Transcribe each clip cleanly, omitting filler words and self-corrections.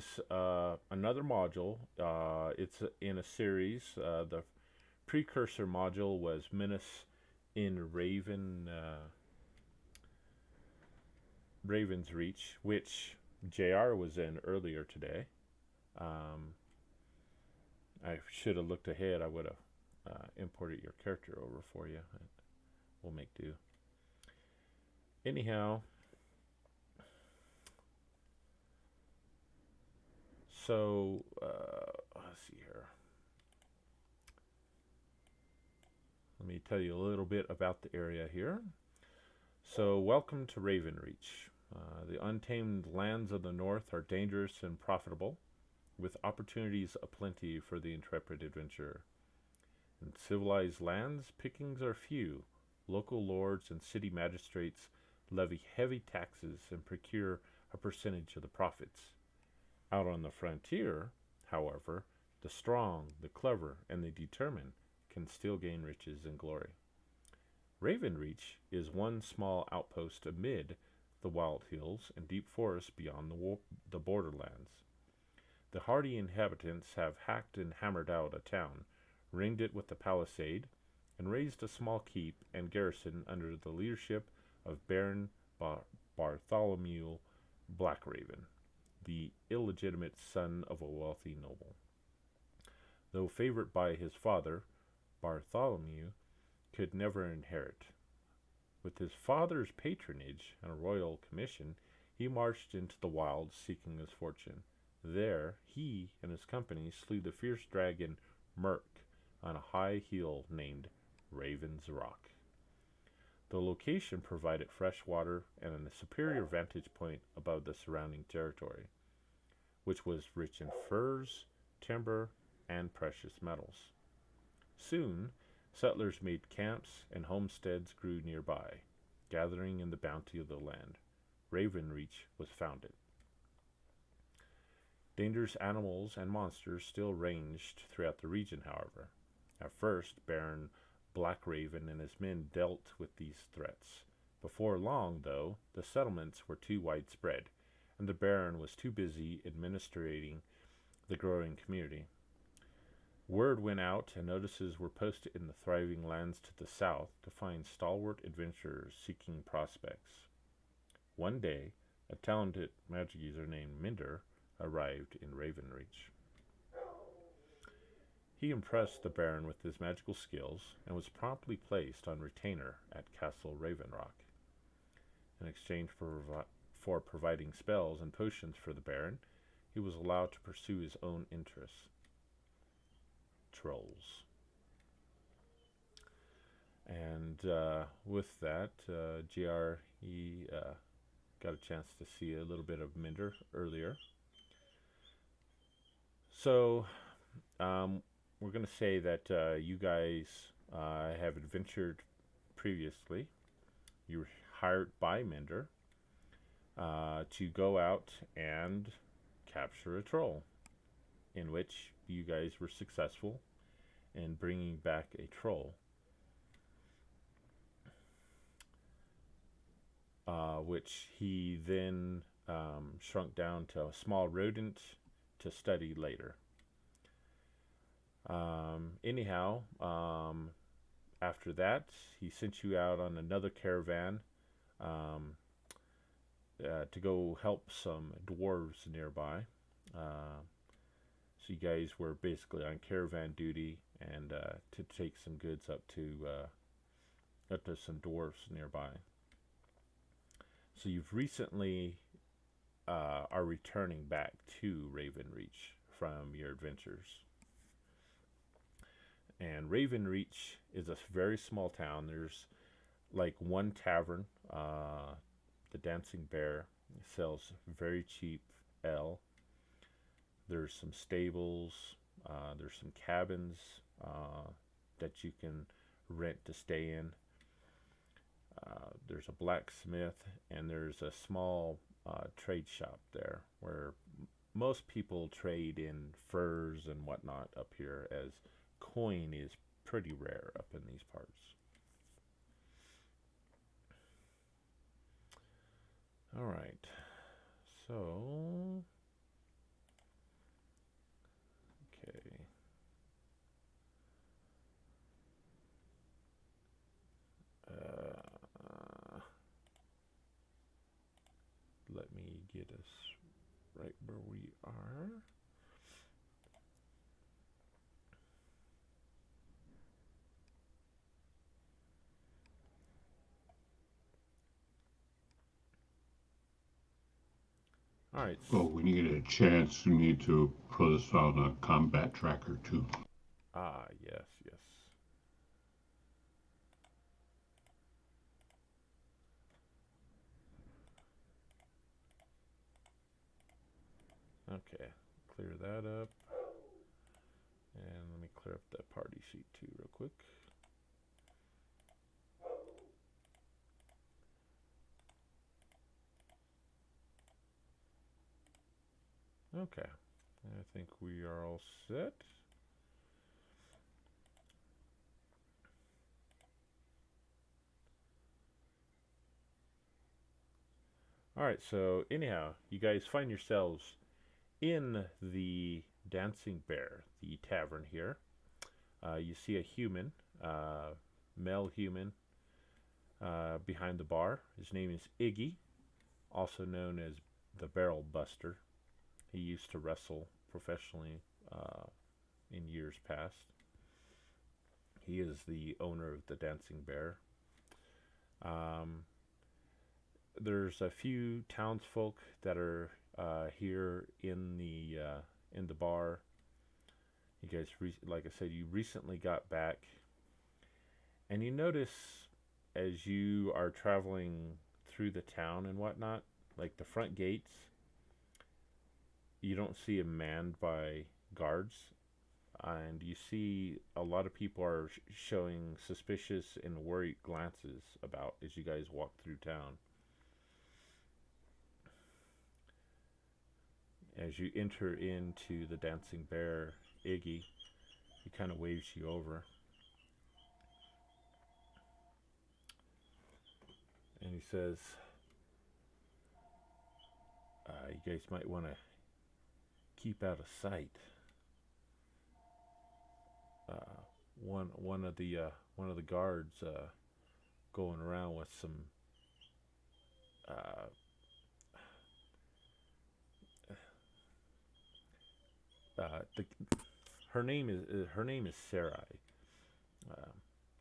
is another module. It's in a series. The precursor module was Menace in Raven's Reach, which JR was in earlier today. Um, I should have looked ahead. I would have imported your character over for you. We'll make do. Anyhow, so let's see here. Let me tell you a little bit about the area here. So, welcome to Ravenreach. The untamed lands of the north are dangerous and profitable, with opportunities aplenty for the intrepid adventurer. In civilized lands, pickings are few. Local lords and city magistrates levy heavy taxes and procure a percentage of the profits. Out on the frontier, however, the strong, the clever, and the determined can still gain riches and glory. Ravenreach is one small outpost amid the wild hills and deep forests beyond the borderlands. The hardy inhabitants have hacked and hammered out a town, ringed it with a palisade, and raised a small keep and garrison under the leadership of Baron Bartholomew Blackraven, the illegitimate son of a wealthy noble. Though favored by his father, Bartholomew could never inherit. With his father's patronage and a royal commission, he marched into the wilds seeking his fortune. There, he and his company slew the fierce dragon Merc on a high hill named Ravenrock. The location provided fresh water and a superior vantage point above the surrounding territory, which was rich in furs, timber, and precious metals. Soon, settlers made camps and homesteads grew nearby, gathering in the bounty of the land. Ravenreach was founded. Dangerous animals and monsters still ranged throughout the region, however. At first, Baron Blackraven and his men dealt with these threats. Before long, though, the settlements were too widespread, and the Baron was too busy administrating the growing community. Word went out, and notices were posted in the thriving lands to the south to find stalwart adventurers seeking prospects. One day, a talented magic user named Minder arrived in Ravenreach. He impressed the Baron with his magical skills and was promptly placed on retainer at Castle Ravenrock. In exchange for providing spells and potions for the Baron, he was allowed to pursue his own interests. Trolls. And with that, GR, he got a chance to see a little bit of Minder earlier. So, we're going to say that you guys have adventured previously. You were hired by Minder to go out and capture a troll, in which you guys were successful in bringing back a troll, which he then shrunk down to a small rodent to study later. Anyhow, after that, he sent you out on another caravan to go help some dwarves nearby. So you guys were basically on caravan duty and to take some goods up to some dwarves nearby. So you've recently are returning back to Ravenreach from your adventures. And Ravenreach is a very small town. There's like one tavern. The Dancing Bear sells very cheap ale. There's some stables. There's some cabins that you can rent to stay in. There's a blacksmith, and there's a small trade shop there where most people trade in furs and whatnot up here, as coin is pretty rare up in these parts. All right, so get us right where we are. All right. Well, when you get a chance, you need to put us on a combat tracker too. Ah, yes, yes. Okay, clear that up. And let me clear up that party sheet too, real quick. Okay, I think we are all set. All right, so anyhow, you guys find yourselves in the Dancing Bear, the tavern here. You see a human, uh, male human, behind the bar. His name is Iggy, also known as the Barrel Buster. He used to wrestle professionally uh, in years past. He is the owner of the Dancing Bear. Um, there's a few townsfolk that are here in the bar. You guys, like I said, you recently got back, and you notice as you are traveling through the town and whatnot, like the front gates, you don't see them manned by guards, and you see a lot of people are showing suspicious and worried glances about as you guys walk through town. As you enter into the Dancing Bear, Iggy, he kind of waves you over, and he says, "You guys might want to keep out of sight." Uh, one of the guards going around with some uh, the her name is Sarai, uh,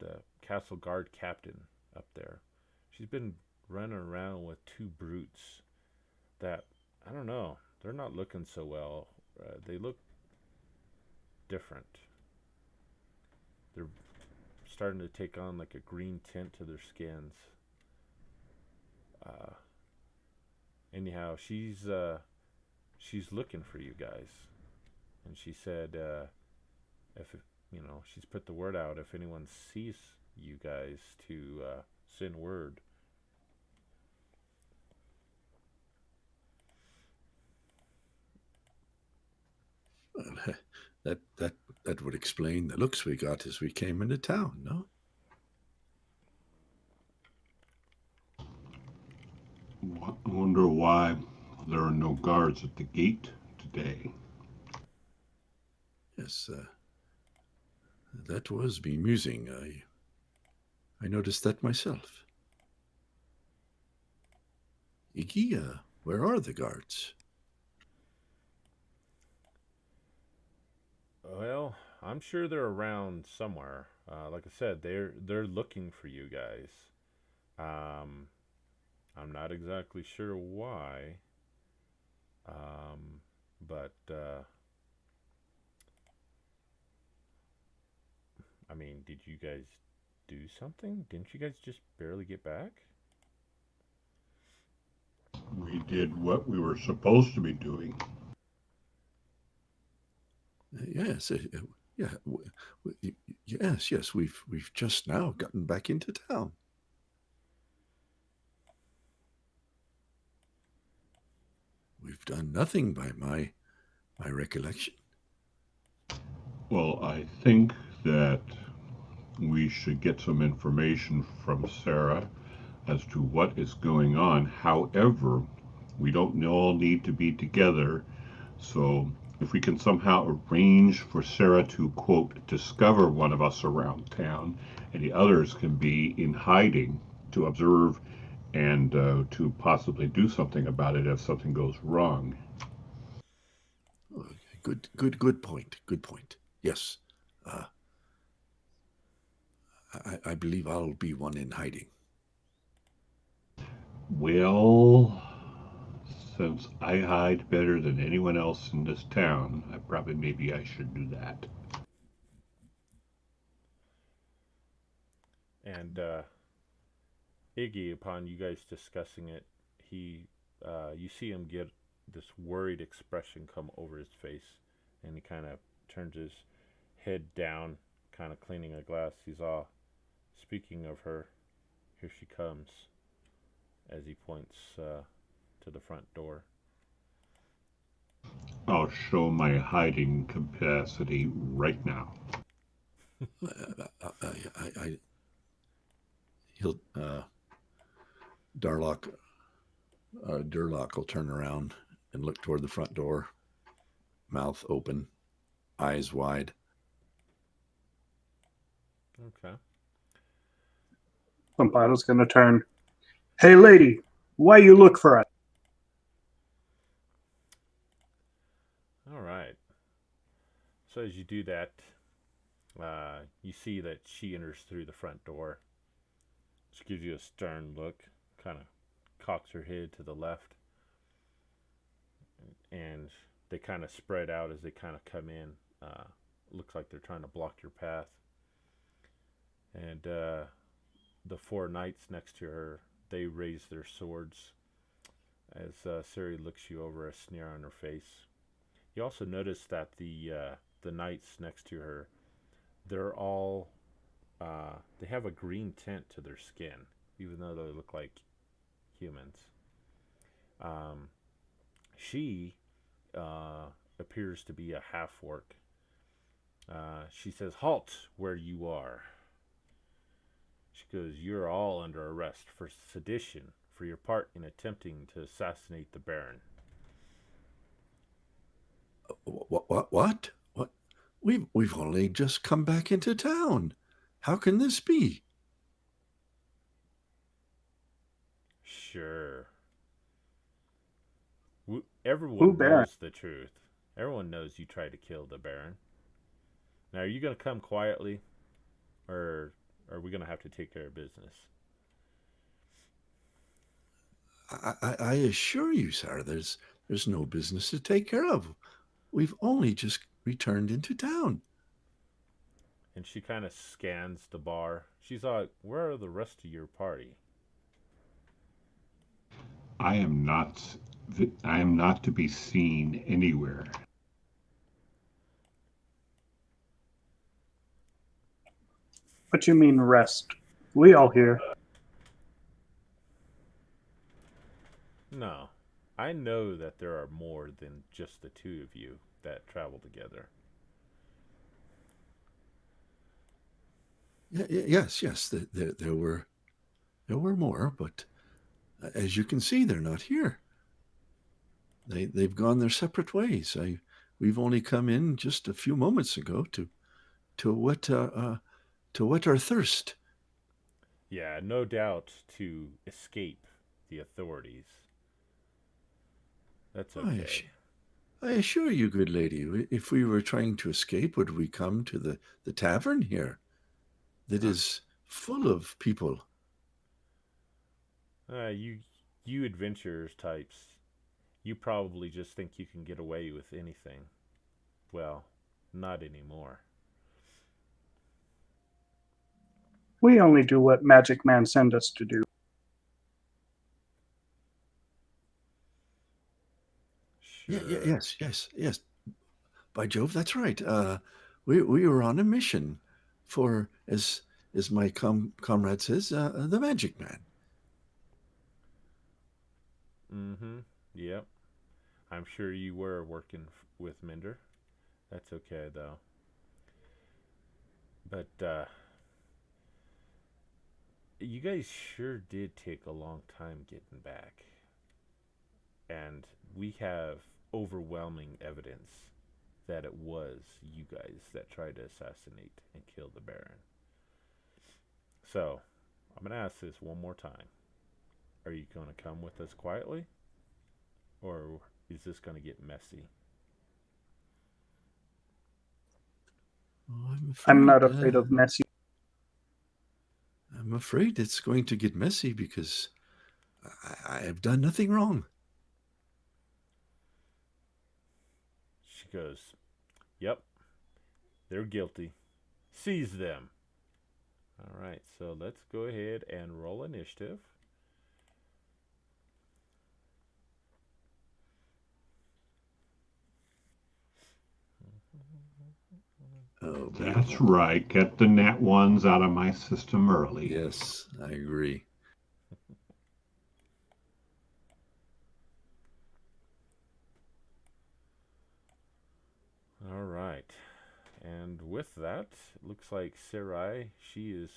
the castle guard captain up there. She's been running around with two brutes that I don't know. They're not looking so well. They look different. They're starting to take on like a green tint to their skins. Uh, anyhow, she's looking for you guys, and she said if she's put the word out if anyone sees you guys to send word. Well, that would explain the looks we got as we came into town, no? I wonder why there are no guards at the gate today. Yes, that was bemusing. I noticed that myself. Iggy, where are the guards? Well, I'm sure they're around somewhere. Like I said, they're looking for you guys. Um, I'm not exactly sure why, but I mean, did you guys do something? Didn't you guys just barely get back? We did what we were supposed to be doing. Yes, yeah, yes. We've just now gotten back into town. We've done nothing by my recollection. Well, I think that we should get some information from Sarah as to what is going on. However, we don't all need to be together. So if we can somehow arrange for Sarah to, quote, discover one of us around town, and the others can be in hiding to observe and to possibly do something about it if something goes wrong. Okay, good point. Good point. Yes, uh, I believe I'll be one in hiding. Well, since I hide better than anyone else in this town, maybe I should do that. And Iggy, upon you guys discussing it, he, you see him get this worried expression come over his face, and he kind of turns his head down, kind of cleaning a glass. He's all, speaking of her, here she comes, as he points to the front door. I'll show my hiding capacity right now. I he'll Darlock Durlock will turn around and look toward the front door, mouth open, eyes wide. Okay. Pompado's gonna turn. Hey, lady, why you look for us? All right. So as you do that, you see that she enters through the front door. She gives you a stern look, kind of cocks her head to the left, and they kind of spread out as they kind of come in. Looks like they're trying to block your path. And the four knights next to her, they raise their swords as Siri looks you over, a sneer on her face. You also notice that the knights next to her, they're all they have a green tint to their skin, even though they look like humans. Um, she appears to be a half orc. She says, "Halt where you are." She goes, "You're all under arrest for sedition for your part in attempting to assassinate the Baron." What? We've only just come back into town. How can this be? Sure. Who, Everyone Baron? knows the truth. Everyone knows you tried to kill the Baron. Now, are you going to come quietly, or are we going to have to take care of business? I assure you, sir, there's no business to take care of. We've only just returned into town. And she kind of scans the bar. She's like, "Where are the rest of your party?" I am not. I am not to be seen anywhere. What you mean rest? We all here. No. I know that there are more than just the two of you that travel together. Yes. There were more, but as you can see, they're not here. They've gone their separate ways. We've only come in just a few moments ago to whet to whet our thirst. Yeah, no doubt to escape the authorities. That's I, okay. I assure you, good lady, if we were trying to escape, would we come to the tavern here that Huh. is full of people? You adventurers types, you probably just think you can get away with anything. Well, not anymore. We only do what Magic Man send us to do. Sure. Yes. By Jove, that's right. We were on a mission for, as my comrade says, the Magic Man. Mm-hmm. Yep. I'm sure you were working with Minder. That's okay though. But you guys sure did take a long time getting back. And we have overwhelming evidence that it was you guys that tried to assassinate and kill the Baron. So, I'm going to ask this one more time. Are you going to come with us quietly? Or is this going to get messy? Oh, I'm not afraid of messy. I'm afraid it's going to get messy because I have done nothing wrong. She goes, "Yep, they're guilty. Seize them." All right, so let's go ahead and roll initiative. Oh, That's right. Get the nat ones out of my system early. yes, I agree. All right. And with that, it looks like Sarai, she is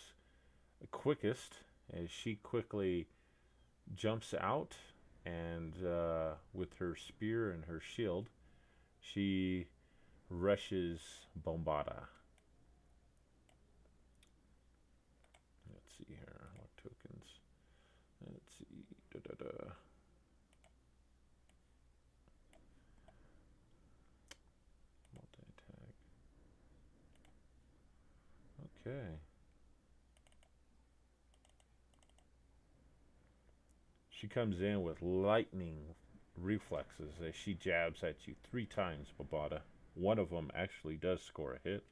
quickest as she quickly jumps out and with her spear and her shield, she rushes Bombada. Let's see here. What tokens? Let's see. Da-da-da. Multi-attack. Okay. She comes in with lightning reflexes as she jabs at you 3 times, Babada. One of them actually does score a hit.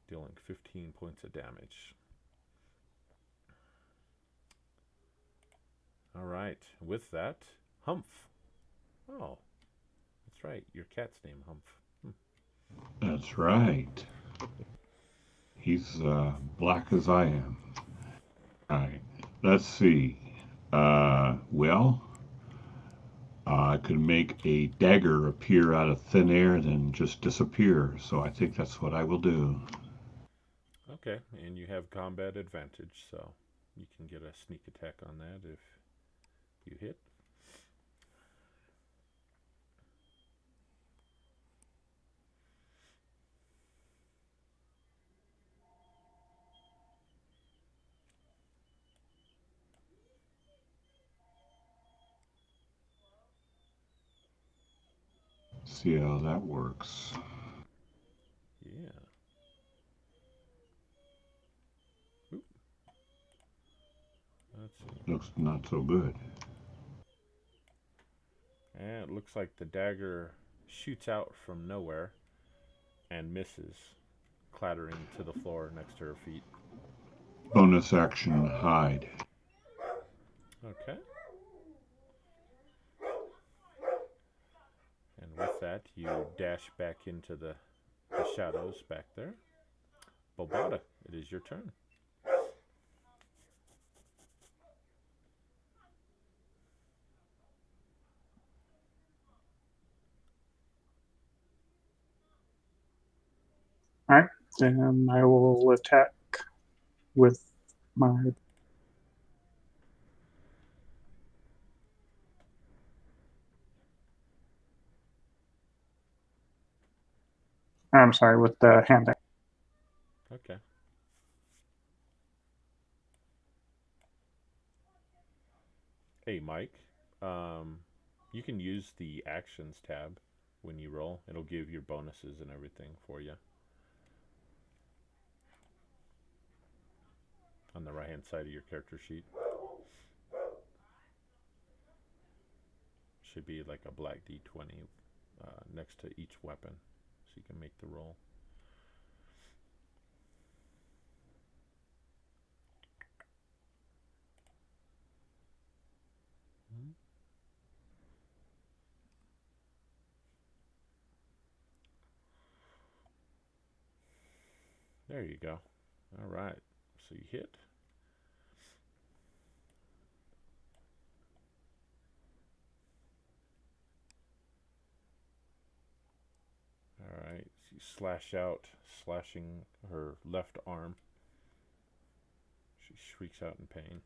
Dealing 15 points of damage. Alright, with that, Humph. Oh, that's right, your cat's name Humph. That's right. He's black as I am. All right. Let's see. Well, I could make a dagger appear out of thin air and then just disappear. So I think that's what I will do. Okay, and you have combat advantage, so you can get a sneak attack on that if you hit. See how that works. Yeah. Oop. Let's see. Looks not so good. And it looks like the dagger shoots out from nowhere and misses, clattering to the floor next to her feet. Bonus action hide. Okay. And with that, you dash back into the shadows back there. Bobata, it is your turn. All right, then I will attack with my. I'm sorry, with the hand. Okay. Hey, Mike. Um, you can use the actions tab when you roll. It'll give your bonuses and everything for you on the right hand side of your character sheet. Should be like a black d20 next to each weapon, so you can make the roll. There you go. All right. So you hit. All right. So you slash out, slashing her left arm. She shrieks out in pain.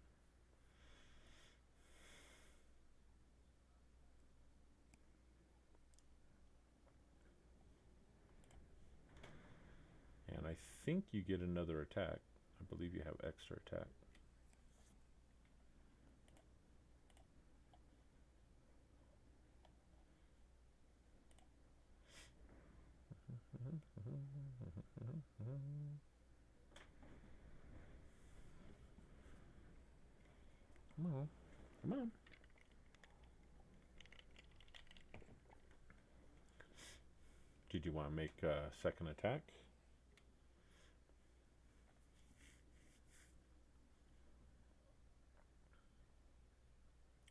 And I think you get another attack. I believe you have extra attack. Come on. Come on. Did you want to make a second attack?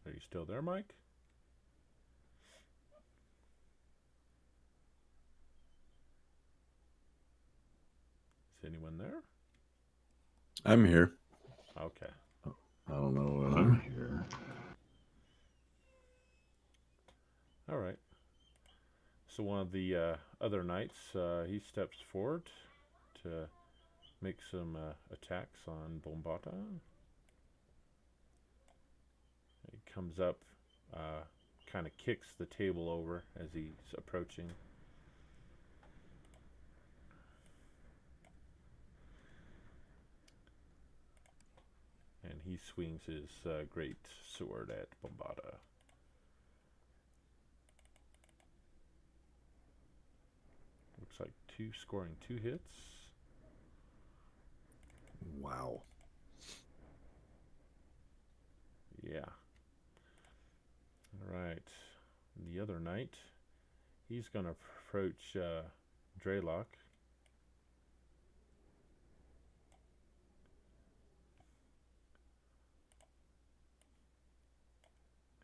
Are you still there, Mike? Is anyone there? I'm here. Okay. I don't know. I'm here. All right. So one of the other knights, he steps forward to make some attacks on Bombata. He comes up, kind of kicks the table over as he's approaching. And he swings his great sword at Bombata. Looks like scoring 2 hits. Wow. Yeah. All right. The other knight, he's going to approach Draylock.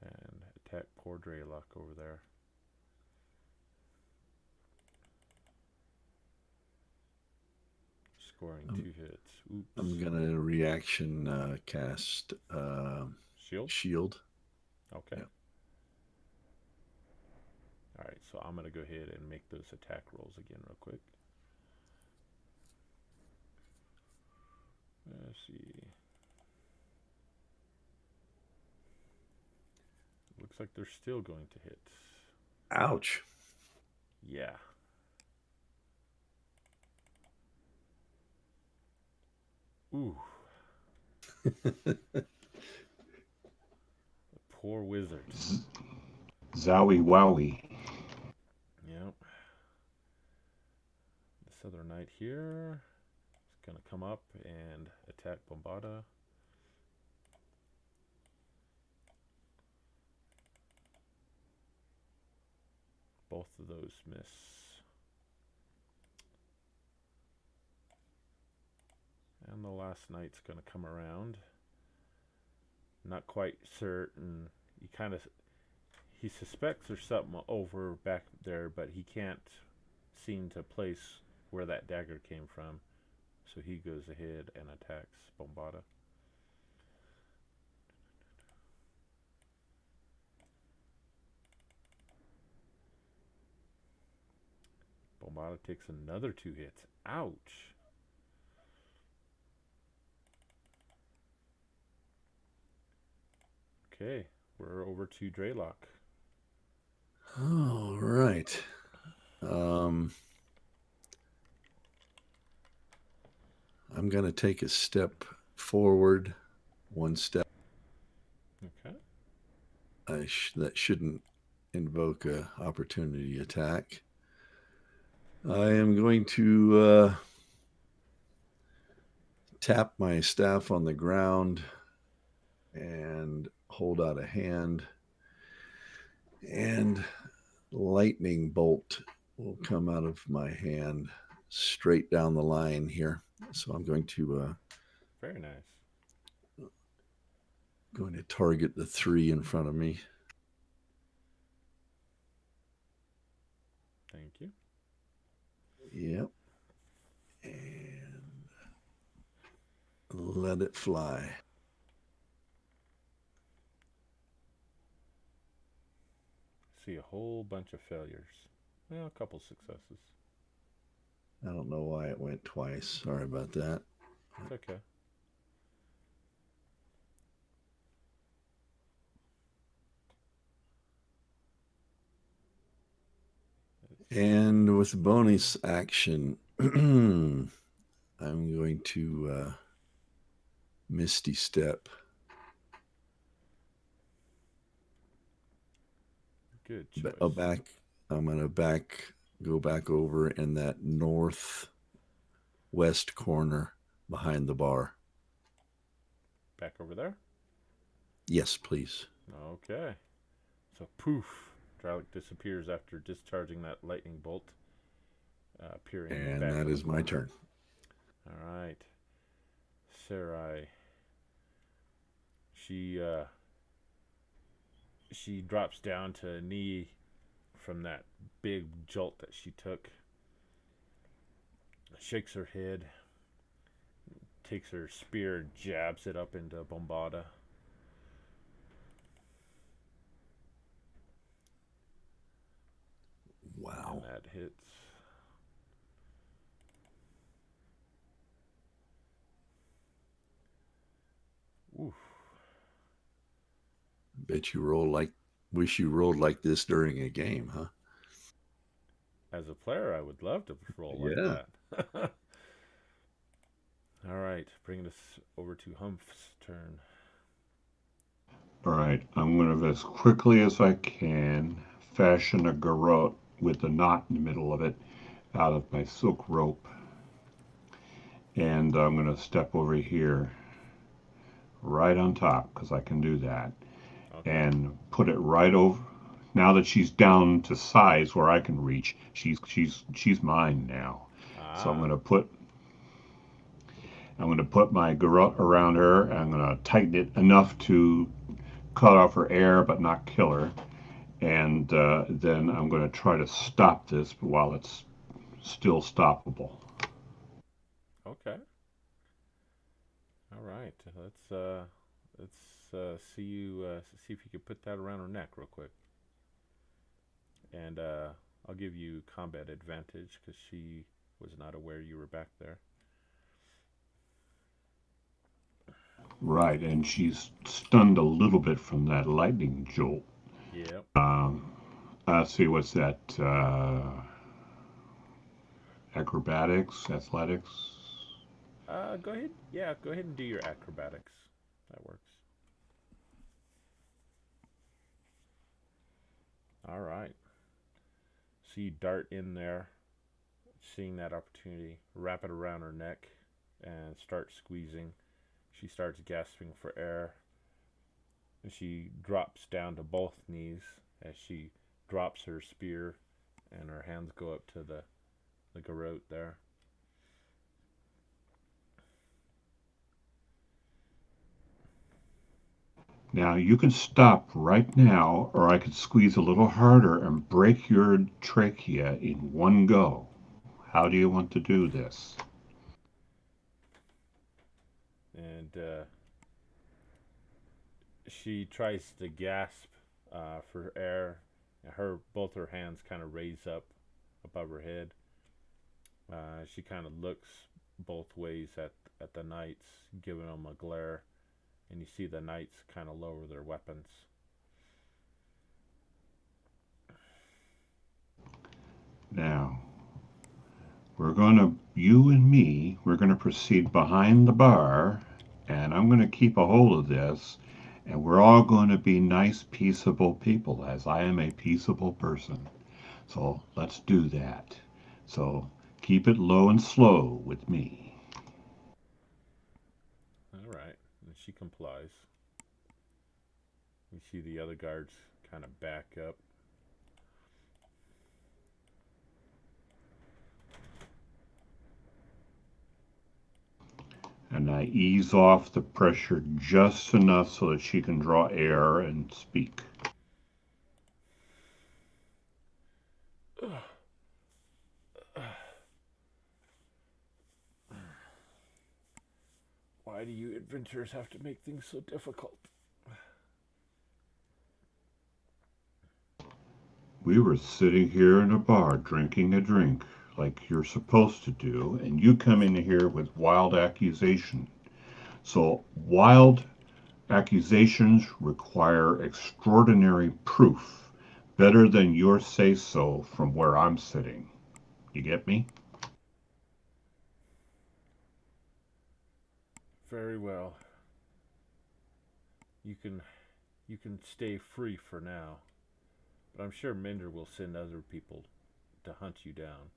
And attack poor Draylock over there. Scoring 2 hits. Oops. I'm gonna reaction cast Shield? Okay. Yeah. Alright, so I'm going to go ahead and make those attack rolls again real quick. Let's see. Looks like they're still going to hit. Ouch. Yeah. Ooh. Poor wizard. Zowie wowie. Yep. This other knight here is going to come up and attack Bombata. Both of those miss. And the last knight's going to come around. Not quite certain. He suspects there's something over back there, but he can't seem to place where that dagger came from. So he goes ahead and attacks Bombata. Bombata takes another 2 hits. Ouch! Okay, we're over to Draylock. All right. I'm going to take a step forward, 1 step. Okay. That shouldn't invoke a opportunity attack. I am going to tap my staff on the ground and hold out a hand, and lightning bolt will come out of my hand straight down the line here. So I'm going to very nice. Going to target the 3 in front of me. Thank you. Yep. And let it fly. See a whole bunch of failures. Well, a couple successes. I don't know why it went twice. Sorry about that. It's okay. And with bonus action, I'm going to Misty Step Good choice. back. I'm going to go back over in that northwest corner behind the bar. Back over there. Yes, please. Okay. So poof, Dralik disappears after discharging that lightning bolt, appearing in the And back that of the is my corner. turn. All right. Sarai. She uh, she drops down to a knee from that big jolt that she took. Shakes her head, takes her spear, jabs it up into Bombada, and Wow. that hits. Oof. Bet you roll like, wish you rolled like this during a game, huh? As a player, I would love to roll like Yeah. that. All right, bringing us over to Hump's turn. All right, I'm going to, as quickly as I can, fashion a garrote with a knot in the middle of it out of my silk rope. And I'm going to step over here right on top because I can do that Okay. and put it right over. Now that she's down to size where I can reach, she's mine now. So Ah. I'm going to put my garrote around her. And I'm going to tighten it enough to cut off her air but not kill her. And then I'm going to try to stop this while it's still stoppable. Okay. All right. Let's see you see if you can put that around her neck real quick, and I'll give you combat advantage because she was not aware you were back there. Right, and she's stunned a little bit from that lightning jolt. Yep. Um, let's see, what's that? Acrobatics, athletics. Go ahead. Yeah, go ahead and do your acrobatics. That works. All right. So you dart in there, seeing that opportunity, wrap it around her neck, and start squeezing. She starts gasping for air. And she drops down to both knees as she drops her spear, and her hands go up to the garrote there. Now you can stop right now, or I could squeeze a little harder and break your trachea in one go. How do you want to do this? And she tries to gasp for air. Her both her hands kind of raise up above her head. She kind of looks both ways at the knights, giving them a glare, and you see the knights kind of lower their weapons. Now, you and me, we're going to proceed behind the bar, and I'm going to keep a hold of this, and we're all going to be nice, peaceable people, as I am a peaceable person. So let's do that. So keep it low and slow with me. All right, and she complies. You see the other guards kind of back up. And I ease off the pressure just enough so that she can draw air and speak. Why do you adventurers have to make things so difficult? We were sitting here in a bar drinking a drink like you're supposed to do, and you come in here with wild accusation. So, wild accusations require extraordinary proof, better than your say so from where I'm sitting. You get me? Very well. You can stay free for now, but I'm sure Minder will send other people to hunt you down.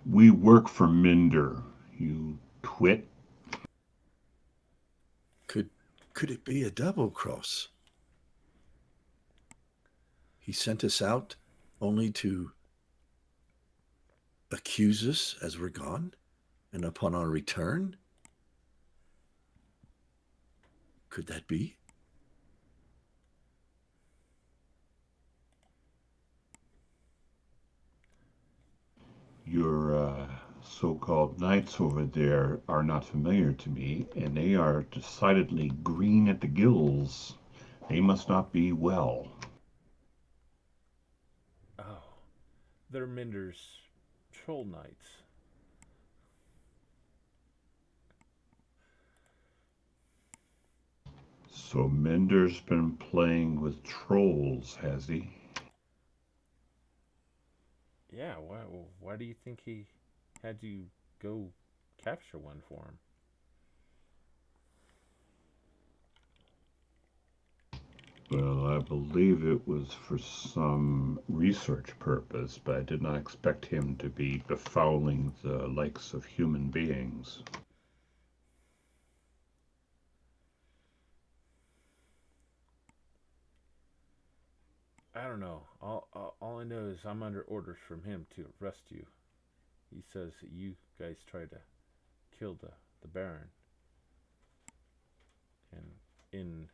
We work for Minder, you twit. Could it be a double cross? He sent us out only to accuse us as we're gone, and upon our return? Could that be? Your so-called knights over there are not familiar to me, and they are decidedly green at the gills. They must not be well. Oh, they're Minder's troll knights. So Minder's been playing with trolls, has he? Yeah, why do you think he had you go capture one for him? Well, I believe it was for some research purpose, but I did not expect him to be befouling the likes of human beings. I don't know. All I know is I'm under orders from him to arrest you. He says that you guys tried to kill the Baron, and in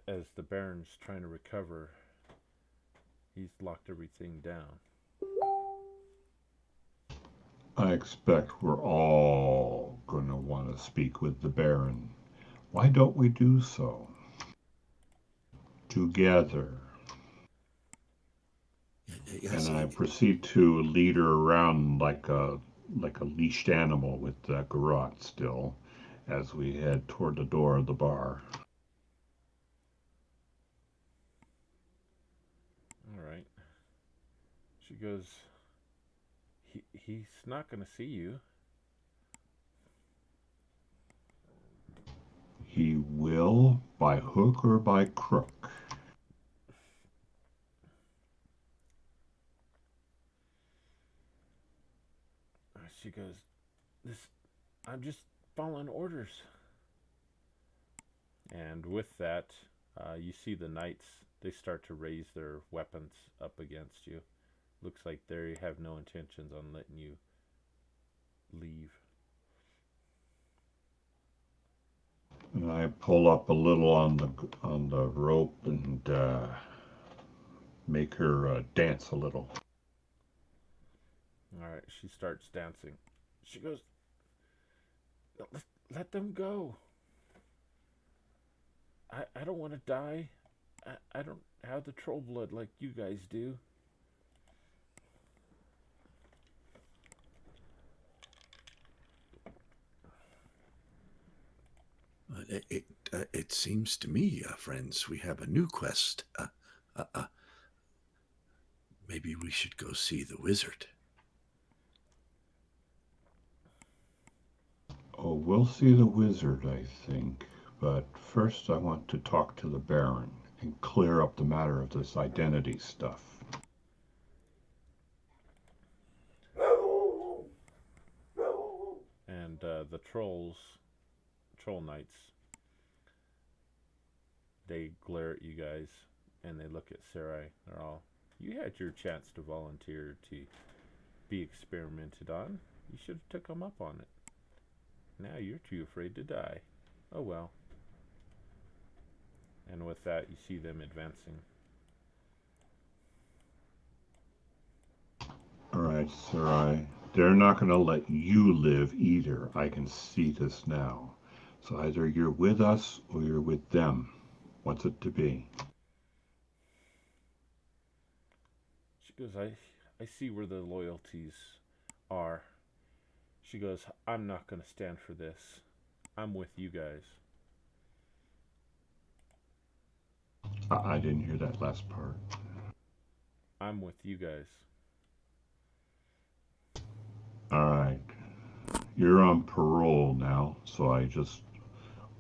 as the Baron's trying to recover, he's locked everything down. I expect we're all going to want to speak with the Baron. Why don't we do so? Together. Yes, And I proceed to lead her around like a leashed animal with Garrot still as we head toward the door of the bar. All right. She goes. He's not going to see you. He will, by hook or by crook. She goes, "This, I'm just following orders." And with that, you see the knights. They start to raise their weapons up against you. Looks like they have no intentions on letting you leave. And I pull up a little on the rope and make her dance a little. All right, she starts dancing. She goes, let them go. I don't want to die. I don't have the troll blood like you guys do. It seems to me, friends, we have a new quest. Maybe we should go see the wizard. Oh, we'll see the wizard, I think. But first I want to talk to the Baron and clear up the matter of this identity stuff. And the troll knights, they glare at you guys and they look at Sarai. They're all, you had your chance to volunteer to be experimented on. You should have took them up on it. Now you're too afraid to die. Oh well. And with that, you see them advancing. All right, Sarai. They're not going to let you live either. I can see this now. So either you're with us or you're with them. What's it to be? She goes, I see where the loyalties are. She goes, I'm not going to stand for this. I'm with you guys. I didn't hear that last part. I'm with you guys. All right. You're on parole now, so I just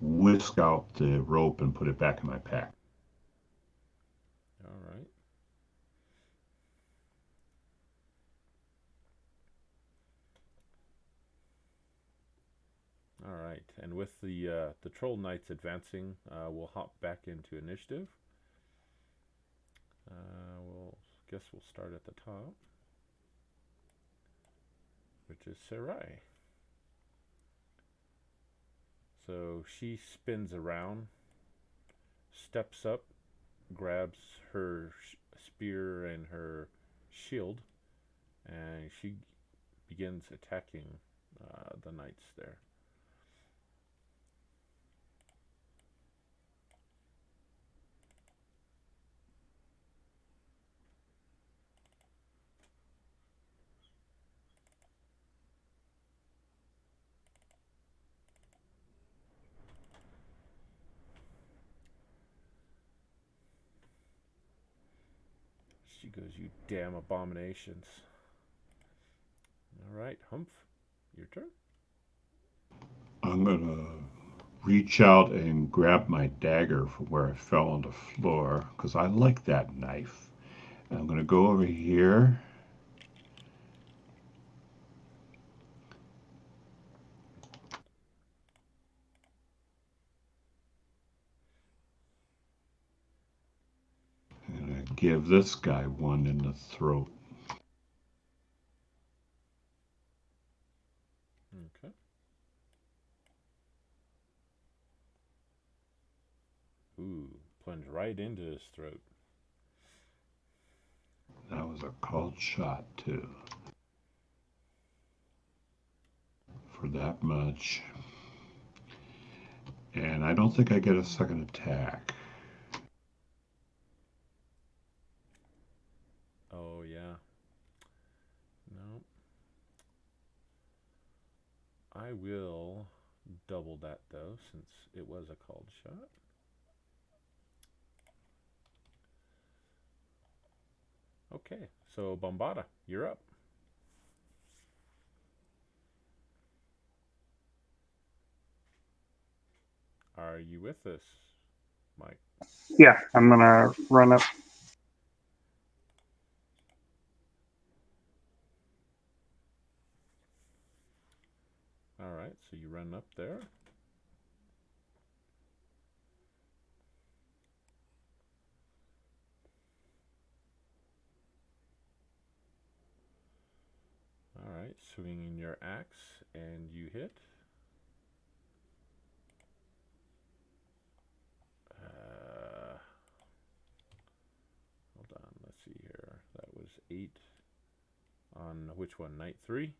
whisk out the rope and put it back in my pack. All right. All right. And with the troll knights advancing, we'll hop back into initiative. We'll guess we'll start at the top, which is Sarai. So she spins around, steps up, grabs her spear and her shield, and she begins attacking the knights there. She goes, "You damn abominations." All right, Humph, your turn. I'm gonna reach out and grab my dagger from where I fell on the floor because I like that knife. I'm gonna go over here. And I give this guy one in the throat. Okay. Ooh, plunge right into his throat. That was a called shot, too. For that much. And I don't think I get a second attack. Oh, yeah. No. I will double that, though, since it was a called shot. Okay, so Bombada, you're up. Are you with us, Mike? Yeah, I'm gonna run up. All right, so you run up there. All right, swinging your axe, and you hit. Hold on, let's see here. That was 8 on which one? Knight 3?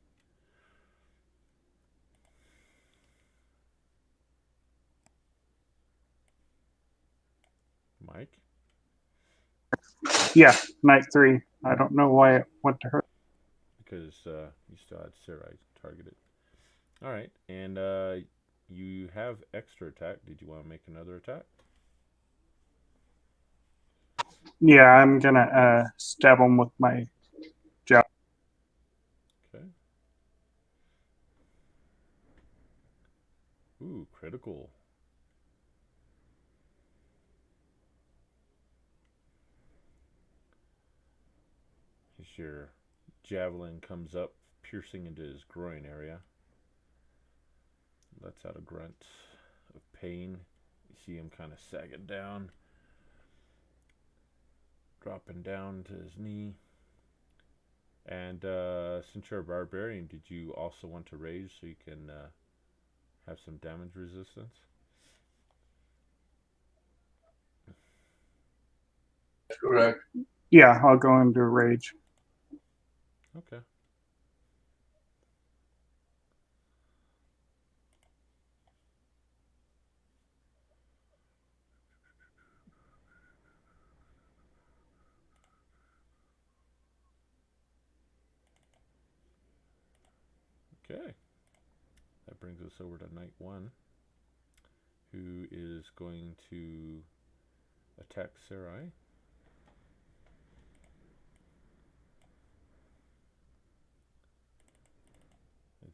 Mike? Yeah, Knight 3. I don't know why it went to her. Because you still had Sarai targeted. All right, and you have extra attack. Did you want to make another attack? Yeah, I'm gonna stab him with my javelin. Okay. Ooh, critical. As your javelin comes up, piercing into his groin area. Lets out a grunt of pain. You see him kind of sagging down, dropping down to his knee. And since you're a barbarian, did you also want to rage so you can have some damage resistance? Correct. Yeah, I'll go into rage. Okay. Okay. That brings us over to Knight 1, who is going to attack Sarai.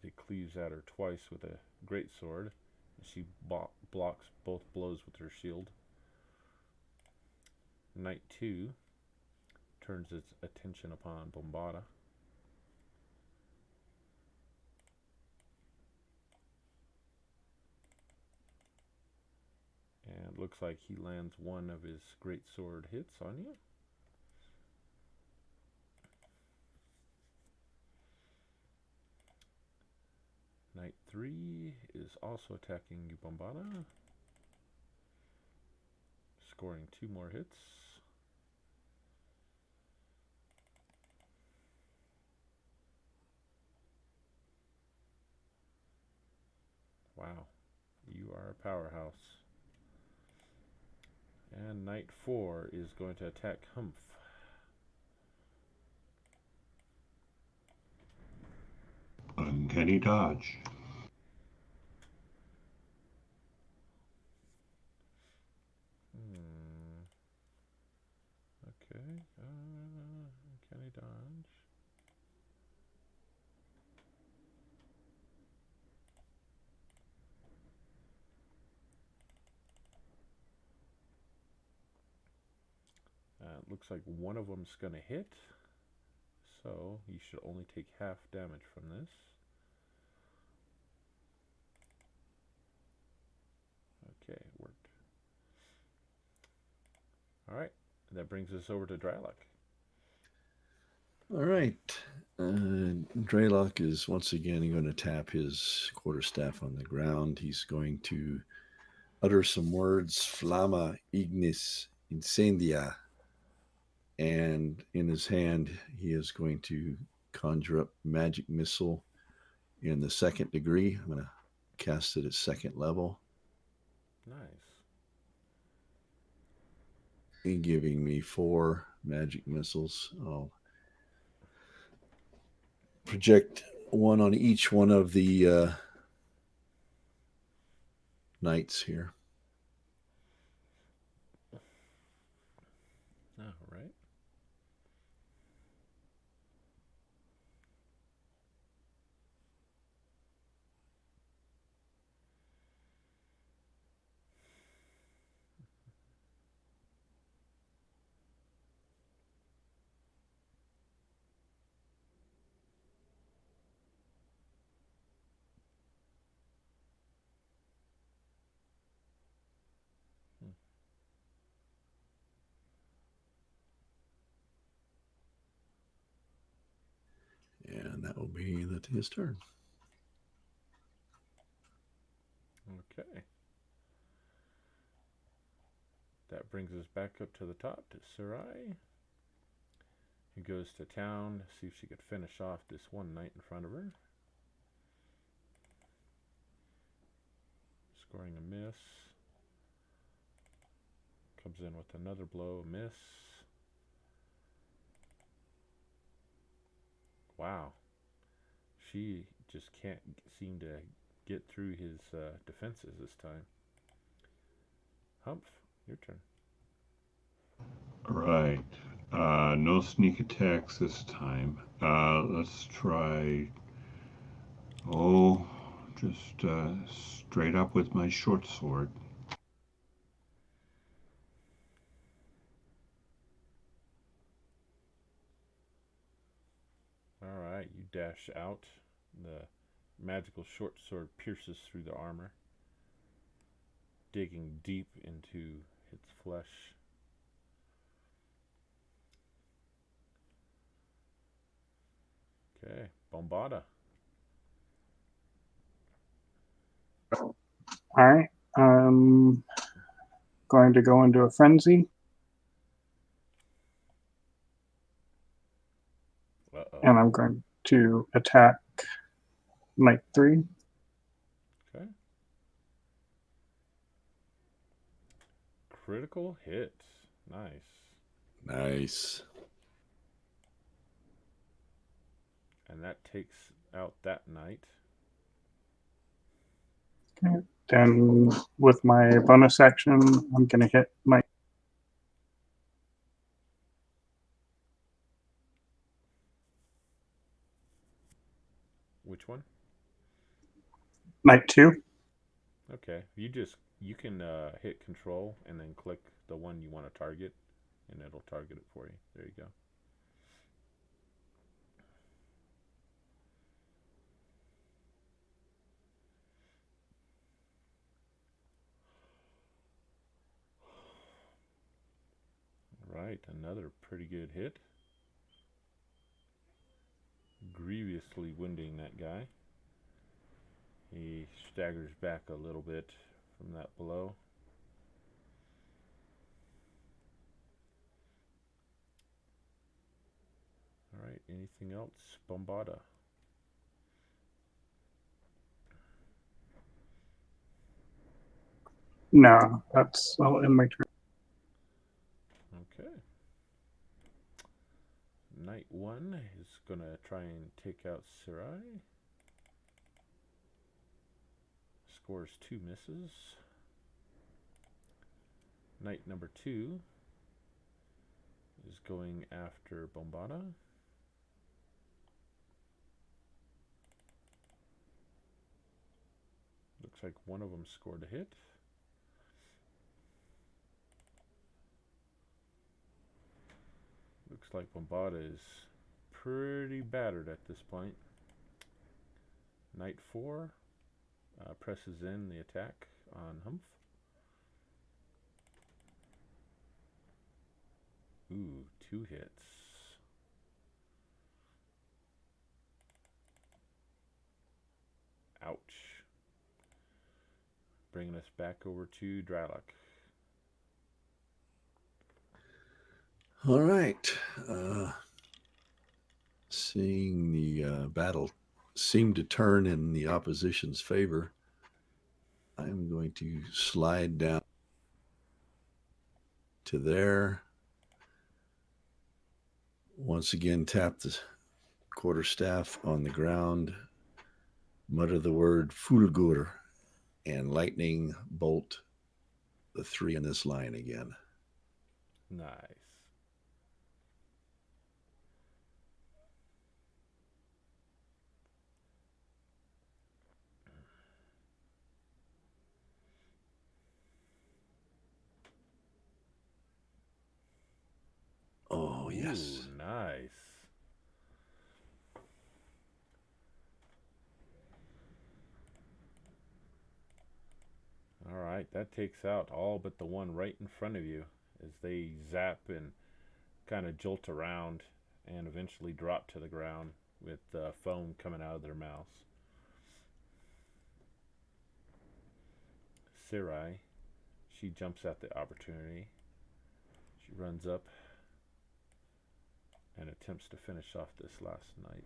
It cleaves at her twice with a great sword. She blocks both blows with her shield. Knight 2 turns its attention upon Bombada. And looks like he lands one of his great sword hits on you. Knight 3 is also attacking you, Bombada. Scoring 2 more hits. Wow, you are a powerhouse. And Knight 4 is going to attack Humph. Uncanny dodge. Okay, uncanny dodge. Looks like one of them's going to hit. So you should only take half damage from this. Okay, it worked. Alright, that brings us over to Drylock. All right. Draylock is once again going to tap his quarterstaff on the ground. He's going to utter some words, Flama Ignis Incendia. And in his hand, he is going to conjure up magic missile in the 2nd degree. I'm going to cast it at 2nd level. Nice. And giving me 4 magic missiles. I'll project one on each one of the knights here. Alright. And that will be his turn. Okay. That brings us back up to the top to Sarai. He goes to town, see if she could finish off this one knight in front of her. Scoring a miss. Comes in with another blow, a miss. Wow. She just can't seem to get through his defenses this time. Humph, your turn. Right. No sneak attacks this time. Let's try. Just straight up with my short sword. Alright, you dash out. The magical short sword pierces through the armor, digging deep into its flesh. Okay, Bombada. Alright. I'm going to go into a frenzy. Uh-oh. And I'm going to attack Knight 3. Okay. Critical hit. Nice. Nice. And that takes out that knight. Okay. Then with my bonus action, I'm going to hit my. Which one? Night 2. Okay. You can hit control and then click the one you want to target, and it'll target it for you. There you go. Right, another pretty good hit. Grievously wounding that guy. He staggers back a little bit from that blow. Alright, anything else? Bombada. No, that's all in my turn. Okay. Knight 1 is going to try and take out Sarai. Scores 2 misses. Knight number 2 is going after Bombada. Looks like one of them scored a hit. Looks like Bombada is pretty battered at this point. Knight 4 presses in the attack on Humph. Ooh, 2 hits. Ouch. Bringing us back over to Drylock. All right. Seeing the battle seem to turn in the opposition's favor, I'm going to slide down to there. Once again, tap the quarterstaff on the ground, mutter the word fulgur, and lightning bolt the 3 in this line again. Nice. Oh, yes. Ooh, nice. Alright, that takes out all but the one right in front of you as they zap and kind of jolt around and eventually drop to the ground with foam coming out of their mouths. Sarai, she jumps at the opportunity. She runs up and attempts to finish off this last knight.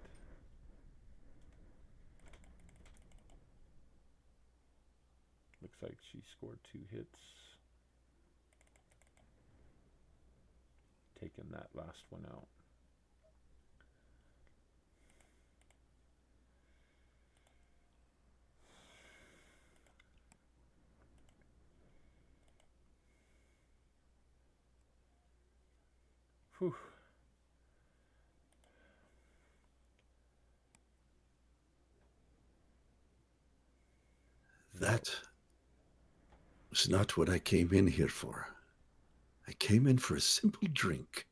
Looks like she scored 2 hits. Taking that last one out. Whew. That was not what I came in here for. I came in for a simple drink.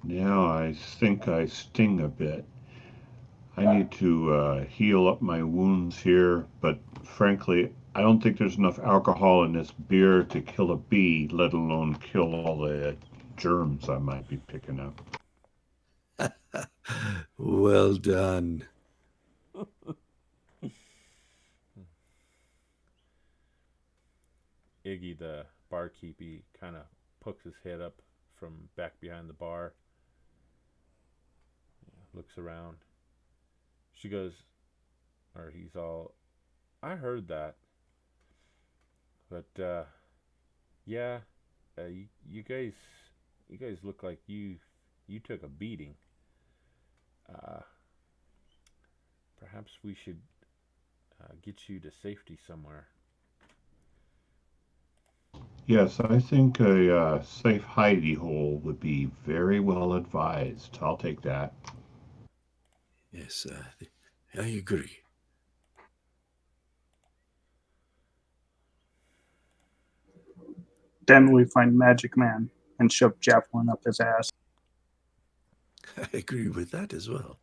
Now I think I sting a bit. I need to heal up my wounds here, but frankly, I don't think there's enough alcohol in this beer to kill a bee, let alone kill all the germs I might be picking up. Well done. Iggy, the barkeep, he kind of pokes his head up from back behind the bar. Looks around. She goes, or he's all, I heard that. But, yeah, you guys look like you took a beating. Uh, Perhaps we should get you to safety somewhere. Yes, I think a safe hidey hole would be very well advised. I'll take that. Yes, I agree. Then we find Magic Man and shove Javelin up his ass. I agree with that as well.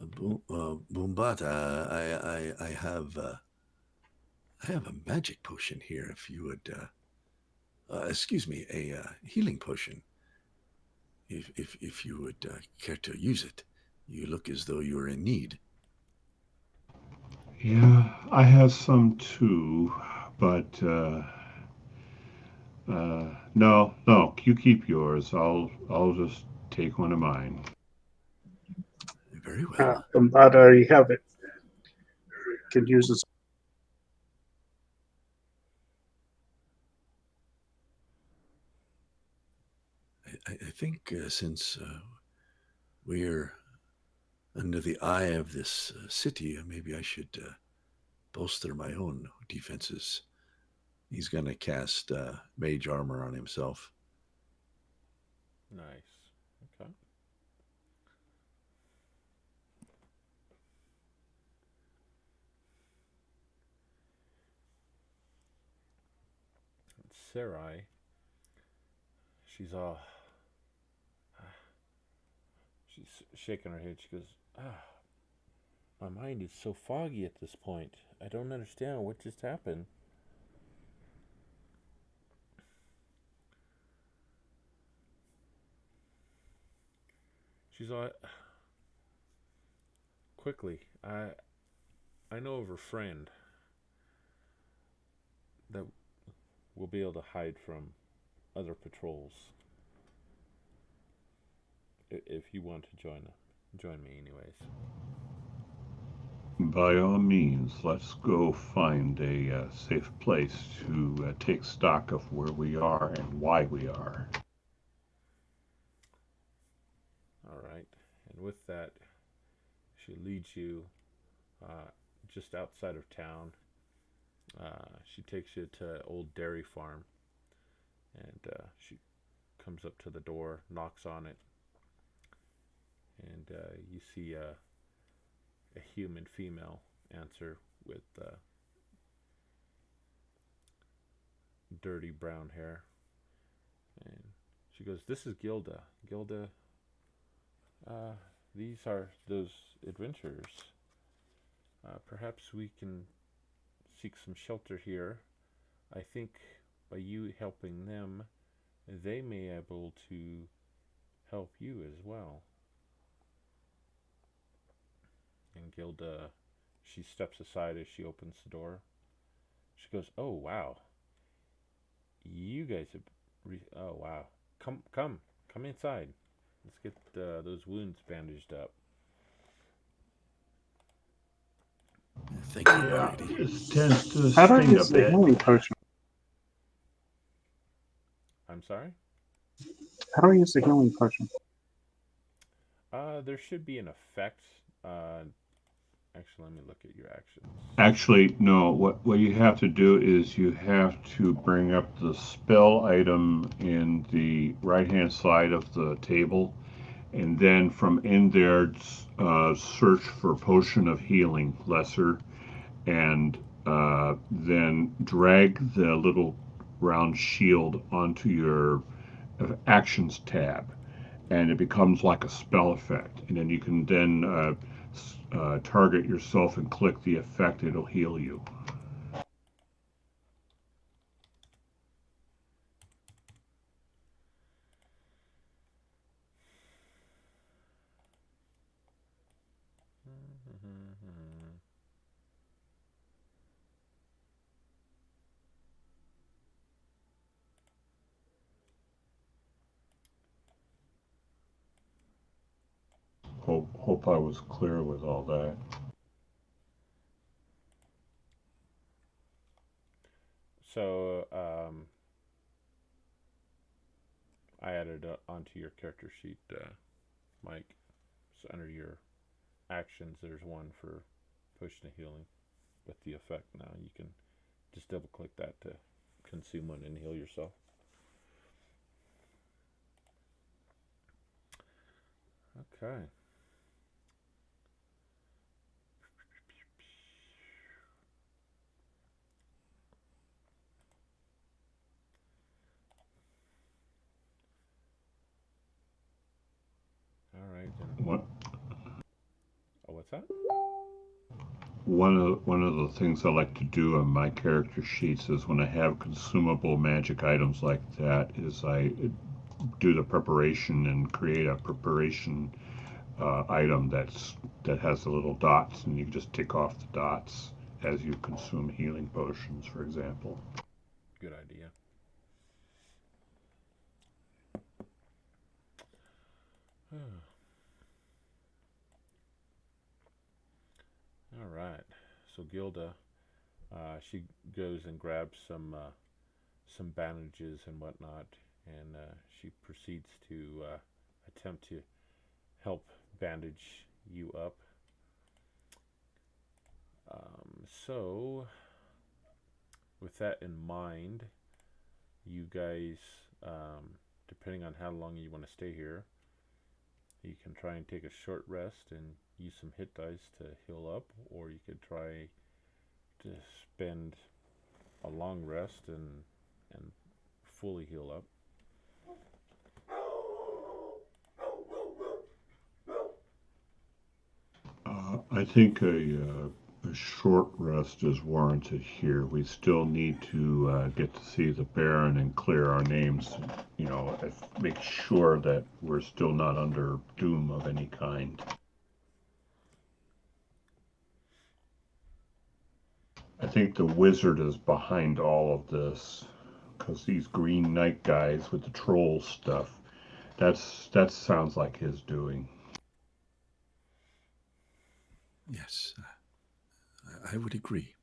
Boombata, I have a magic potion here. If you would, excuse me, a healing potion. If you would care to use it, you look as though you are in need. Yeah, I have some too, but no, you keep yours. I'll just take one of mine. Very well. Bombada already have it. Could use this. I think since we're under the eye of this city, maybe I should bolster my own defenses. He's going to cast mage armor on himself. Nice. Okay. And Sarai, she's all. She's shaking her head. She goes, my mind is so foggy at this point. I don't understand what just happened. She's all, quickly, I know of a friend that will be able to hide from other patrols. If you want to join me, anyways. By all means, let's go find a safe place to take stock of where we are and why we are. All right, and with that, she leads you just outside of town. She takes you to an old dairy farm, and she comes up to the door, knocks on it, and you see a human female answer with dirty brown hair. And she goes, "This is Gilda. Gilda, these are those adventurers. Perhaps we can seek some shelter here. I think by you helping them, they may be able to help you as well." And Gilda, she steps aside as she opens the door. She goes, "Oh wow, you guys have, oh wow, come inside. Let's get those wounds bandaged up." Thank you, my Yeah, lady. this tends to How do I sting a use the bit. healing potion? I'm sorry. How do I use the healing potion? There should be an effect. Actually, let me look at your actions. Actually, no. What you have to do is you have to bring up the spell item in the right-hand side of the table, and then from in there, search for potion of healing, lesser, and then drag the little round shield onto your actions tab, and it becomes like a spell effect. And then you can then target yourself and click the effect; it'll heal you. Hope I was clear with all that. So, I added onto your character sheet, Mike. So under your actions, there's one for potion of healing with the effect. Now you can just double click that to consume one and heal yourself. Okay. and What oh, what's that? one of the things I like to do on my character sheets is when I have consumable magic items like that is I do the preparation and create a preparation item that has the little dots, and you can just tick off the dots as you consume healing potions, for example. Good idea. All right. So Gilda, she goes and grabs some bandages and whatnot, and she proceeds to attempt to help bandage you up. So, with that in mind, you guys, depending on how long you want to stay here, you can try and take a short rest and use some hit dice to heal up, or you could try to spend a long rest and fully heal up. I think a short rest is warranted here. We still need to get to see the Baron and clear our names. You know, make sure that we're still not under doom of any kind. I think the wizard is behind all of this because these Green Knight guys with the troll stuff. That sounds like his doing. Yes, I would agree.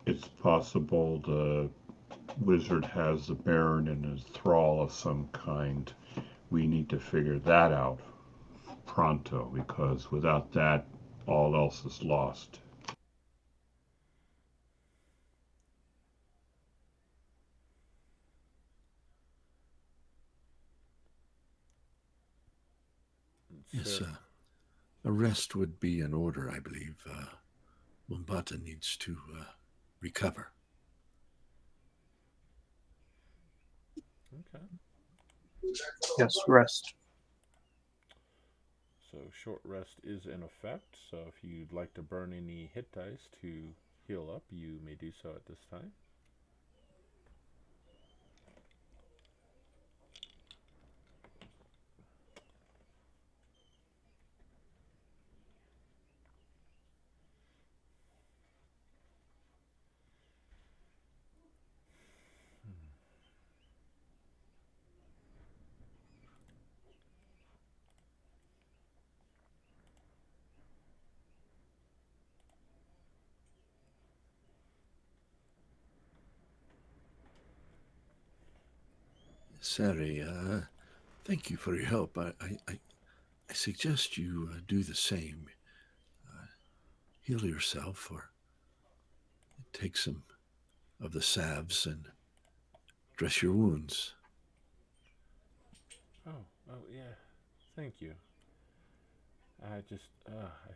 It's possible the wizard has the Baron in his thrall of some kind. We need to figure that out pronto, because without that, all else is lost. Yes, a rest would be in order, I believe. Mumbata needs to recover. Okay. Yes, rest. So short rest is in effect. So if you'd like to burn any hit dice to heal up, you may do so at this time. Sari, thank you for your help. I suggest you do the same. Heal yourself or take some of the salves and dress your wounds. Oh yeah. Thank you. I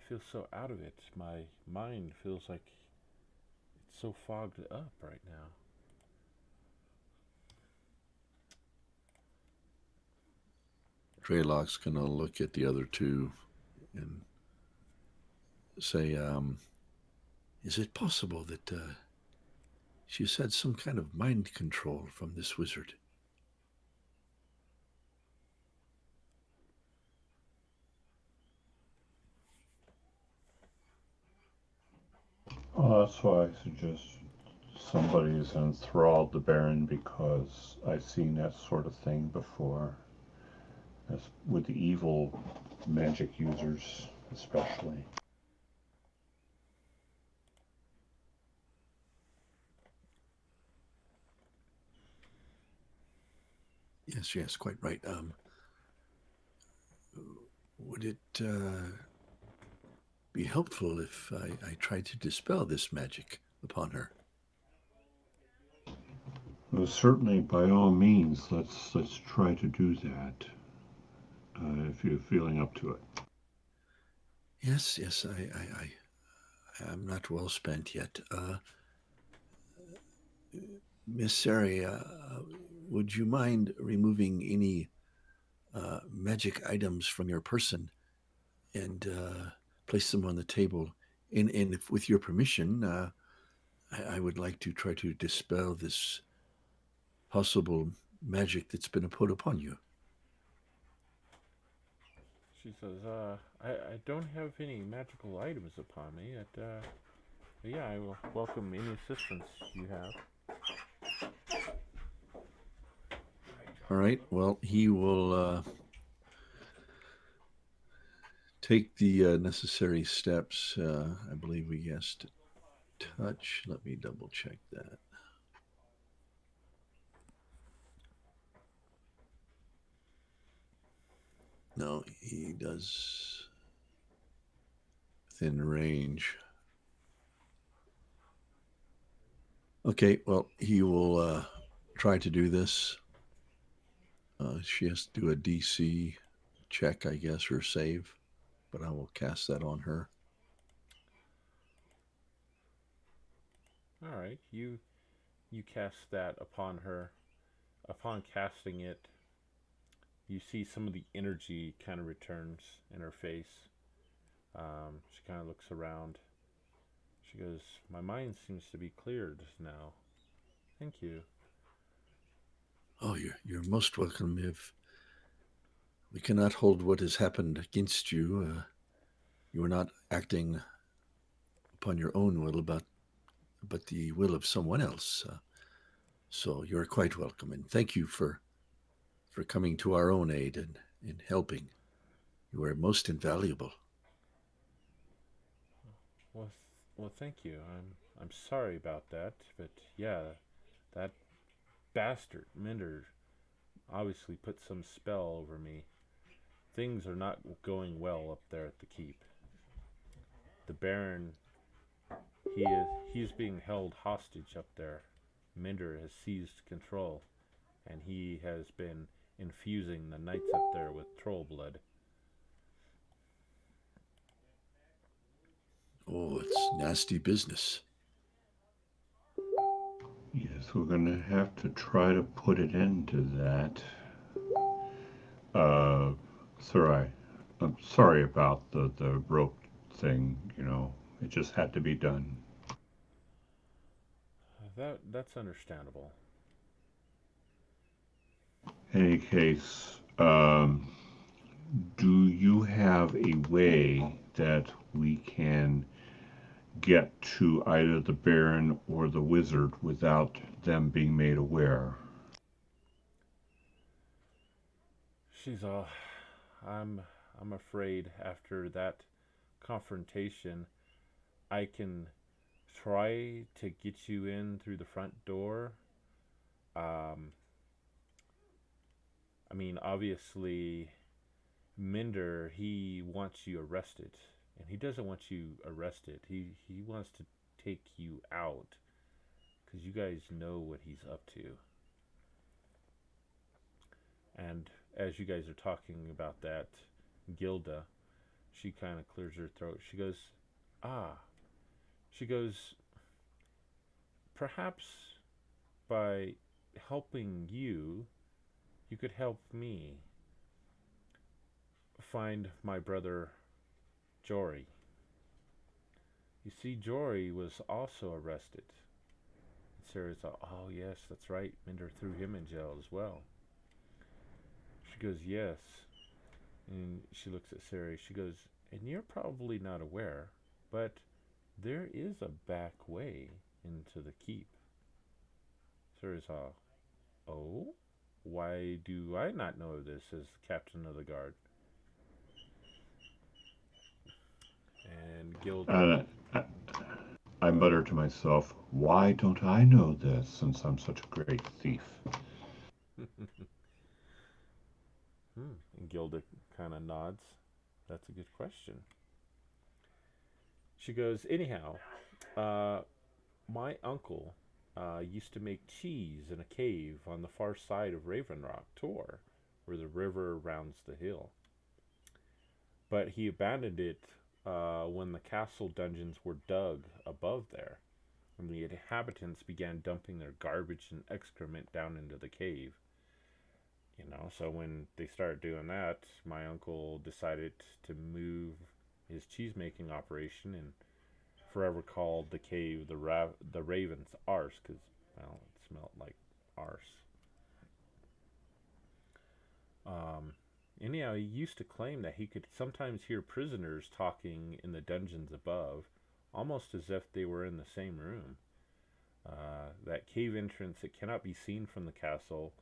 feel so out of it. My mind feels like it's so fogged up right now. Draylock's going to look at the other two and say, is it possible that she's had some kind of mind control from this wizard? Oh, that's why I suggest somebody has enthralled the Baron, because I've seen that sort of thing before. That's with the evil magic users, especially. Yes, quite right. Would it be helpful if I tried to dispel this magic upon her? Well, certainly, by all means, let's try to do that. If you're feeling up to it. Yes, I'm not well spent yet. Miss Sari, would you mind removing any magic items from your person and place them on the table? And if, with your permission, I would like to try to dispel this possible magic that's been put upon you. She says, I don't have any magical items upon me. But yeah, I will welcome any assistance you have. All right. Well, he will take the necessary steps. I believe we guessed touch. Let me double check that. No, he does within range. Okay, well, he will try to do this. She has to do a DC check, I guess, or save, but I will cast that on her. All right, you cast that upon her. Upon casting it, you see some of the energy kind of returns in her face. She kind of looks around. She goes, "My mind seems to be cleared now. Thank you." Oh, you're most welcome. If we cannot hold what has happened against you, you are not acting upon your own will, but the will of someone else. So you're quite welcome, and thank you for coming to our own aid and helping. You are most invaluable. Well, well, thank you. I'm sorry about that, but yeah, that bastard Minder obviously put some spell over me. Things are not going well up there at the keep. The Baron, he is being held hostage up there. Minder has seized control, and he has been infusing the knights up there with troll blood. Oh, it's nasty business. Yes, we're going to have to try to put it into that. Sarai, I'm sorry about the rope thing, it just had to be done. That's understandable. In any case, do you have a way that we can get to either the Baron or the Wizard without them being made aware? She's all, I'm I'm afraid after that confrontation, I can try to get you in through the front door. Um, I mean, obviously, Minder, he wants you arrested, and he doesn't want you arrested. He wants to take you out because you guys know what he's up to. And as you guys are talking about that, Gilda, she kind of clears her throat. She goes, "Ah," she goes, "Perhaps by helping you, you could help me find my brother Jory. You see, Jory was also arrested." And Sarah's like, "Oh, yes, that's right. Minder threw him in jail as well." She goes, "Yes." And she looks at Sarah. She goes, "And you're probably not aware, but there is a back way into the keep." Sarah's all, "Oh? Why do I not know of this?" as captain of the guard. And Gilda, And I mutter to myself, why don't I know this since I'm such a great thief? And Gilda kind of nods. That's a good question. She goes, "Anyhow, uh, my uncle used to make cheese in a cave on the far side of Ravenrock, Tor, where the river rounds the hill. But he abandoned it when the castle dungeons were dug above there. and the inhabitants began dumping their garbage and excrement down into the cave. So when they started doing that, my uncle decided to move his cheese making operation and forever called the cave the Raven's Arse because, well, it smelled like arse. Um, Anyhow, he used to claim that he could sometimes hear prisoners talking in the dungeons above, almost as if they were in the same room. That cave entrance, it cannot be seen from the castle,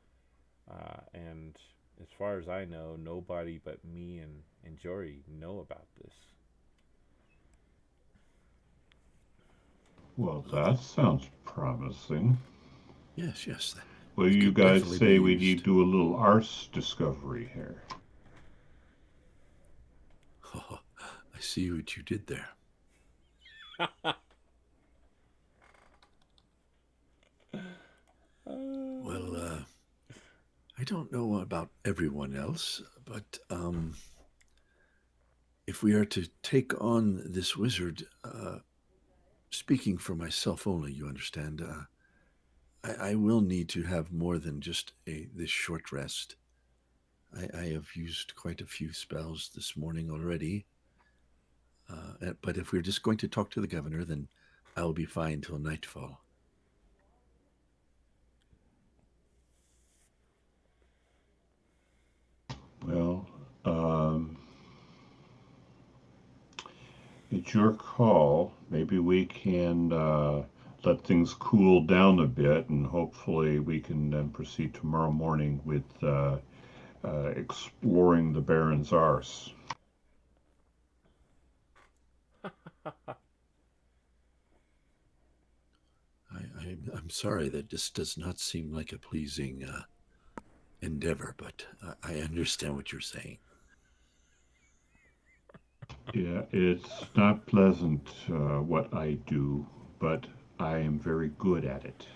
and as far as I know, nobody but me and Jory know about this. Well, Oh, that sounds promising. yes, yes. Well, It you could guys definitely be say we need used. to do a little arse discovery here. Oh, I see what you did there. Well, I don't know about everyone else, but if we are to take on this wizard, speaking for myself only, you understand, I will need to have more than just this short rest. I have used quite a few spells this morning already, but if we're just going to talk to the governor, then I'll be fine till nightfall. Well, um, it's your call. Maybe we can let things cool down a bit, and hopefully we can then proceed tomorrow morning with exploring the Baron's Arse. I'm sorry that this does not seem like a pleasing endeavor, but I understand what you're saying. Yeah, it's not pleasant what I do, but I am very good at it.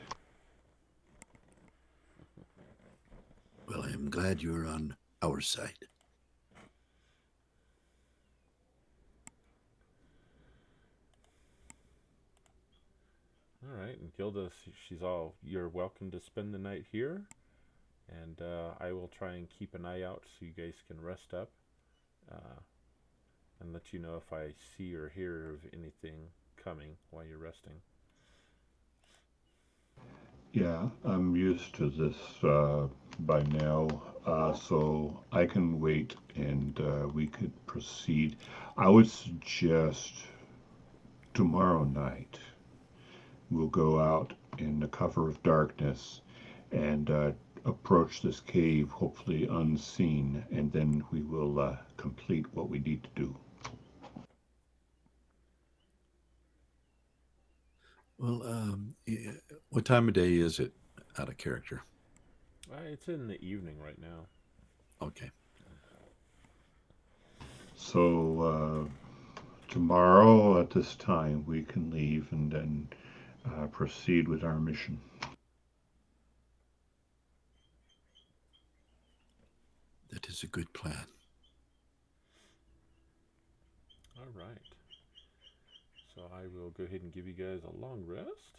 Well, I am glad you're on our side. All right, and Gilda, she's all, you're welcome to spend the night here, and I will try and keep an eye out so you guys can rest up, uh, and let you know if I see or hear of anything coming while you're resting. Yeah, I'm used to this by now, so I can wait and we could proceed. I would suggest tomorrow night we'll go out in the cover of darkness and approach this cave, hopefully unseen, and then we will complete what we need to do. Well, what time of day is it out of character? It's in the evening right now. Okay. So tomorrow at this time we can leave and then proceed with our mission. That is a good plan. All right. So I will go ahead and give you guys a long rest.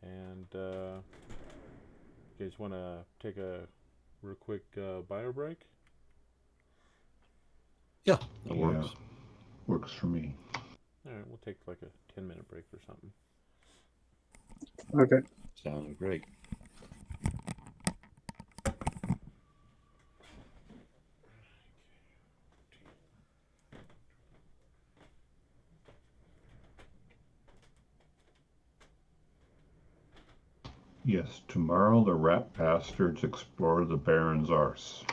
And you guys want to take a real quick bio break? Yeah, that Yeah, works. works for me. All right, we'll take like a 10-minute break or something. Okay. Sounds great. Yes, tomorrow the rat bastards explore the Baron's Arse.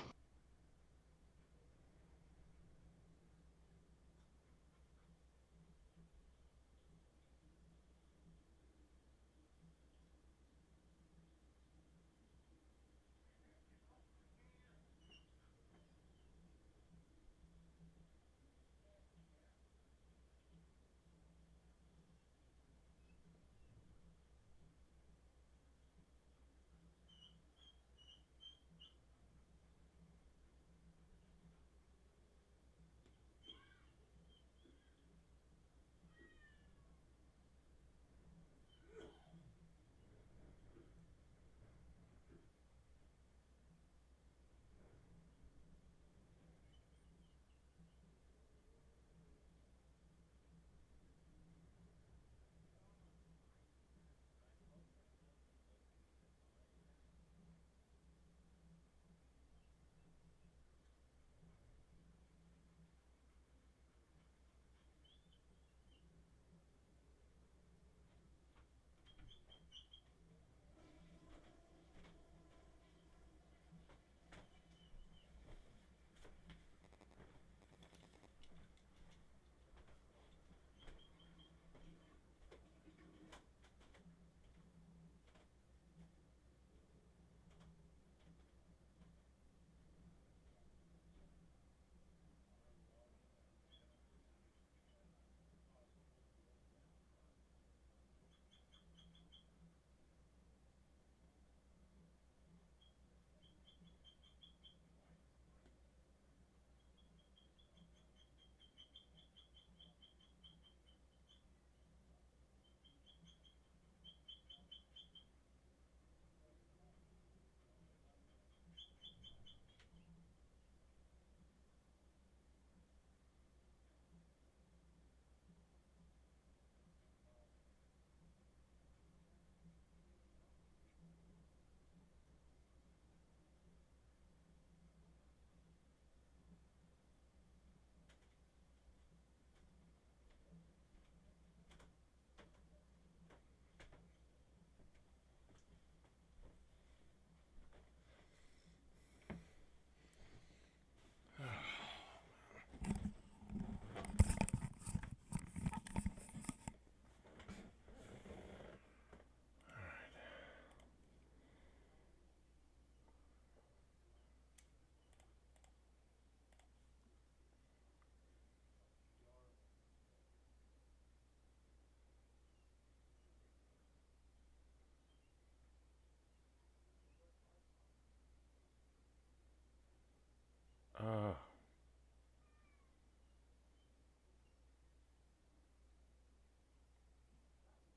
Uh,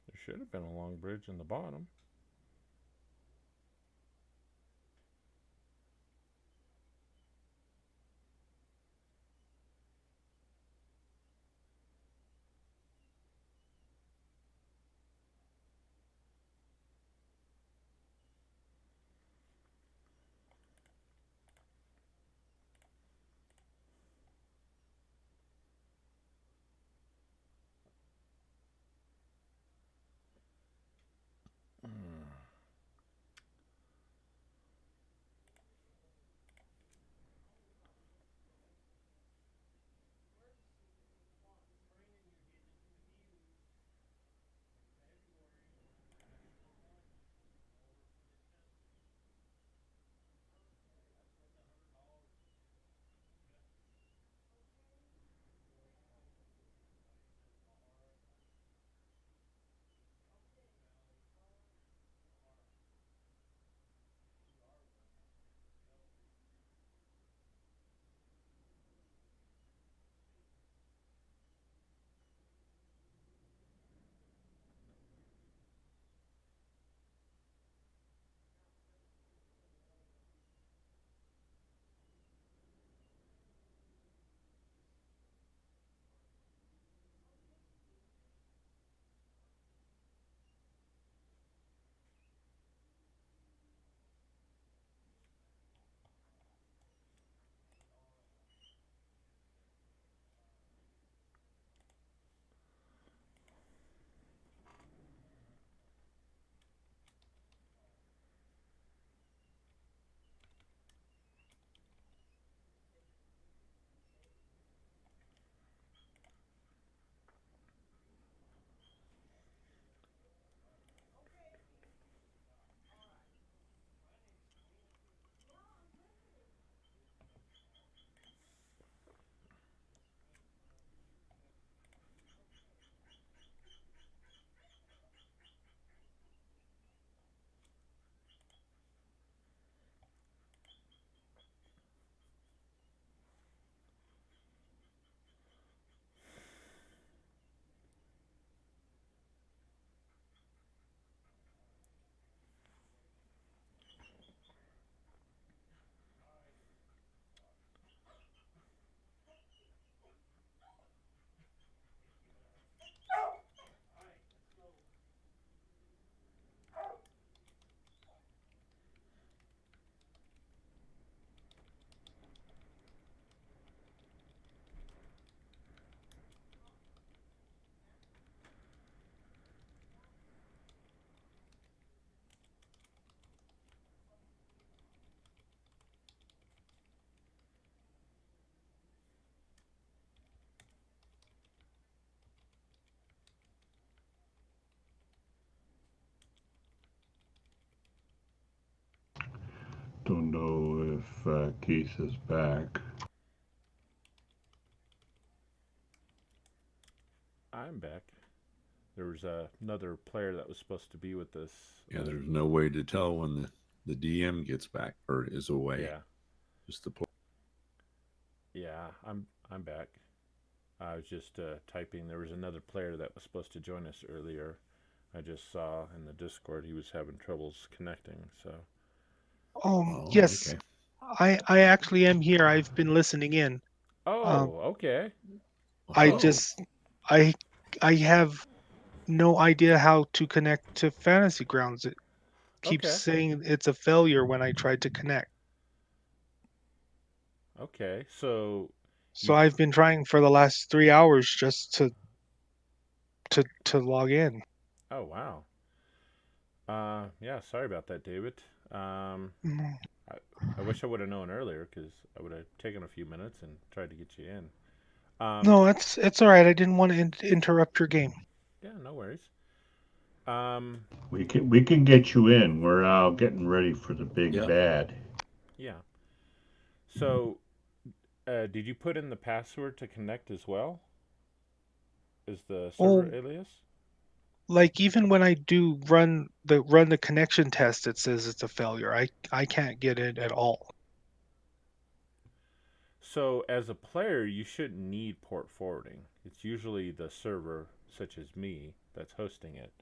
there should have been a long bridge in the bottom. Don't know if Keith is back. I'm back. There was another player that was supposed to be with us. Yeah, there's no way to tell when the DM gets back or is away. Yeah, Just the yeah. I'm back. I was just typing. There was another player that was supposed to join us earlier. I just saw in the Discord he was having troubles connecting. So. Oh, Yes, okay. I actually am here. I've been listening in. Um, Oh, okay. I Oh, just I I have no idea how to connect to Fantasy Grounds. It keeps Okay. saying it's a failure when I try to connect. Okay. So So you. Tr- I've been trying for the last 3 hours just to log in. oh wow. Yeah. Sorry about that, David. Um, Mm. I, I wish I would have known earlier because I would have taken a few minutes and tried to get you in. Um, No, it's all right. I didn't want to interrupt your game. yeah. No worries. Um, We can get you in. We're getting ready for the big yeah. bad. yeah. So, did you put in the password to connect as well? Is the server Well, alias? like even when I do run the connection test, it says it's a failure. I can't get it at all. So as a player, you shouldn't need port forwarding. It's usually the server, such as me, that's hosting it,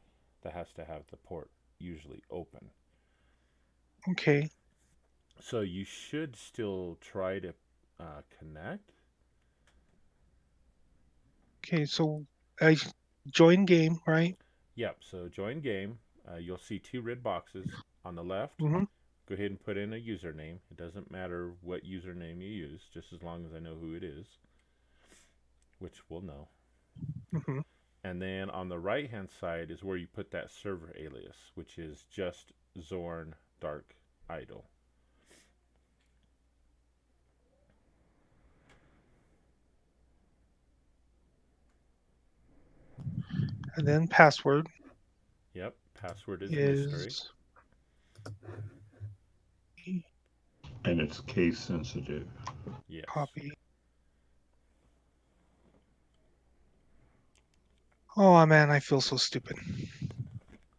that has to have the port usually open. Okay. So you should still try to connect. Okay. So I join game, right? Yep. So join game. You'll see two red boxes on the left. Mm-hmm. Go ahead and put in a username. It doesn't matter what username you use, just as long as I know who it is, which we'll know. Mm-hmm. And then on the right hand side is where you put that server alias, which is just Zorn Dark Idol. And then password Yep, password is mystery. is And it's case sensitive. Yes. copy. Oh man, I feel so stupid.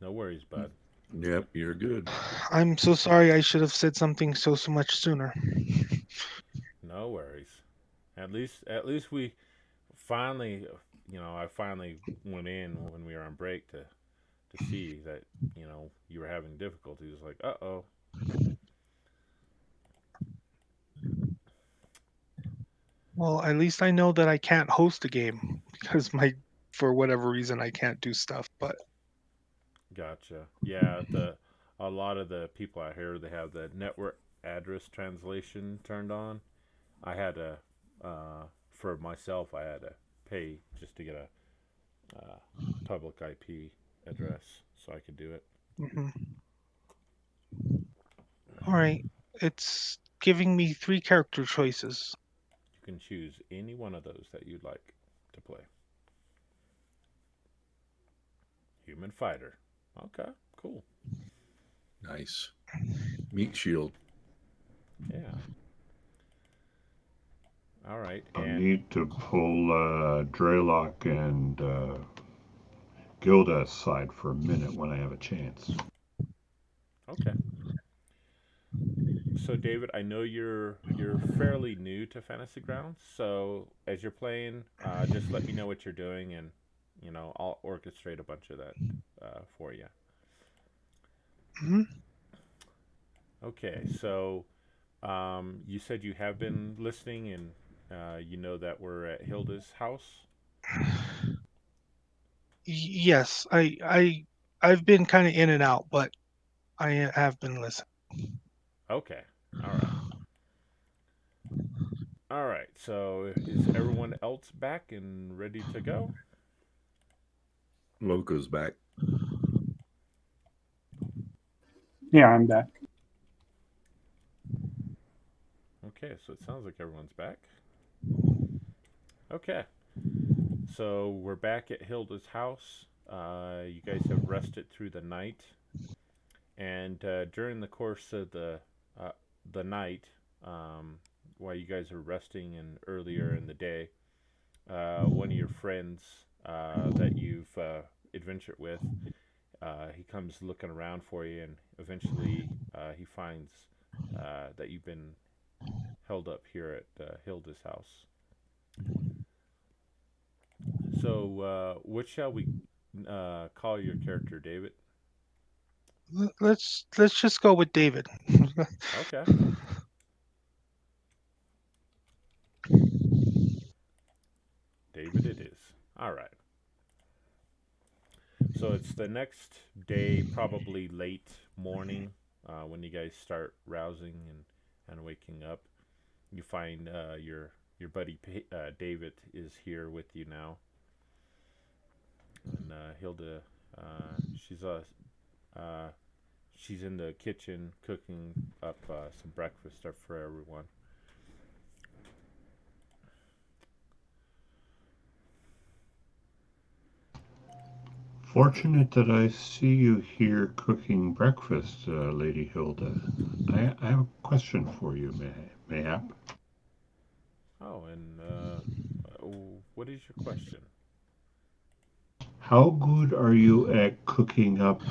No worries, bud. Yep, you're good. I'm so sorry. I should have said something so much sooner. No worries. At least we finally, I finally went in when we were on break to see that, you were having difficulties. Like, uh-oh. Well, at least I know that I can't host a game because for whatever reason I can't do stuff. But Gotcha. Yeah, the a lot of the people out here, they have the network address translation turned on. I had to, for myself, I had to pay just to get a public IP address so I could do it. mhm. All right, it's giving me 3 character choices. You can choose any one of those that you'd like to play. Human fighter. Okay, cool. Nice. Meat shield. Yeah. All right. I'll And need to pull Draylock and Gilda aside for a minute when I have a chance. okay. So David, I know you're fairly new to Fantasy Grounds. So as you're playing, just let me know what you're doing, and I'll orchestrate a bunch of that for you. Mhm. Okay. So you said you have been listening, and you know that we're at Hilda's house. Yes, I've been kind of in and out, but I have been listening. Okay. All right. All right. So is everyone else back and ready to go? Loco's back. Yeah, I'm back. Okay. So it sounds like everyone's back. Okay. So we're back at Hilda's house. You guys have rested through the night, and during the course of uh, the night, while you guys are resting and earlier in the day, one of your friends that you've adventured with, he comes looking around for you, and eventually he finds that you've been held up here at Hilda's house. So, what shall we call your character, David? Let's just go with David. Okay, David, it is. All right. So it's the next day, probably late morning, when you guys start rousing and waking up. You find your buddy David is here with you now, and Hilda, she's uh, she's in the kitchen cooking up some breakfast stuff for everyone. Fortunate that I see you here cooking breakfast, Lady Hilda. I have a question for you, mayhap. Oh, and what is your question? How good are you at cooking up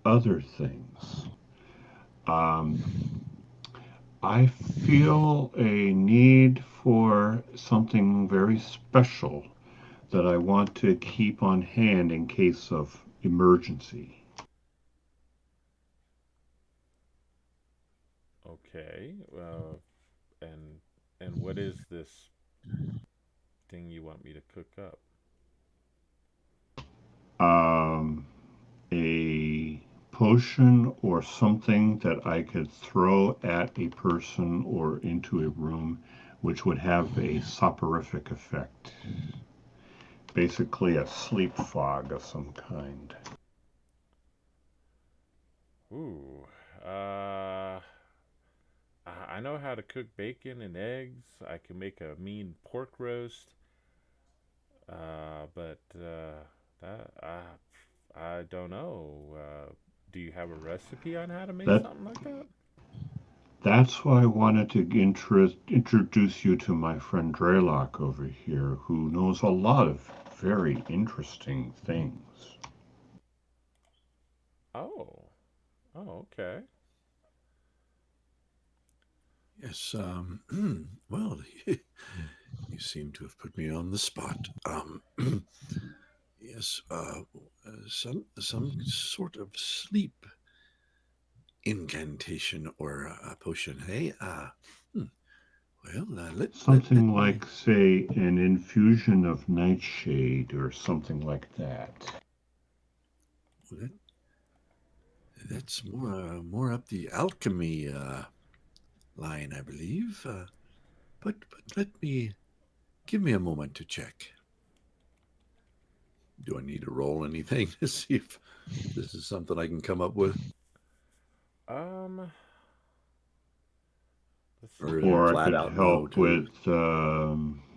other things? Um, I feel a need for something very special that I want to keep on hand in case of emergency. Okay. And what is this thing you want me to cook up? Um, a potion or something that I could throw at a person or into a room which would have a soporific effect. Basically, a sleep fog of some kind. Ooh. I know how to cook bacon and eggs. I can make a mean pork roast. But that I don't know. Do you have a recipe on how to make That something like that? that's why I wanted to introduce you to my friend Draylock over here, who knows a lot of very interesting things. Oh. Oh, okay. Yes. Well, you seem to have put me on the spot. Yes. Some sort of sleep incantation or a potion. Hey. Hmm, well, let Something me. like, say, an infusion of nightshade or something like that. That, that's more up the alchemy line, I believe. But let me give me a moment to check. Do I need to roll anything to see if this is something I can come up with, Um, let's see or is it Or I here. flat could out no help to? with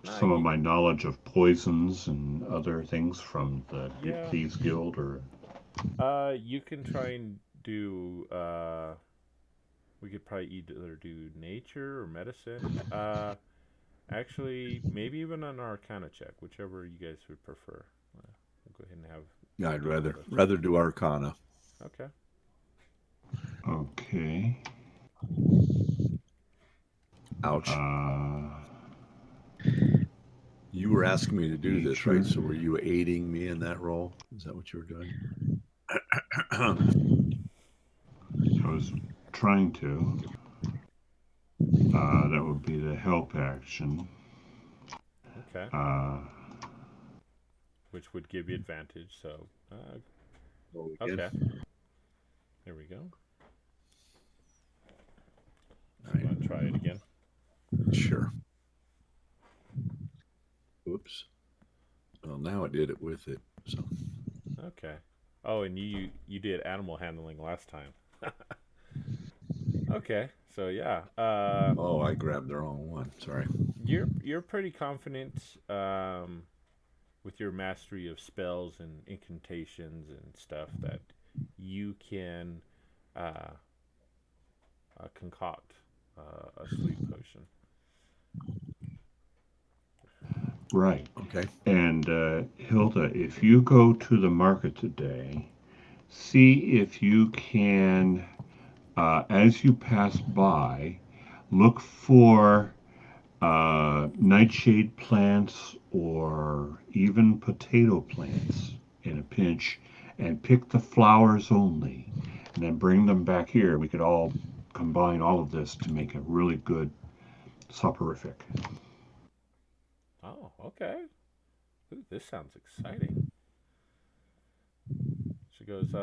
Nah, some of my knowledge of poisons and other things from the yeah. Thieves Guild, or You can try and do we could probably either do nature or medicine. Actually, maybe even an arcana check, whichever you guys would prefer. We'll go ahead and have Yeah, I'd do one of rather those. rather do Arcana. Okay. okay. Ouch! Uh, You were asking me to do this, right? nature. So were you aiding me in that role? Is that what you were doing? I was trying to. That would be the help action. Okay. Uh, Which would give you advantage. So, Roll again. okay. There we go. All So you right. want to try it again? Sure. Oops. Well, now I did it with it. So. Okay. Oh, and you did animal handling last time. Okay. So yeah. Oh, I grabbed the wrong one. Sorry. You're pretty confident with your mastery of spells and incantations and stuff that you can uh, concoct a sleep potion. right. Okay. And Hilda, if you go to the market today, see if you can, as you pass by, look for nightshade plants or even potato plants in a pinch and pick the flowers only and then bring them back here. We could all combine all of this to make a really good soporific. Oh, okay. Ooh, this sounds exciting. She goes,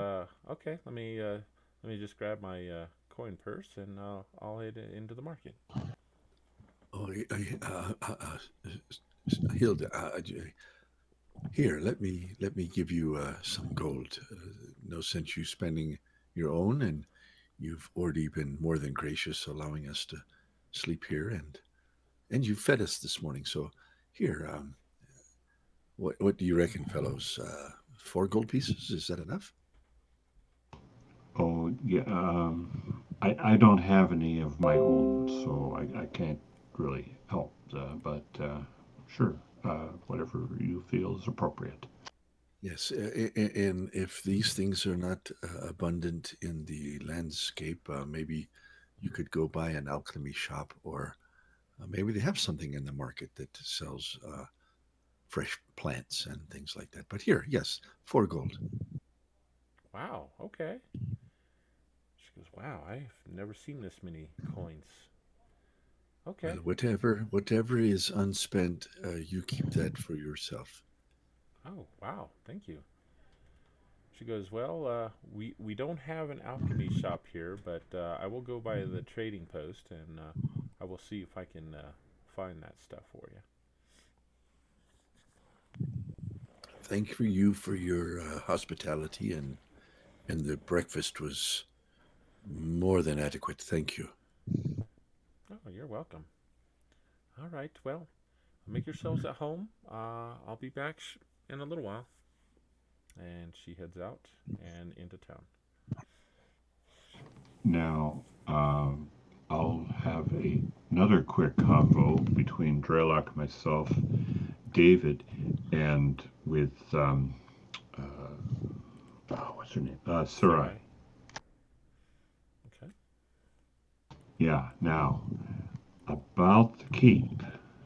okay, let me just grab my coin purse and I'll head into the market. Oh, Hilda, here, let me give you some gold. No sense you spending your own, and you've already been more than gracious, allowing us to sleep here, and you fed us this morning. So, here, what do you reckon, fellows? 4 gold pieces, is that enough? Oh, yeah. I don't have any of my own, so I can't really help. But sure, whatever you feel is appropriate. Yes, and if these things are not abundant in the landscape, maybe you could go by an alchemy shop, or maybe they have something in the market that sells fresh plants and things like that. But here, yes, 4 gold. Wow. Okay. She goes, wow, I've never seen this many coins. Well, Okay. whatever is unspent, you keep that for yourself. Oh, wow. Thank you. She goes, well, we don't have an alchemy shop here, but I will go by the trading post and I will see if I can find that stuff for you. Thank you for your hospitality, and the breakfast was more than adequate. Thank you. Oh, you're welcome. All right. Well, make yourselves at home. I'll be back in a little while. And she heads out and into town. Now, I'll have another quick convo between Drelok, myself, David, and with what's her name? Sarai. Sarai. Okay. Yeah. Now, about the keep.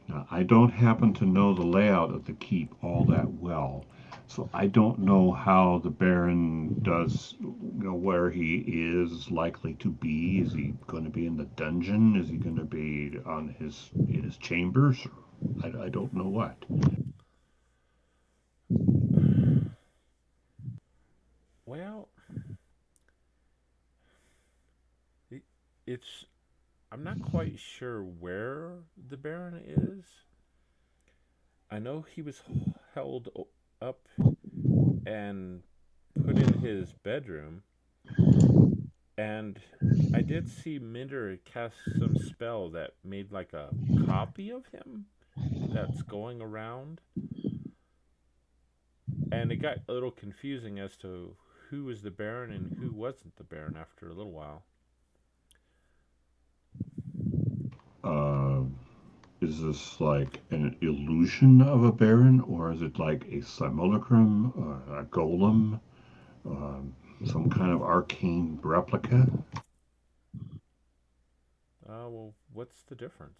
Now, I don't happen to know the layout of the keep all that well, so I don't know how the Baron does, where he is likely to be. Is he going to be in the dungeon? Is he going to be on in his chambers? I don't know what. Well, it, it's. I'm not quite sure where the Baron is. I know he was held up and put in his bedroom, and I did see Minder cast some spell that made like a copy of him that's going around, and it got a little confusing as to who was the Baron and who wasn't the Baron after a little while. Uh, is this like an illusion of a Baron, or is it like a simulacrum, a golem, um, some kind of arcane replica? Well, what's the difference?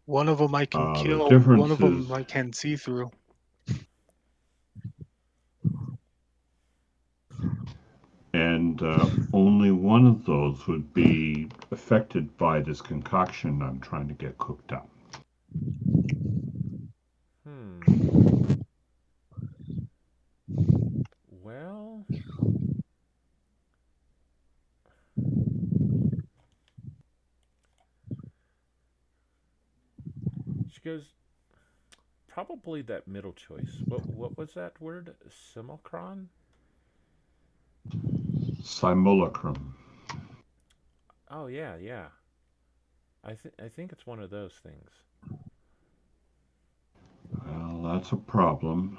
One of them I can The kill. One difference of them is, I can see through. and only one of those would be affected by this concoction I'm trying to get cooked up. Hmm. Well, she goes, probably that middle choice. What was that word? Simulacron? Simulacrum. Oh yeah, yeah. I think it's one of those things. Well, that's a problem.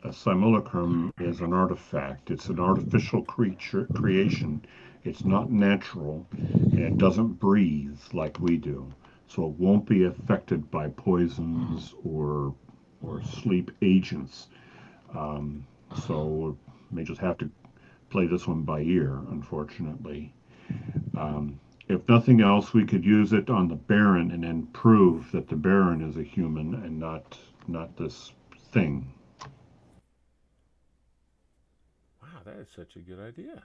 A simulacrum is an artifact. It's an artificial creation. It's not natural, and it doesn't breathe like we do. So it won't be affected by poisons or sleep agents. Um, so may just have to play this one by ear, unfortunately. Um, if nothing else, we could use it on the Baron and then prove that the Baron is a human and not this thing. Wow, that is such a good idea.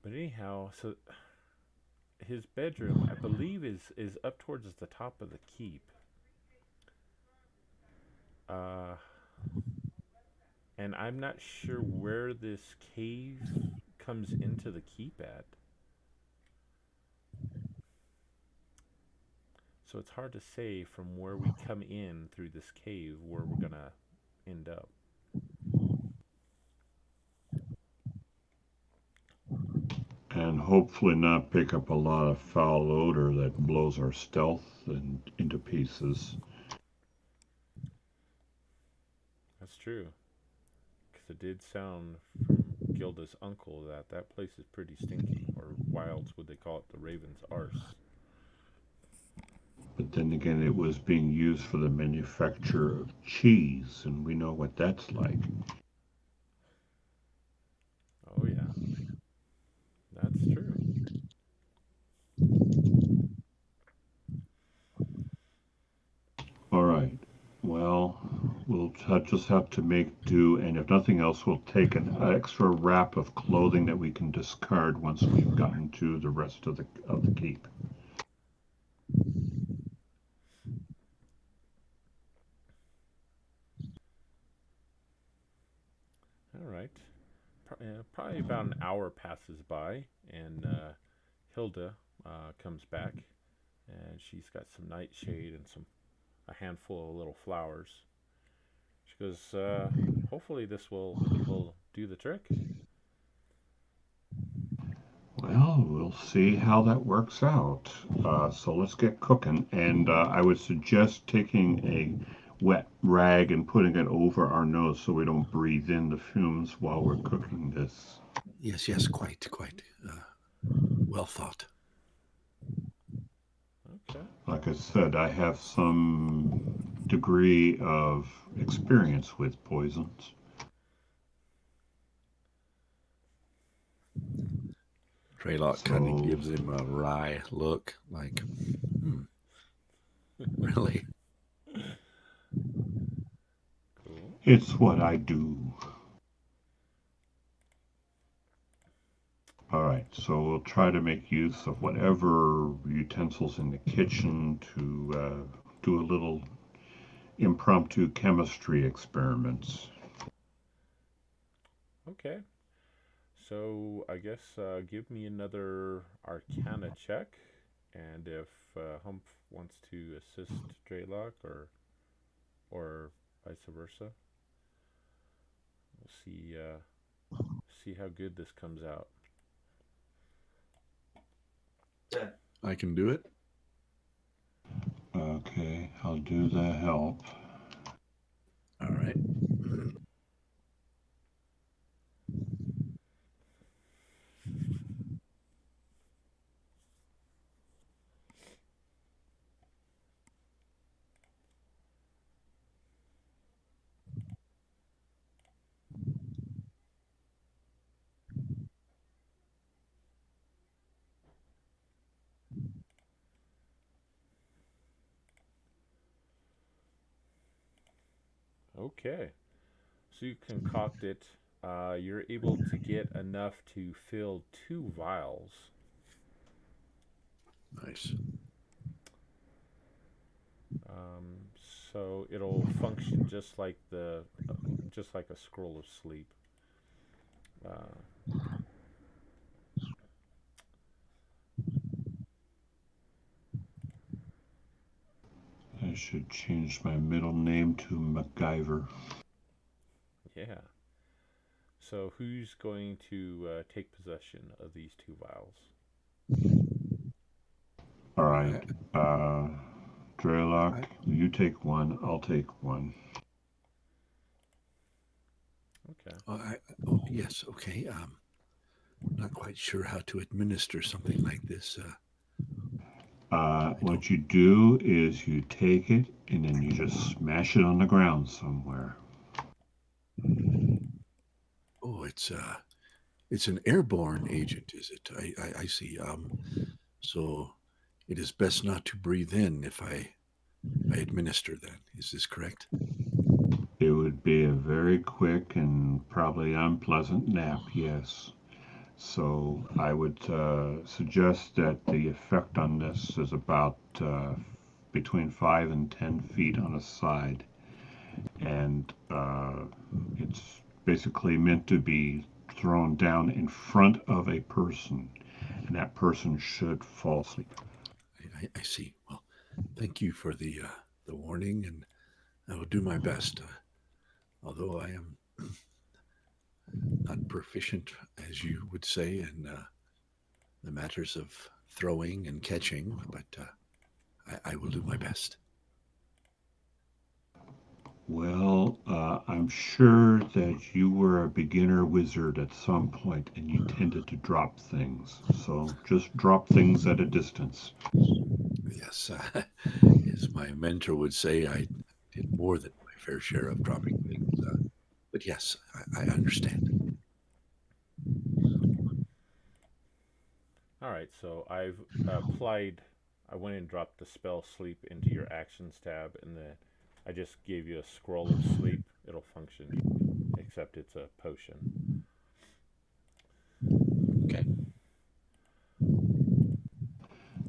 But anyhow, so his bedroom, I believe, is up towards the top of the keep. Uh, and I'm not sure where this cave comes into the keep at. So it's hard to say from where we come in through this cave where we're gonna end up. And hopefully not pick up a lot of foul odor that blows our stealth into pieces. That's true. Because it did sound from Gilda's uncle that that place is pretty stinky, or wilds would they call it, the Raven's Arse. But then again, it was being used for the manufacture of cheese, and we know what that's like. Oh yeah, that's true. All right. Well, just have to make do, and if nothing else, we'll take an extra wrap of clothing that we can discard once we've gotten to the rest of the keep. All right. Probably about an hour passes by, and Hilda comes back, and she's got some nightshade and a handful of little flowers. She goes, "Hopefully this will do the trick." Well, we'll see how that works out. So let's get cooking, and I would suggest taking a wet rag and putting it over our nose so we don't breathe in the fumes while we're cooking this. Yes, quite. Well thought. Okay. Like I said, I have some degree of experience with poisons. Traylock kind of So gives him a wry look, like, really? Cool. it's what I do. All right, so we'll try to make use of whatever utensils in the kitchen to do a little impromptu chemistry experiments. Okay. So I guess give me another Arcana check, and if Humph wants to assist Draylock or vice versa, we'll see how good this comes out. I can do it. Okay, I'll do the help. All right. Okay. So you concoct it. You're able to get enough to fill 2 vials. Nice. Um, so it'll function just like a scroll of sleep. Uh, I should change my middle name to MacGyver. yeah. So who's going to take possession of these 2 vials? All right, Draylock, I, you take one, I'll take one. Okay. yes, okay. Not quite sure how to administer something like this. What you do is you take it and then you just smash it on the ground somewhere. Oh, it's an airborne agent, is it? I see. So it is best not to breathe in if I administer that. Is this correct? It would be a very quick and probably unpleasant nap, yes. So I would suggest that the effect on this is about between 5 and 10 feet on a side. And it's basically meant to be thrown down in front of a person. And that person should fall asleep. I see. Well, thank you for the warning, and I will do my best. Although I am not proficient, as you would say, in the matters of throwing and catching, but I will do my best. Well, I'm sure that you were a beginner wizard at some point and you tended to drop things. So just drop things at a distance. Yes, as my mentor would say, I did more than my fair share of dropping things. But yes, I understand. All right, so I've applied. I went and dropped the spell sleep into your actions tab, and then I just gave you a scroll of sleep. It'll function, except it's a potion. Okay.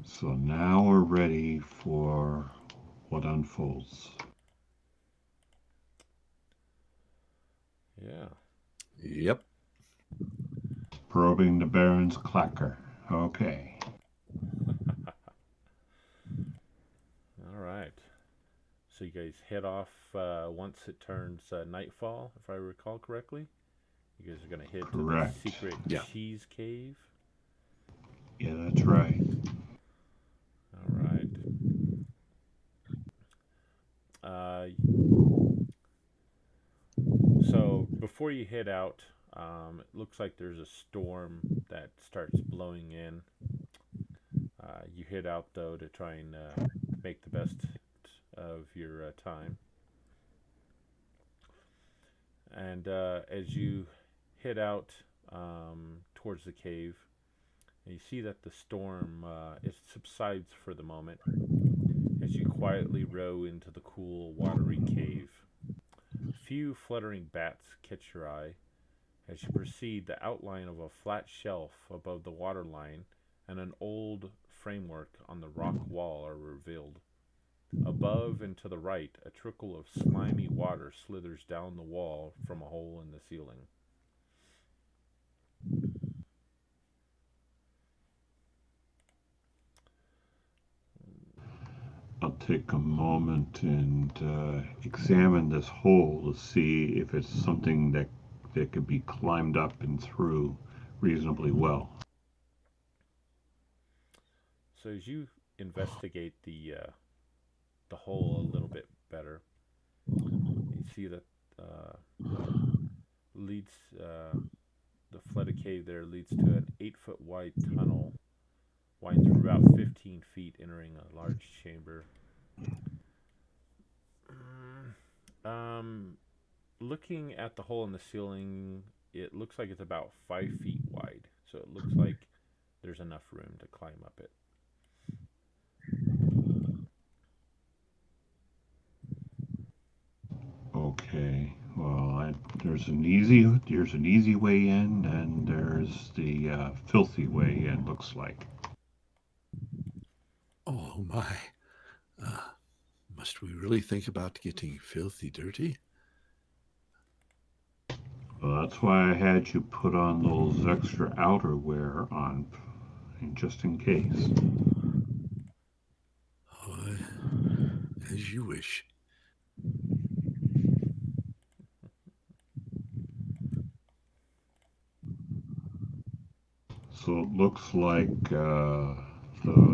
So now we're ready for what unfolds. Yeah. Yep. Probing the Baron's clacker. Okay. All right. So you guys head off once it turns nightfall, if I recall correctly. You guys are gonna head to the Correct. secret Yeah. cheese cave. Yeah, that's right. All right. Uh, so before you head out, it looks like there's a storm that starts blowing in. You head out though to try and make the best of your time. And as you head out towards the cave, you see that the storm it subsides for the moment as you quietly row into the cool, watery cave. Few fluttering bats catch your eye. As you proceed, the outline of a flat shelf above the waterline and an old framework on the rock wall are revealed. Above and to the right, a trickle of slimy water slithers down the wall from a hole in the ceiling. I'll take a moment and examine this hole to see if it's something that could be climbed up and through reasonably well. So as you investigate the hole a little bit better, you see that leads the flooded cave there leads to an 8 foot wide tunnel, winds through about 15 feet, entering a large chamber. Looking at the hole in the ceiling, it looks like it's about 5 feet wide. So it looks like there's enough room to climb up it. Okay. Well, there's an easy way in, and there's the filthy way in. Looks like. Oh my. Must we really think about getting filthy dirty? Well, that's why I had you put on those extra outerwear on, just in case. Oh, as you wish. So it looks like the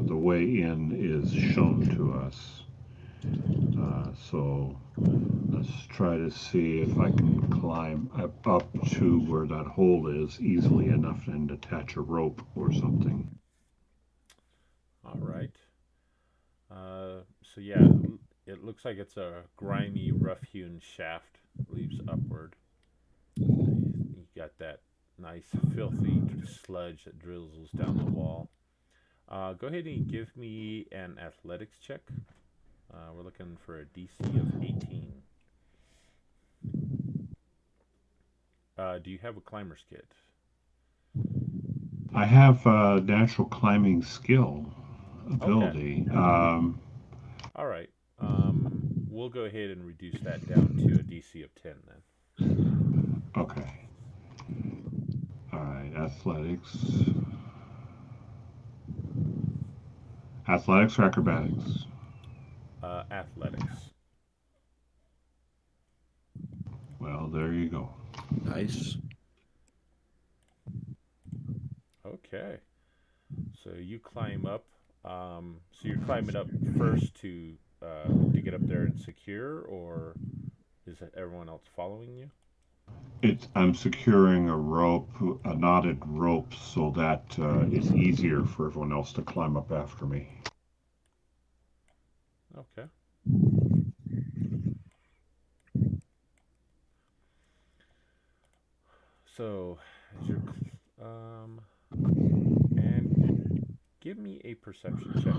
way in is shown to us. So let's try to see if I can climb up to where that hole is easily enough and attach a rope or something. All right. So yeah, it looks like it's a grimy, rough-hewn shaft leads upward. You got that nice, filthy sludge that drizzles down the wall. Go ahead and give me an athletics check. We're looking for a DC of 18. Do you have a climber's kit? I have a natural climbing skill Okay. ability. All right. We'll go ahead and reduce that down to a DC of 10 then. Okay. All right. Athletics. Athletics or acrobatics? Athletics. Well, there you go. Nice. Okay. So you climb up. So you're climbing up first to get up there and secure, or is everyone else following you? I'm securing a rope, a knotted rope, so that it's easier for everyone else to climb up after me. Okay. So, as you're, and give me a perception check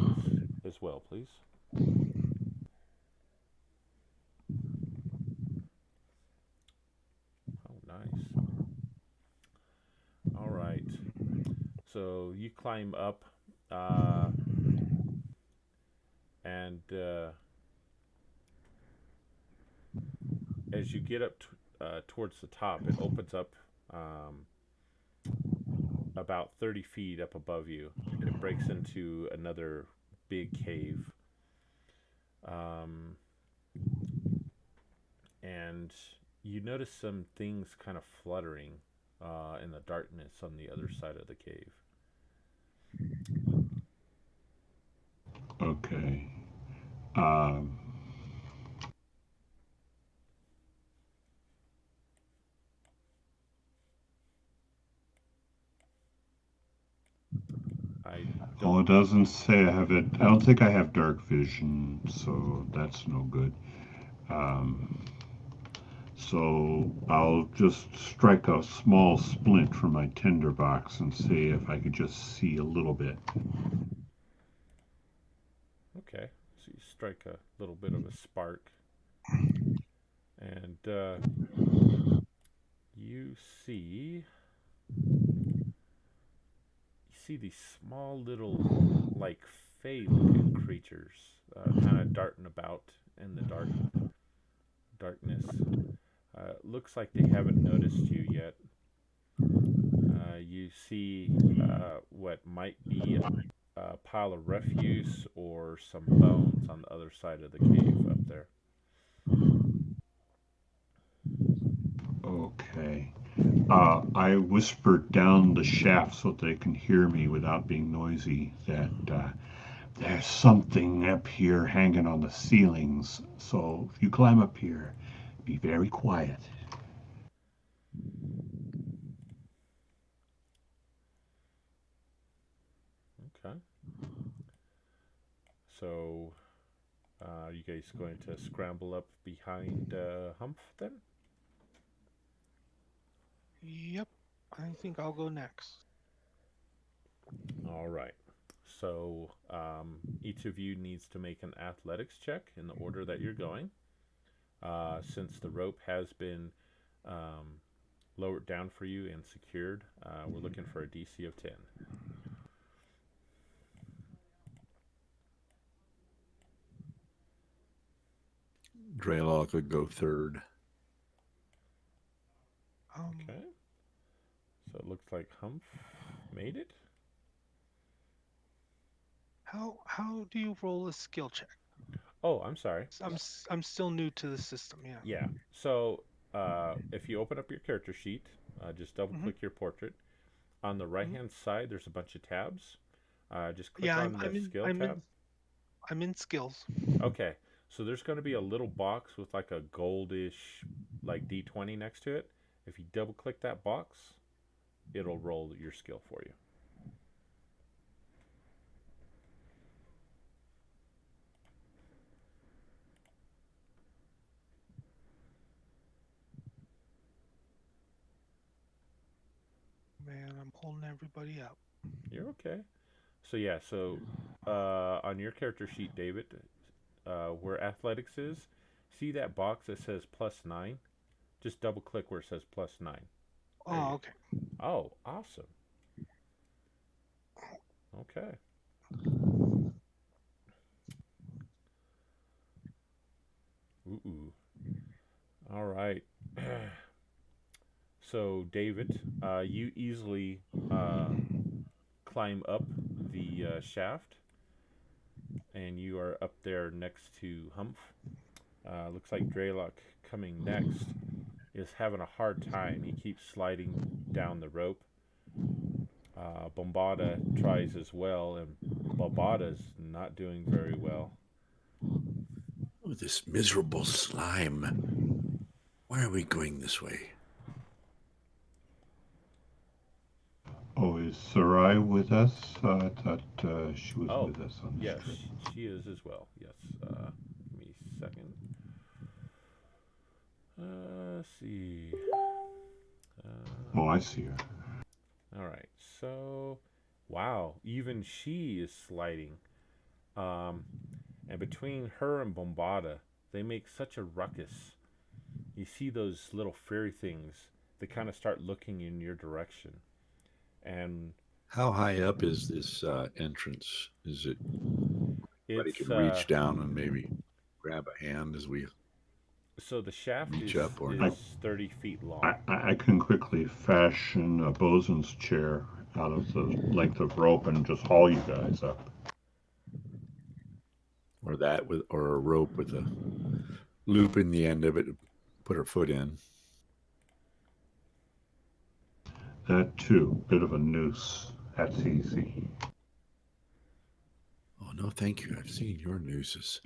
as well, please. Oh, nice. All right. So you climb up, uh, and as you get up towards the top, it opens up um, about 30 feet up above you. It breaks into another big cave. Um, and you notice some things kind of fluttering in the darkness on the other side of the cave. Okay. Um, I don't. oh, it doesn't say I have it. I don't think I have dark vision, so that's no good. Um, so I'll just strike a small splint from my tinderbox and see if I could just see a little bit. Okay. So you strike a little bit of a spark, and you see these small little like fey looking creatures kind of darting about in the darkness. Looks like they haven't noticed you yet. You see what might be a pile of refuse or some bones on the other side of the cave up there. Okay. I whispered down the shaft so they can hear me without being noisy that there's something up here hanging on the ceilings. So if you climb up here, be very quiet. Okay. So, are you guys going to scramble up behind Humph then? Yep. I think I'll go next. All right. So, each of you needs to make an athletics check in the order that you're going. Since the rope has been um, lowered down for you and secured, we're looking for a DC of 10. Draylaw could go third. Okay. So it looks like Humph made it. How do you roll a skill check? Oh, I'm sorry. I'm still new to the system. Yeah. Yeah. So if you open up your character sheet, just double Hmm. click your portrait. On the right Hmm. hand side, there's a bunch of tabs. Just click Yeah. on the skill tab. I'm in skills. Okay. So there's going to be a little box with like a goldish, like D20 next to it. If you double click that box, it'll roll your skill for you. Man, I'm holding everybody up. You're okay. So yeah, so on your character sheet, David, where athletics is, see that box that says +9? Just double click where it says +9. There you Oh, go. okay. Oh, awesome. Okay. Ooh. All right. So, David, you easily climb up the shaft, and you are up there next to Humph. Looks like Draylock coming next is having a hard time. He keeps sliding down the rope. Bombada tries as well, and Bombada's not doing very well. Oh, this miserable slime. Why are we going this way? Oh, Is Sarai with us? I thought she was Oh, with us on this yes, trip. she is as well. Yes. Give me a second. Let's see. Oh, I see her. All right. So, wow, even she is sliding. Um, and between her and Bombada, they make such a ruckus. You see those little fairy things. They kind of start looking in your direction, and How high up is this entrance? Is it anybody it's can reach down and maybe grab a hand as we so the shaft reach is up, or I, no? is 30 feet I, long. I can quickly fashion a bosun's chair out of the length of rope and just haul you guys up. Or that with, or a rope with a loop in the end of it, to put her foot in. That too, bit of a noose. That's easy. Oh no, thank you. I've seen your nooses.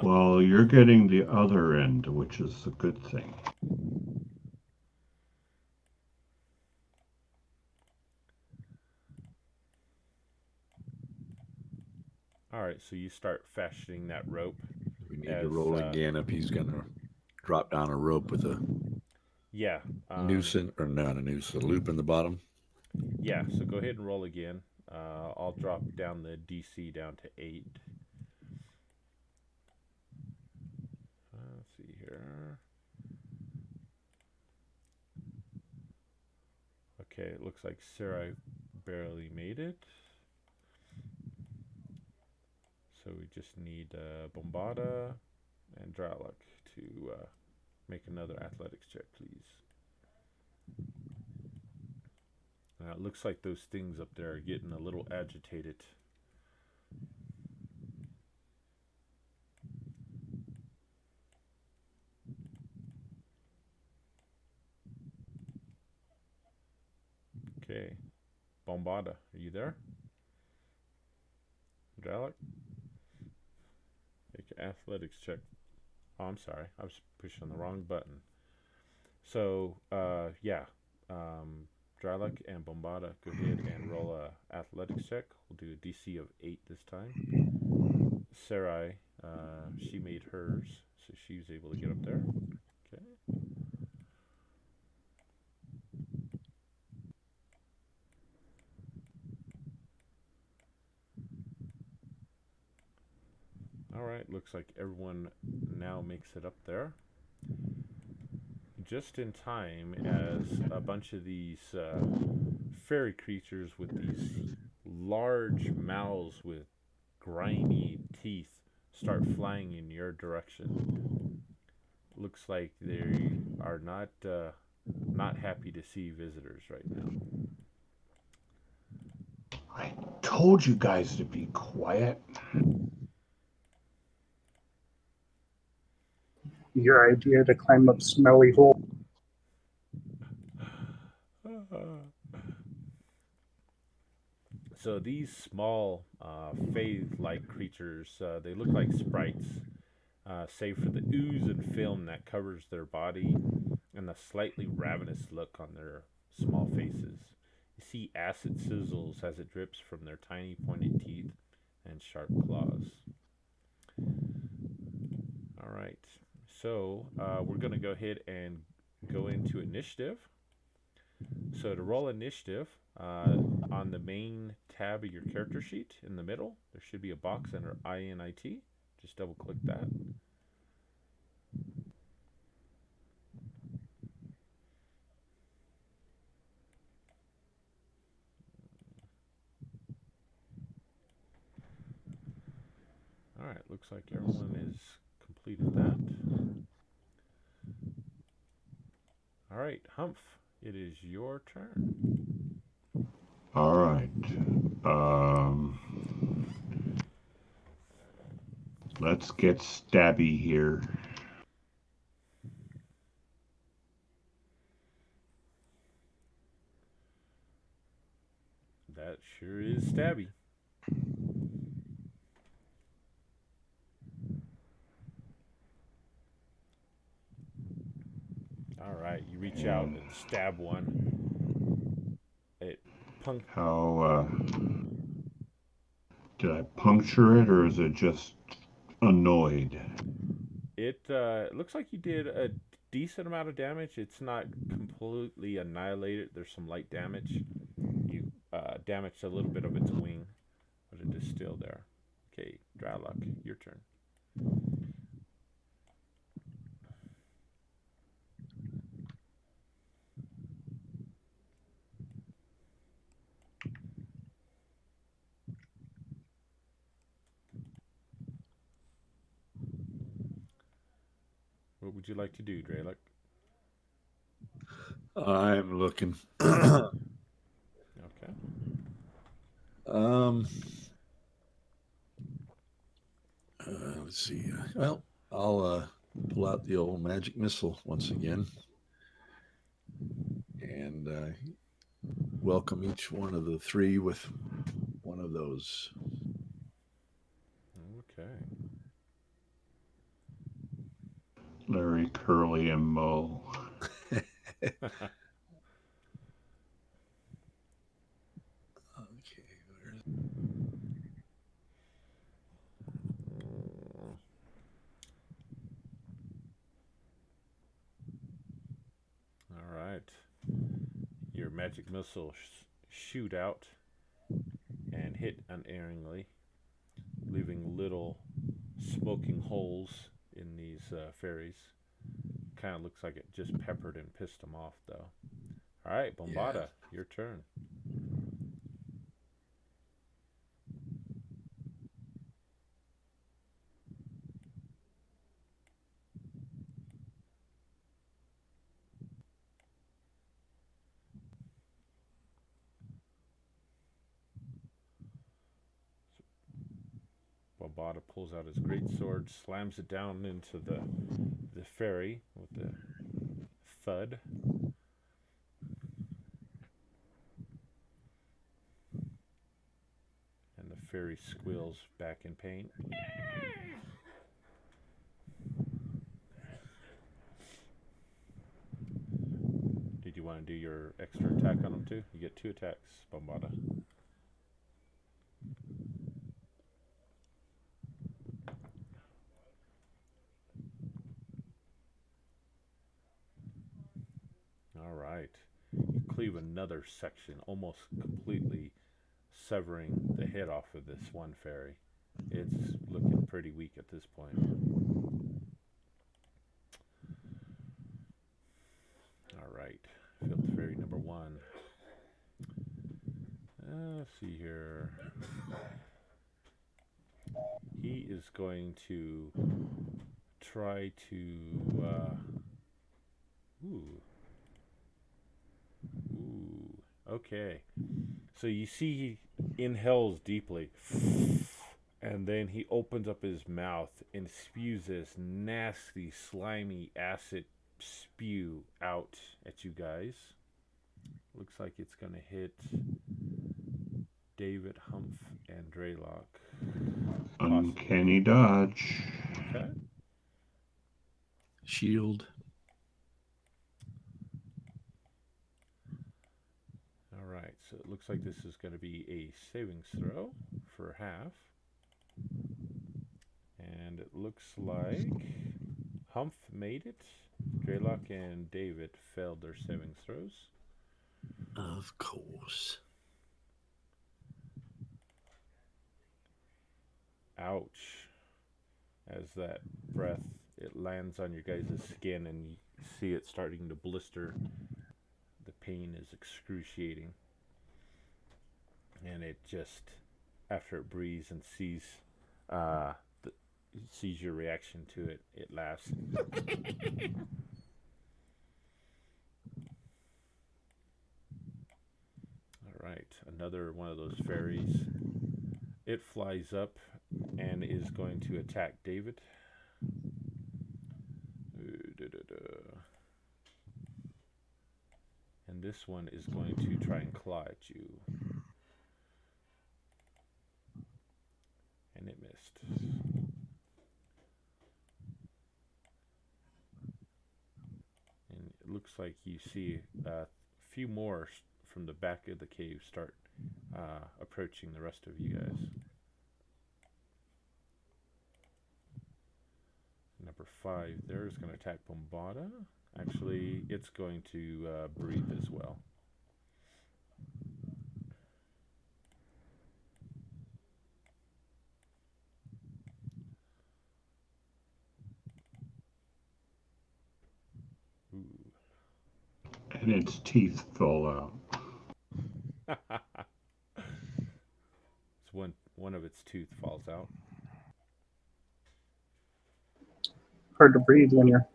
Well, you're getting the other end, which is a good thing. All right, so you start fashioning that rope We need to as roll again if he's gonna drop down a rope with a yeah, noose in, or not a noose, a loop in the bottom. yeah. So go ahead and roll again. I'll drop down the DC down to 8. Let's see here. Okay, it looks like Sarah barely made it. So we just need Bombada and Draluk to make another athletics check, please. It looks like those things up there are getting a little agitated. Okay, Bombada, are you there? Draluk? Make an athletics check. Oh, I'm sorry. I was pushing the wrong button. So, yeah. Draluk and Bombada, go ahead and roll a athletics check. We'll do a DC of 8 this time. Sarai, she made hers, so she was able to get up there. Okay. All right, looks like everyone now makes it up there. Just in time as a bunch of these fairy creatures with these large mouths with grimy teeth start flying in your direction. Looks like they are not happy to see visitors right now. I told you guys to be quiet. Your idea to climb up smelly hole. So these small fae-like creatures, they look like sprites, save for the ooze and film that covers their body and the slightly ravenous look on their small faces. You see acid sizzles as it drips from their tiny pointed teeth and sharp claws. All right, so we're going to go ahead and go into initiative. So to roll initiative, on the main tab of your character sheet in the middle, there should be a box under INIT. Just double click that. All right, looks like everyone has completed that. All right, Humph, it is your turn. All right. Let's get stabby here. That sure is stabby. All right, you reach out and stab one. How did I puncture it, or is it just annoyed? It looks like you did a decent amount of damage. It's not completely annihilated. There's some light damage. You damaged a little bit of its wing, but it is still there. Okay, Drylock, your turn. What would you like to do, Draylock? I'm looking. Okay. um, let's see. Well, I'll pull out the old magic missile once again and welcome each one of the three with one of those. Okay. Larry, Curly, and Moe. Okay. All right. Your magic missile shoot out and hit unerringly, leaving little smoking holes in these fairies. Kind of looks like it just peppered and pissed them off, though. All right, Bombada, your turn. Bombada pulls out his great sword, slams it down into the fairy with the thud. And the fairy squeals back in pain. Did you want to do your extra attack on him too? You get 2 attacks, Bombada. All right. You cleave another section, almost completely severing the head off of this one fairy. It's looking pretty weak at this point. All right. Field fairy number 1. Let's see here. He is going to try to. Ooh. Okay. So you see he inhales deeply. And then he opens up his mouth and spews this nasty, slimy acid spew out at you guys. Looks like it's going to hit David, Humph, and Draylock. Uncanny dodge. Okay. Shield. All right. So it looks like this is going to be a savings throw for half. And it looks like Humph made it. Draylock and David failed their savings throws. Of course. Ouch. As that breath, it lands on your guys' skin and you see it starting to blister. The pain is excruciating. And it just, after it breathes and sees your reaction to it, it laughs. All right, another one of those fairies. It flies up and is going to attack David. And this one is going to try and claw at you. And it missed. And it looks like you see a few more from the back of the cave start approaching the rest of you guys. Number 5 there is going to attack Bombada. Actually, it's going to breathe as well. Ooh. And its teeth fall out. It's one of its tooth falls out. Hard to breathe when your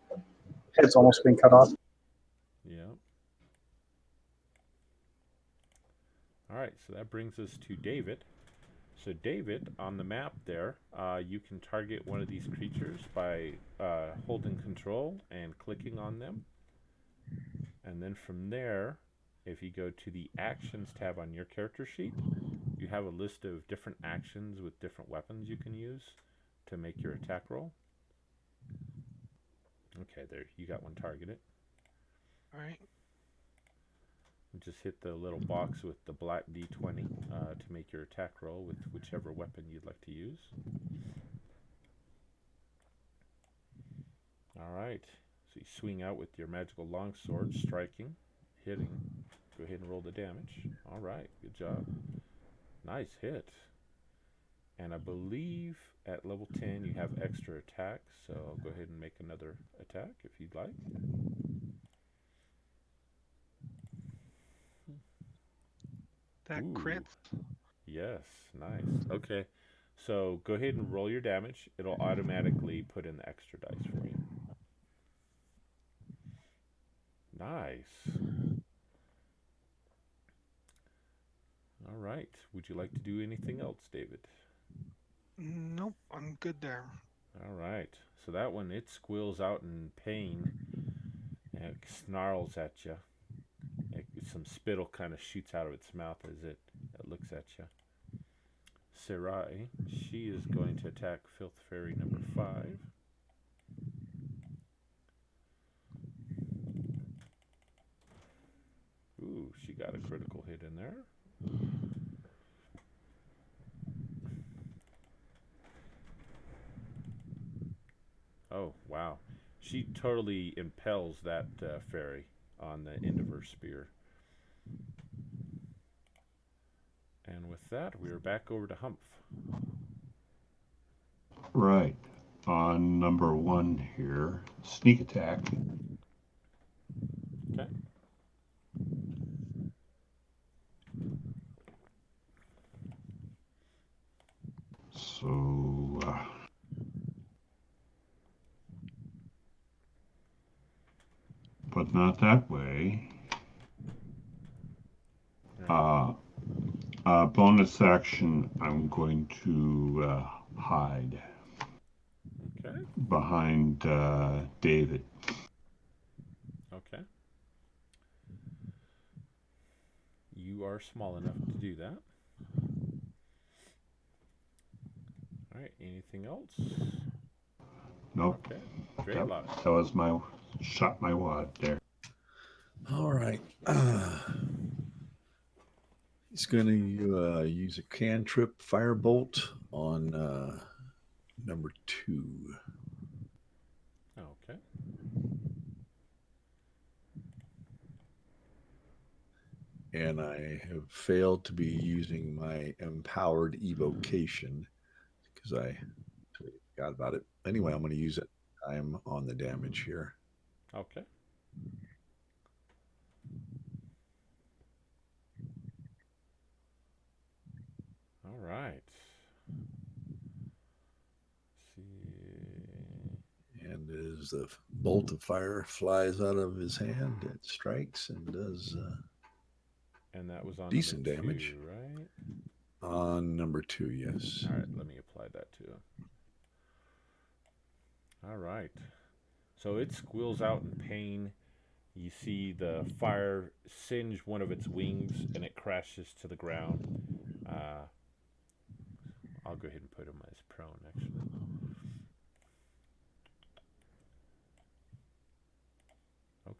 head's almost been cut off. Yeah. All right, so that brings us to David. So David, on the map there, you can target one of these creatures by holding control and clicking on them. And then from there, if you go to the actions tab on your character sheet, you have a list of different actions with different weapons you can use to make your attack roll. Okay, there, you got one targeted. All right. Just hit the little box with the black D20 to make your attack roll with whichever weapon you'd like to use. Alright, so you swing out with your magical longsword, striking, hitting. Go ahead and roll the damage. Alright, good job. Nice hit. And I believe at level 10 you have extra attack, so I'll go ahead and make another attack if you'd like. That Ooh. crits. Yes, nice. Okay, so go ahead and roll your damage. It'll automatically put in the extra dice for you. Nice. All right. Would you like to do anything else, David? Nope, I'm good there. All right. So that one, it squeals out in pain and it snarls at you. Some spittle kind of shoots out of its mouth as it looks at you. Sarai, she is going to attack Filth Fairy number 5. Ooh, she got a critical hit in there. Oh, wow. She totally impels that fairy on the end of her spear. And with that, we are back over to Humph. Right. On number 1 here, sneak attack. Okay. So, but not that way. Bonus action, I'm going to hide. Okay. Behind David. Okay. You are small enough to do that. All right. Anything else? Nope. Okay. Draylock. That was my shot my wad there. All right. He's going to use a cantrip firebolt on number 2. Okay. And I have failed to be using my empowered evocation because I forgot about it. Anyway, I'm going to use it. I'm on the damage here. Okay. All right. Let's see. And as the bolt of fire flies out of his hand, it strikes and does And that was on decent number 2, damage. right? On number 2, yes. All right, let me apply that to him. All right. So it squeals out in pain. You see the fire singe one of its wings, and it crashes to the ground. I'll go ahead and put him as prone, actually.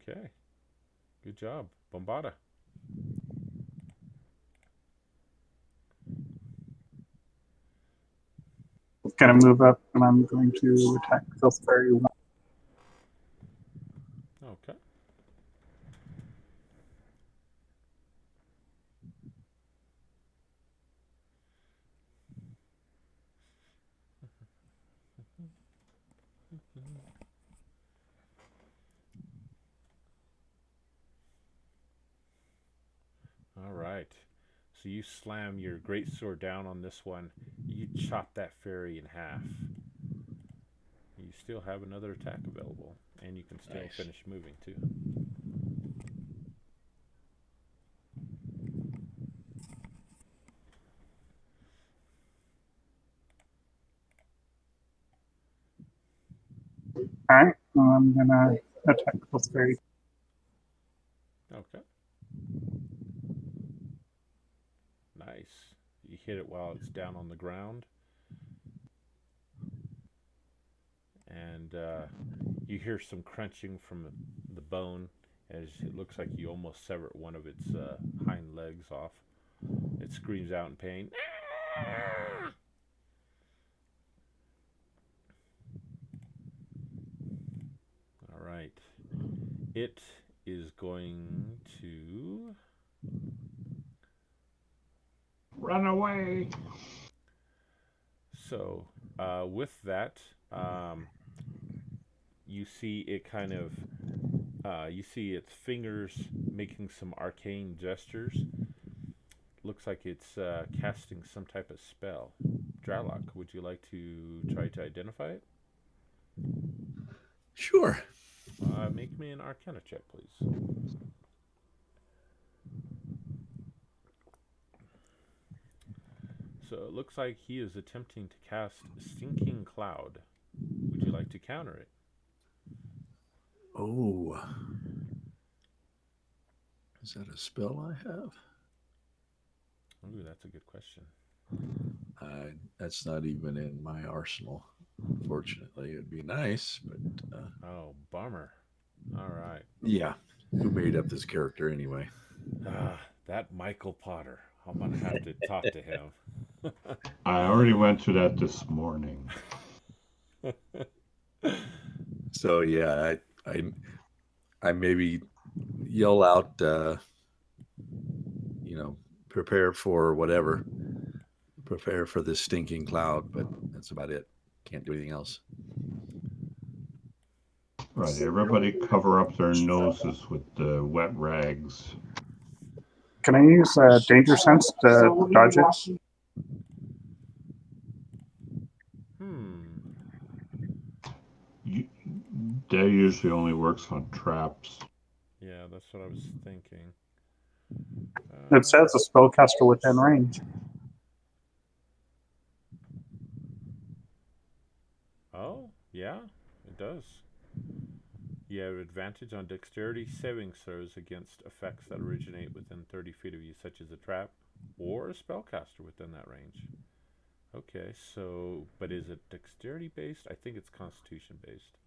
Okay. Good job. Bombada. gonna move up, and I'm going to attack Filth Fairy. Okay. All right. So you slam your great sword down on this one. You chop that fairy in half. You still have another attack available, and you can still finish moving too. All right, I'm gonna attack Filth Fairy. Okay. Nice. You hit it while it's down on the ground. And you hear some crunching from the bone as it looks like you almost severed one of its hind legs off. It screams out in pain. All right. It is going to Run away. So, with that, you see it kind of, you see its fingers making some arcane gestures. Looks like it's casting some type of spell. Dralock, would you like to try to identify it? Sure. Make me an Arcana check, please. So it looks like he is attempting to cast Stinking Cloud. Would you like to counter it? Oh. Is that a spell I have? Ooh, that's a good question. That's not even in my arsenal. Unfortunately, it'd be nice, but Oh, bummer. All right. yeah. Who made up this character anyway? That Michael Potter. I'm gonna have to talk to him. I already went to that this morning. So yeah, I maybe yell out, prepare for whatever, prepare for this stinking cloud, but that's about it. Can't do anything else. Right, everybody cover up their noses with the wet rags. Can I use Danger Sense to dodge it? That usually only works on traps. Yeah, that's what I was thinking. It says a spellcaster within range. Oh, yeah, it does. You have advantage on dexterity saving throws against effects that originate within 30 feet of you, such as a trap or a spellcaster within that range. Okay, so, but is it dexterity based? I think it's constitution based.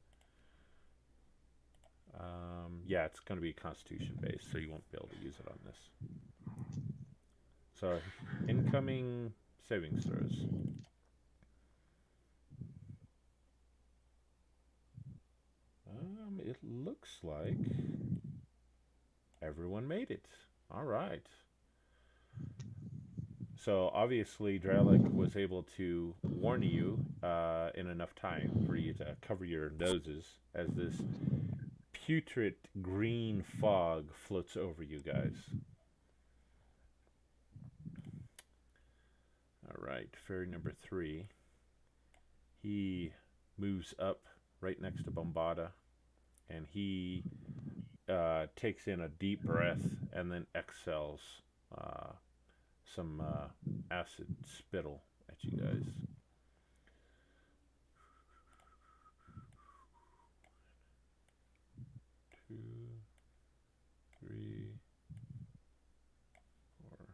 Yeah, it's going to be constitution based, so you won't be able to use it on this. So, incoming saving throws. It looks like everyone made it. All right. So obviously, Dralic was able to warn you in enough time for you to cover your noses as this putrid green fog floats over you guys. All right, fairy number 3. He moves up right next to Bombada, and he takes in a deep breath and then exhales some acid spittle at you guys. Two, three, four.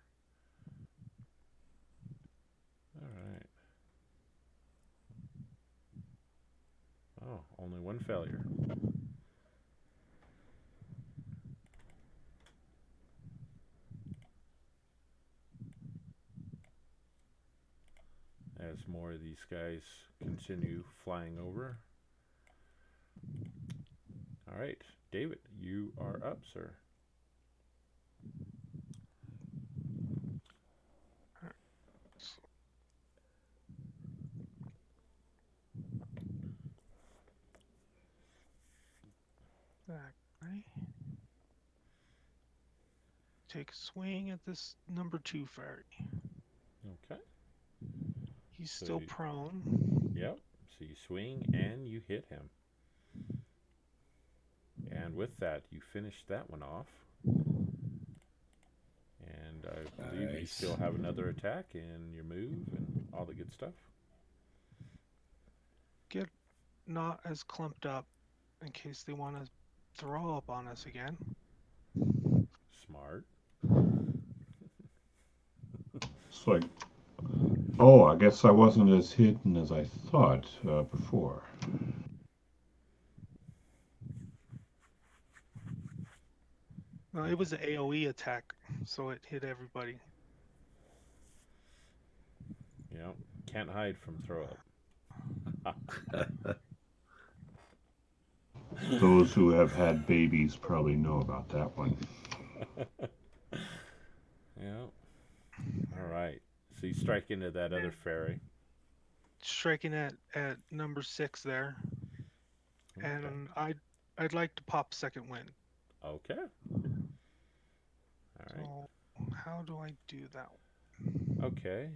All right. Oh, only one failure. As more where these guys continue flying over. All right, David, you are up, sir. That guy. Take a swing at this number 2 fairy. Okay. He's So still you- prone. Yep. So you swing and you hit him. And with that, you finish that one off. And I believe you Nice. still have another attack in your move and all the good stuff. Get not as clumped up in case they want to throw up on us again. Smart. It's like, oh, I guess I wasn't as hidden as I thought before. No, it was an AoE attack, so it hit everybody. Yep. Can't hide from throw up. Those who have had babies probably know about that one. Yep. All right. So you strike into that other fairy. Striking at number 6 there. Okay. And I'd like to pop second wind. Okay. All right. So how do I do that? Okay.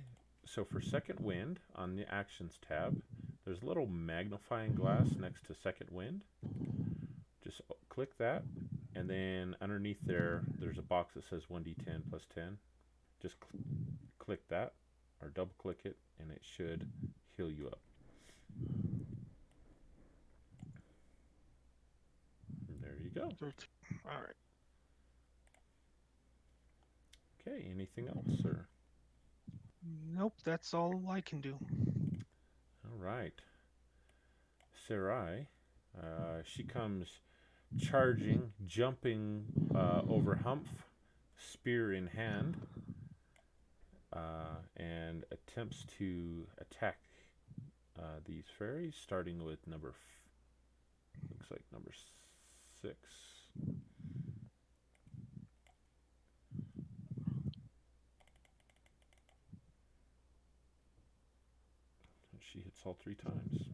So for second wind on the actions tab, there's a little magnifying glass next to second wind. Just click that, and then underneath there's a box that says 1d10 plus 10. Just click that, or double click it, and it should heal you up. And there you go. 13. All right. Okay, anything else, sir? Nope, that's all I can do. All right. Sarai, she comes charging, jumping over Humph, spear in hand, and attempts to attack these fairies, starting with looks like number 6. And she hits all 3 times.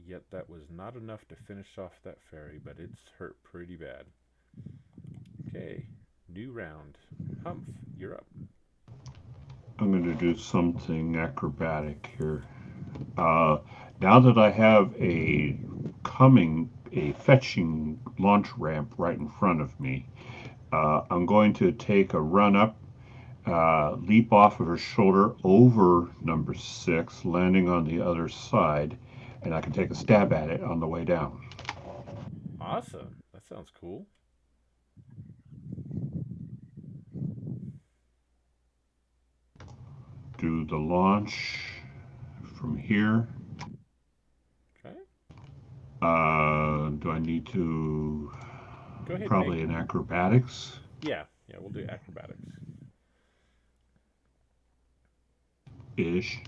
Yet that was not enough to finish off that fairy, but it's hurt pretty bad. Okay, new round. Humph, you're up. I'm going to do something acrobatic here. Now that I have a fetching launch ramp right in front of me, I'm going to take a run up, leap off of her shoulder over number 6, landing on the other side, and I can take a stab at it on the way down. Awesome. That sounds cool. Do the launch from here. Okay. Do I need to? Go ahead. Probably in acrobatics. Yeah, we'll do acrobatics. Ish.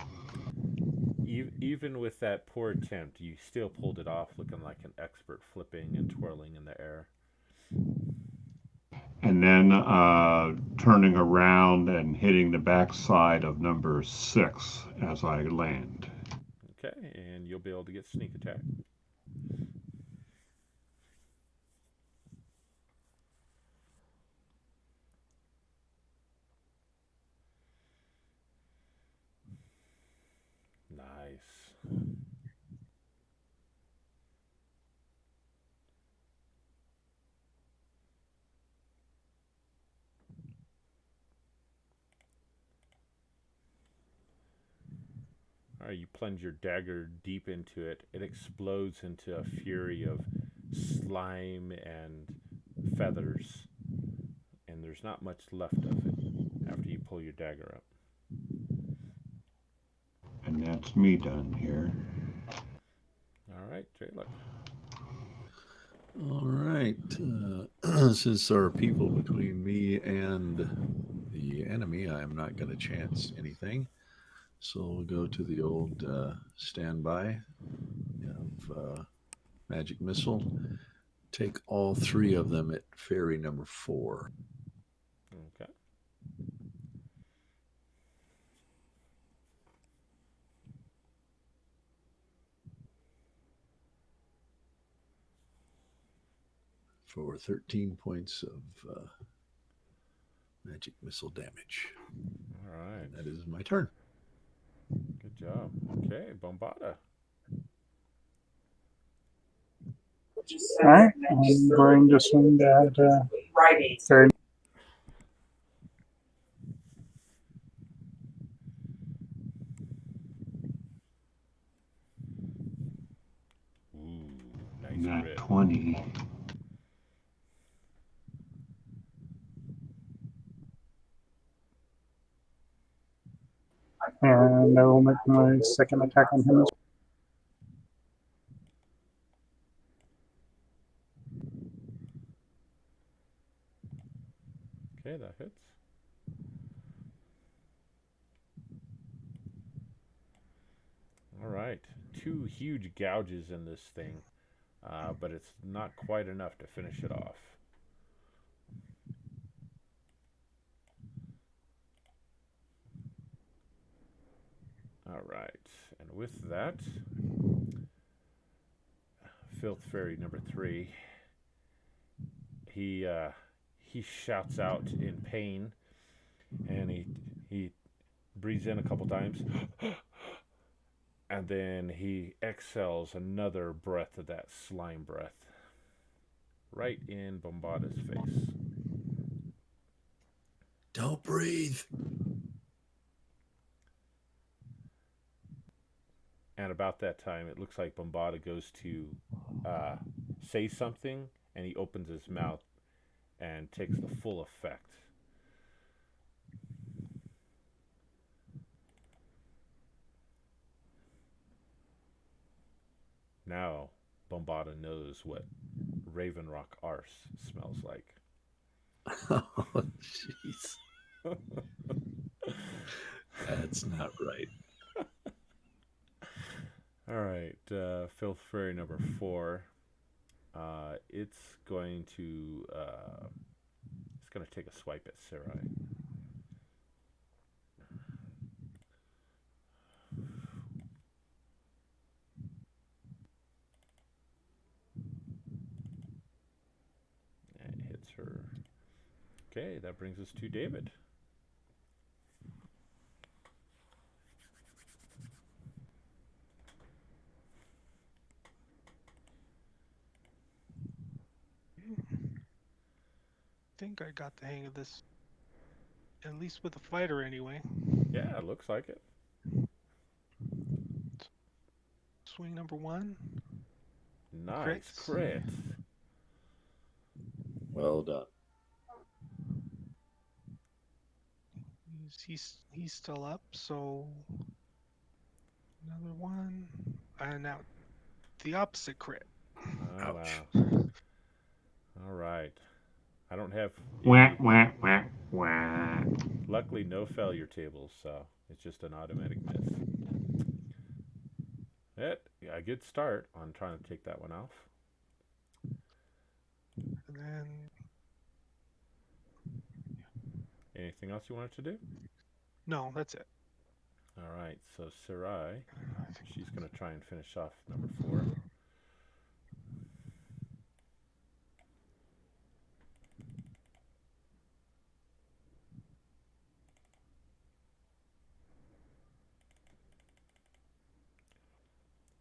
Even with that poor attempt, you still pulled it off, looking like an expert flipping and twirling in the air. And then turning around and hitting the backside of number 6 as I land. Okay, and you'll be able to get sneak attack. Nice. All right, you plunge your dagger deep into it. It explodes into a fury of slime and feathers, and there's not much left of it after you pull your dagger up. And that's me done here. All right, Jayla. All right. Since there are people between me and the enemy, I'm not going to chance anything. So we'll go to the old standby of magic missile. Take all three of them at fairy number 4. Okay. For 13 points of magic missile damage. All right. And that is my turn. Good job. Okay, Bombada. Alright, I'm going to swing that fairy. Ooh, nice Nat crit. 20. And I will make my second attack on him as Okay, that hits. All right. 2 huge gouges in this thing, but it's not quite enough to finish it off. All right. And with that, Filth Fairy number 3, he shouts out in pain, and he breathes in a couple times, and then he exhales another breath of that slime breath right in Bombada's face. Don't breathe. And about that time, it looks like Bombada goes to say something, and he opens his mouth and takes the full effect. Now, Bombada knows what Ravenrock arse smells like. Oh, jeez. That's not right. All right, Filth Fairy number 4. It's going to take a swipe at Sarai. And it hits her. Okay, that brings us to David. I think I got the hang of this. At least with the fighter, anyway. Yeah, it looks like it. Swing number 1. Nice Crits. crit. Well done. He's still up, so another 1. And now the opposite crit. Oh, Ouch. wow. All right. I don't have Wah, any. wah, wah, wah. Luckily, no failure tables, so it's just an automatic miss. A good start on trying to take that one off. And then Anything else you wanted to do? no, that's it. All right, so Sarai, she's going to try and finish off number 4.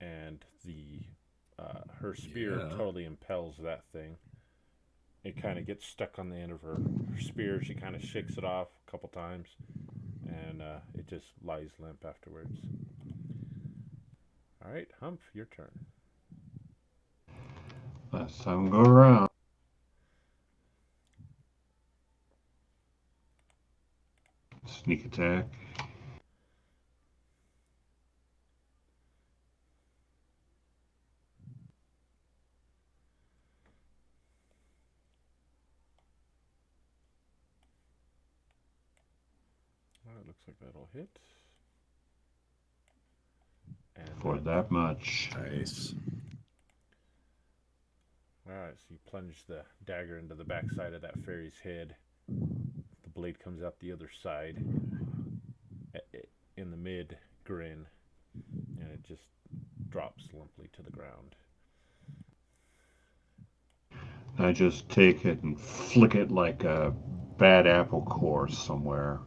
And her spear totally impels that thing. It kind of gets stuck on the end of her spear. She kind of shakes it off a couple times, and it just lies limp afterwards. All right, Humph, your turn. Let some go around. Sneak attack. looks like that'll hit. And For that much. Nice. Alright, so you plunge the dagger into the backside of that fairy's head. The blade comes out the other side in the mid grin, and it just drops limply to the ground. I just take it and flick it like a bad apple core somewhere.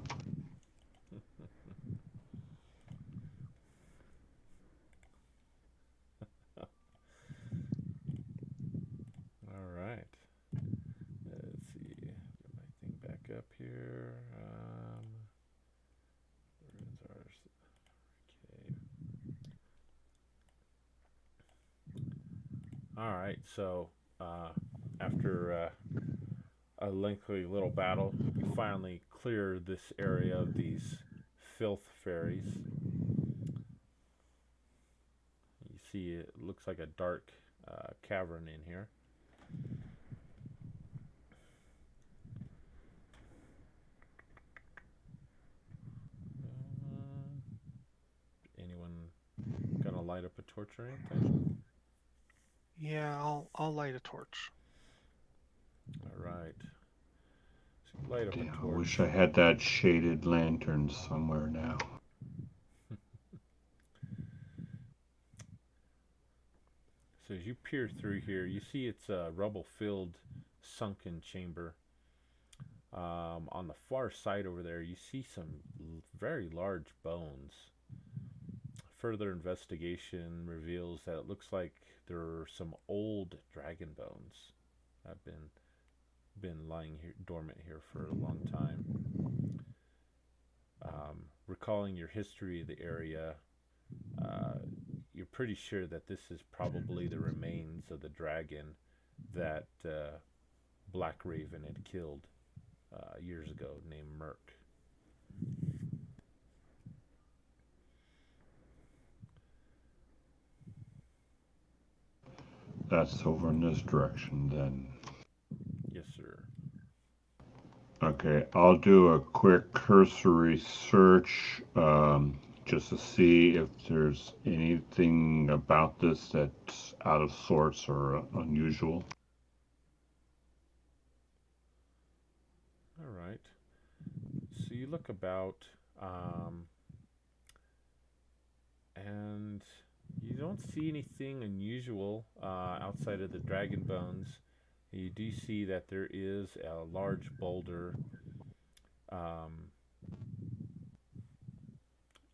Alright. Let's see. Get my thing back up here. Where's ours? Okay. Alright, so after a lengthy little battle, you finally clear this area of these filth fairies. You see it looks like a dark cavern in here. Anyone gonna light up a torch or anything? Yeah, I'll light a torch. All right. So light up Damn, a I torch. wish I had that shaded lantern somewhere now. So as you peer through here, you see it's a rubble-filled, sunken chamber. On the far side over there, you see some very large bones. Further investigation reveals that it looks like there are some old dragon bones that have been lying here, dormant here for a long time. Recalling your history of the area, you're pretty sure that this is probably the remains of the dragon that Black Raven had killed years ago, named Merc. That's over in this direction then. Yes, sir. Okay, I'll do a quick cursory search just to see if there's anything about this that's out of sorts or unusual. All right. So you look about, and you don't see anything unusual outside of the dragon bones. You do see that there is a large boulder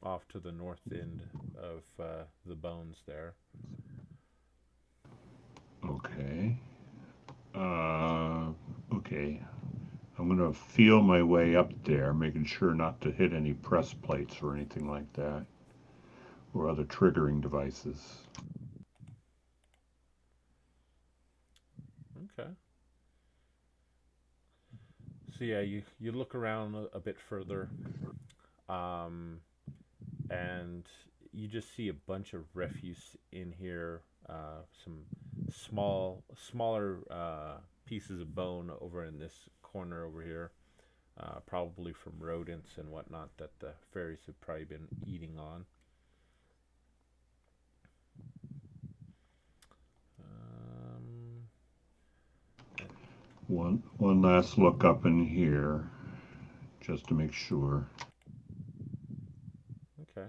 off to the north end of the bones there. Okay. Okay. I'm going to feel my way up there, making sure not to hit any press plates or anything like that, or other triggering devices. Okay. So yeah, you look around a bit further, and you just see a bunch of refuse in here. Some smaller pieces of bone over in this corner over here, probably from rodents and whatnot that the fairies have probably been eating on. One last look up in here, just to make sure. Okay.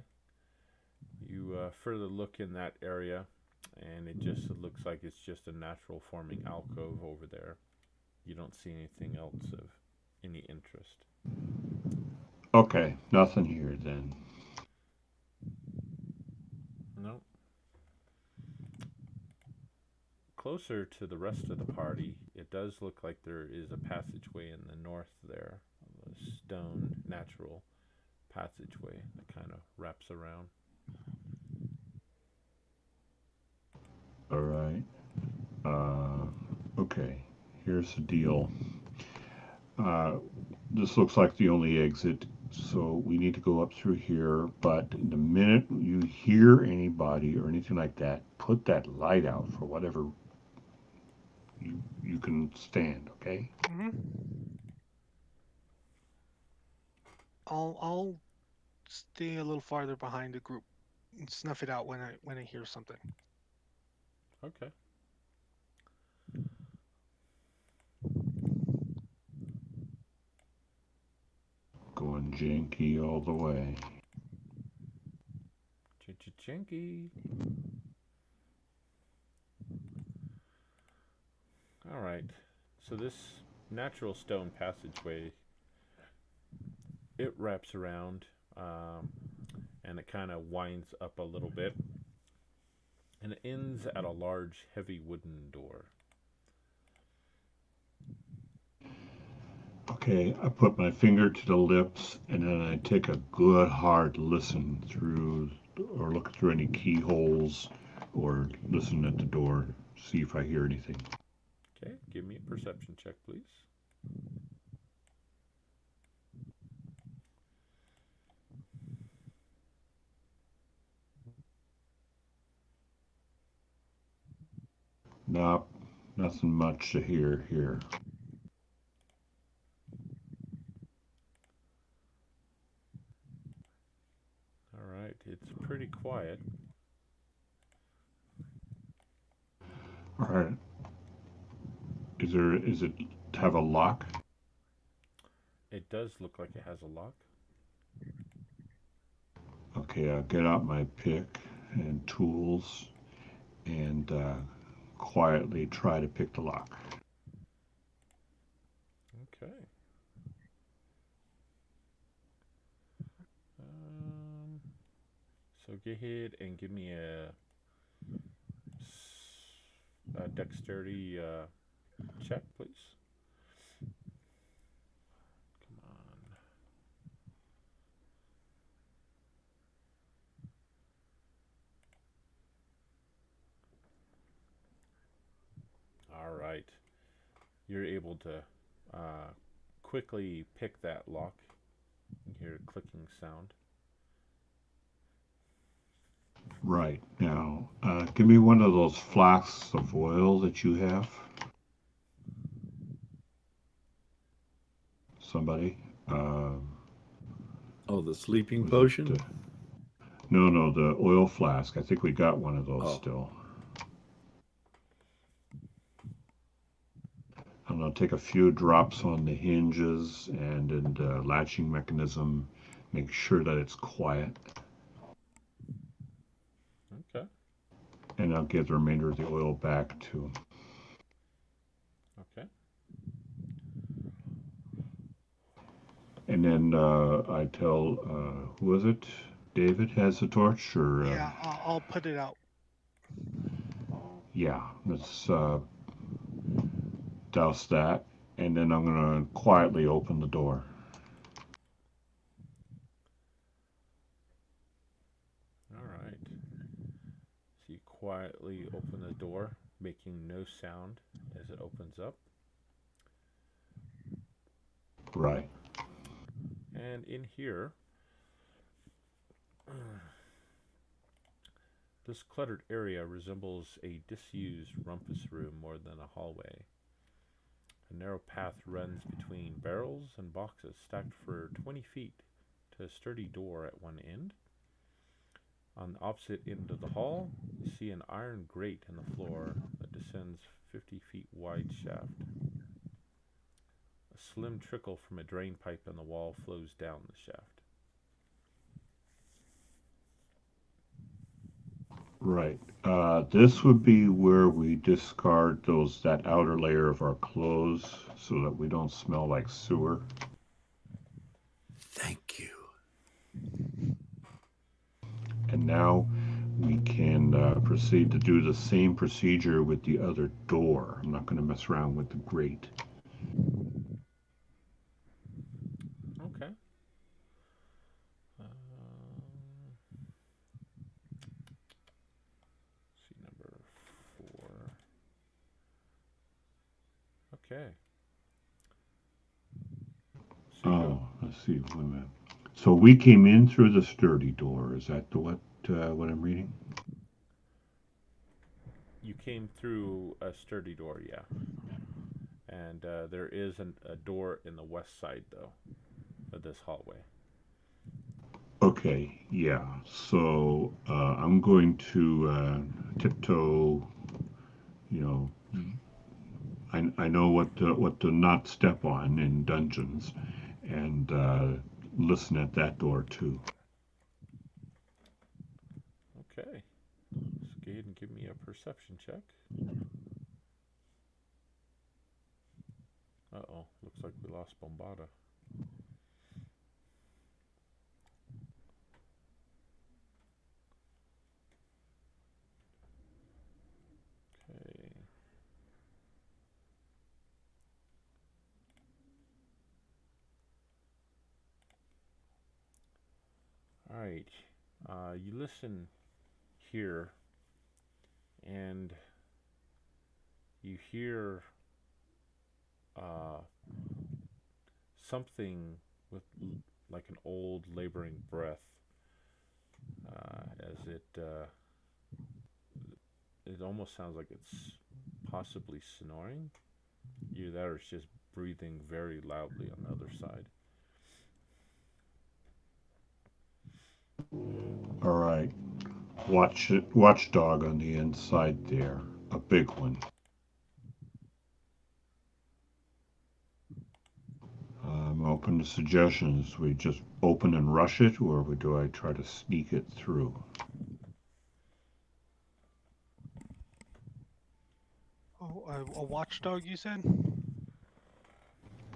You further look in that area, and it just looks like it's just a natural forming alcove over there. You don't see anything else of any interest. Okay, nothing here then. No. Closer to the rest of the party, it does look like there is a passageway in the north there, a stone natural passageway that kind of wraps around. All right. Okay, here's the deal. This looks like the only exit, so we need to go up through here. But the minute you hear anybody or anything like that, put that light out for whatever you can stand. Okay. Mm-hmm. I'll stay a little farther behind the group and snuff it out when I hear something. Okay. Going janky all the way. Chinky. All right. So this natural stone passageway, it wraps around, and it kind of winds up a little bit, and it ends at a large, heavy wooden door. Okay, I put my finger to the lips and then I take a good hard listen through or look through any keyholes or listen at the door, see if I hear anything. Okay, give me a perception check, please. Nope, nothing much to hear here. All right, it's pretty quiet. All right. Is it have a lock? It does look like it has a lock. Okay, I'll get out my pick and tools and quietly try to pick the lock. Okay. So go ahead and give me a dexterity check, please. Come on. All right. You're able to quickly pick that lock. You hear a clicking sound. Right. Now, give me one of those flasks of oil that you have. Somebody. Oh, the sleeping Was potion? it, no, the oil flask. I think we got one of those still. I'm going to take a few drops on the hinges and in the latching mechanism. Make sure that it's quiet. Okay. And I'll give the remainder of the oil back to him. Okay. And then I tell, who was it? David has the torch? Or Yeah, I'll put it out. yeah, let's douse that. And then I'm going to quietly open the door. All right. So you quietly open the door, making no sound as it opens up. Right. And in here, this cluttered area resembles a disused rumpus room more than a hallway. A narrow path runs between barrels and boxes stacked for 20 feet to a sturdy door at one end. On the opposite end of the hall, you see an iron grate in the floor that descends 50 feet wide shaft. A slim trickle from a drain pipe in the wall flows down the shaft. Right. This would be where we discard that outer layer of our clothes so that we don't smell like sewer. Thank you. And now we can proceed to do the same procedure with the other door. I'm not going to mess around with the grate. Okay. See number 4. Okay. Oh, let's see. Wait a minute. So we came in through the sturdy door. Is that what I'm reading? You came through a sturdy door, yeah. And there is a door in the west side, though, of this hallway. Okay, yeah. So I'm going to tiptoe. You know, I know what to not step on in dungeons, and listen at that door too. Okay. Let's go ahead and give me a perception check. Uh-oh. Looks like we lost Bombada. Okay. All right. You listen here, and you hear uh, something with like an old laboring breath, as it almost sounds like it's possibly snoring. Either that or it's just breathing very loudly on the other side. All right. Watchdog on the inside there, a big one. I'm open to suggestions. We just open and rush it, or do I try to sneak it through? Oh, a watchdog, you said?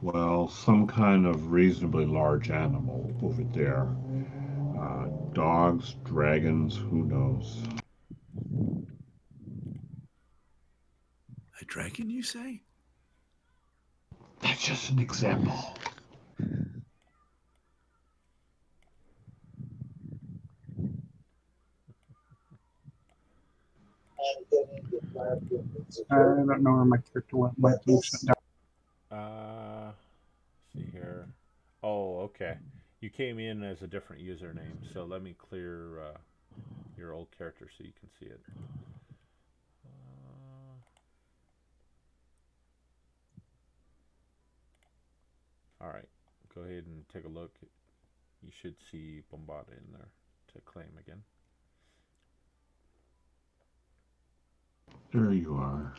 Well, some kind of reasonably large animal over there. Dogs, dragons, who knows? A dragon, you say? That's just an example. I don't know where my character went. My team shut down. See here. Oh, okay. You came in as a different username, so let me clear your old character so you can see it. All right. Go ahead and take a look. You should see Bombada in there to claim again. There you are.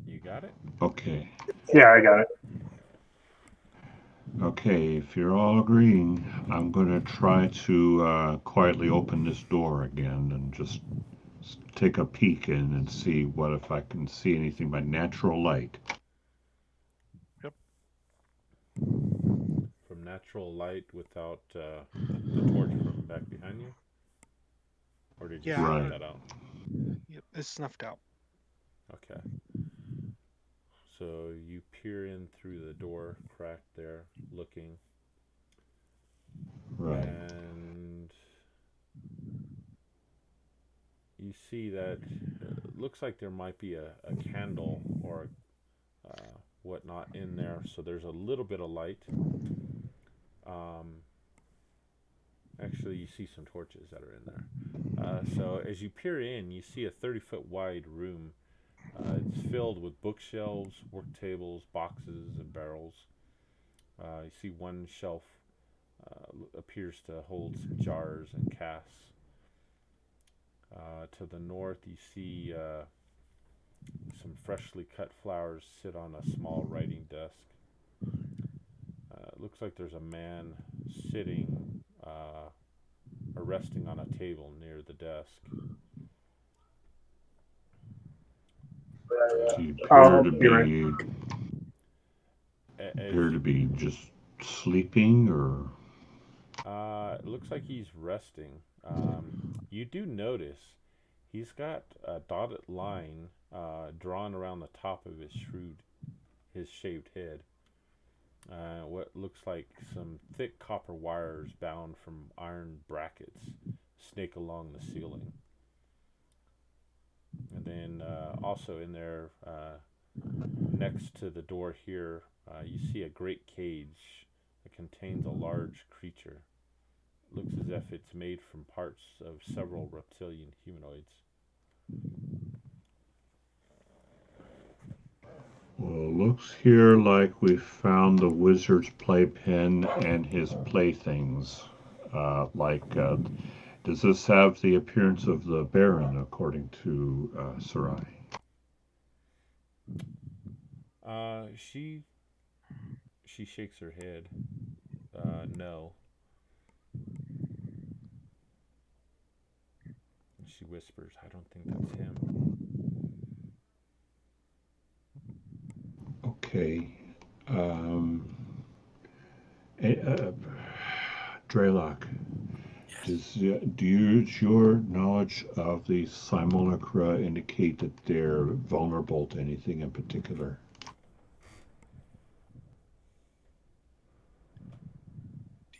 You got it? Okay. Yeah, I got it. Okay, if you're all agreeing, I'm going to try to quietly open this door again and just take a peek in and see what if I can see anything by natural light. Yep. From natural light without the torch from back behind you? Or did you Yeah. snuff Right. that out? Yep. It's snuffed out. Okay. So you peer in through the door crack there, looking, Right. and you see that looks like there might be a candle or whatnot in there. So there's a little bit of light. Actually, you see some torches that are in there. So as you peer in, you see a 30-foot wide room. It's filled with bookshelves, work tables, boxes, and barrels. You see one shelf appears to hold some jars and casks. To the north, you see some freshly cut flowers sit on a small writing desk. It looks like there's a man sitting or resting on a table near the desk. Do you I'll be right. As appear to be just sleeping, or it looks like he's resting. You do notice he's got a dotted line drawn around the top of his shaved head. What looks like some thick copper wires bound from iron brackets snake along the ceiling. And then also in there, next to the door here, you see a great cage that contains a large creature. It looks as if it's made from parts of several reptilian humanoids. Well, looks here like we found the wizard's playpen and his playthings. Does this have the appearance of the Baron, according to Sarai? She shakes her head. No. She whispers, I don't think that's him. Okay. Um, eh, uh, Draylock, Yes. does your knowledge of the simulacra indicate that they're vulnerable to anything in particular?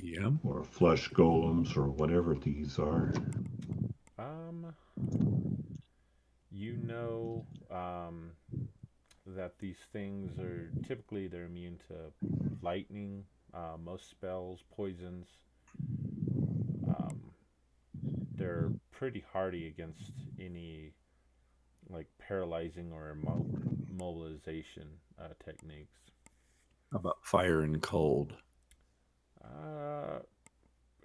DM? Or flesh golems or whatever these are? Um, you know, that these things are typically they're immune to lightning, most spells, poisons. Um, they're pretty hardy against any like paralyzing or immobilization techniques. How about fire and cold? Uh,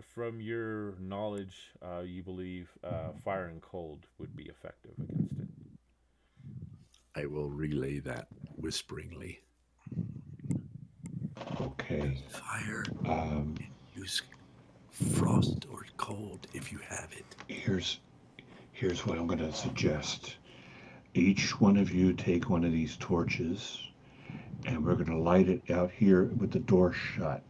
from your knowledge, you believe fire and cold would be effective against it. I will relay that whisperingly. Okay. Fire, Um, use frost or cold if you have it. here's what I'm going to suggest. Each one of you take one of these torches, and we're going to light it out here with the door shut.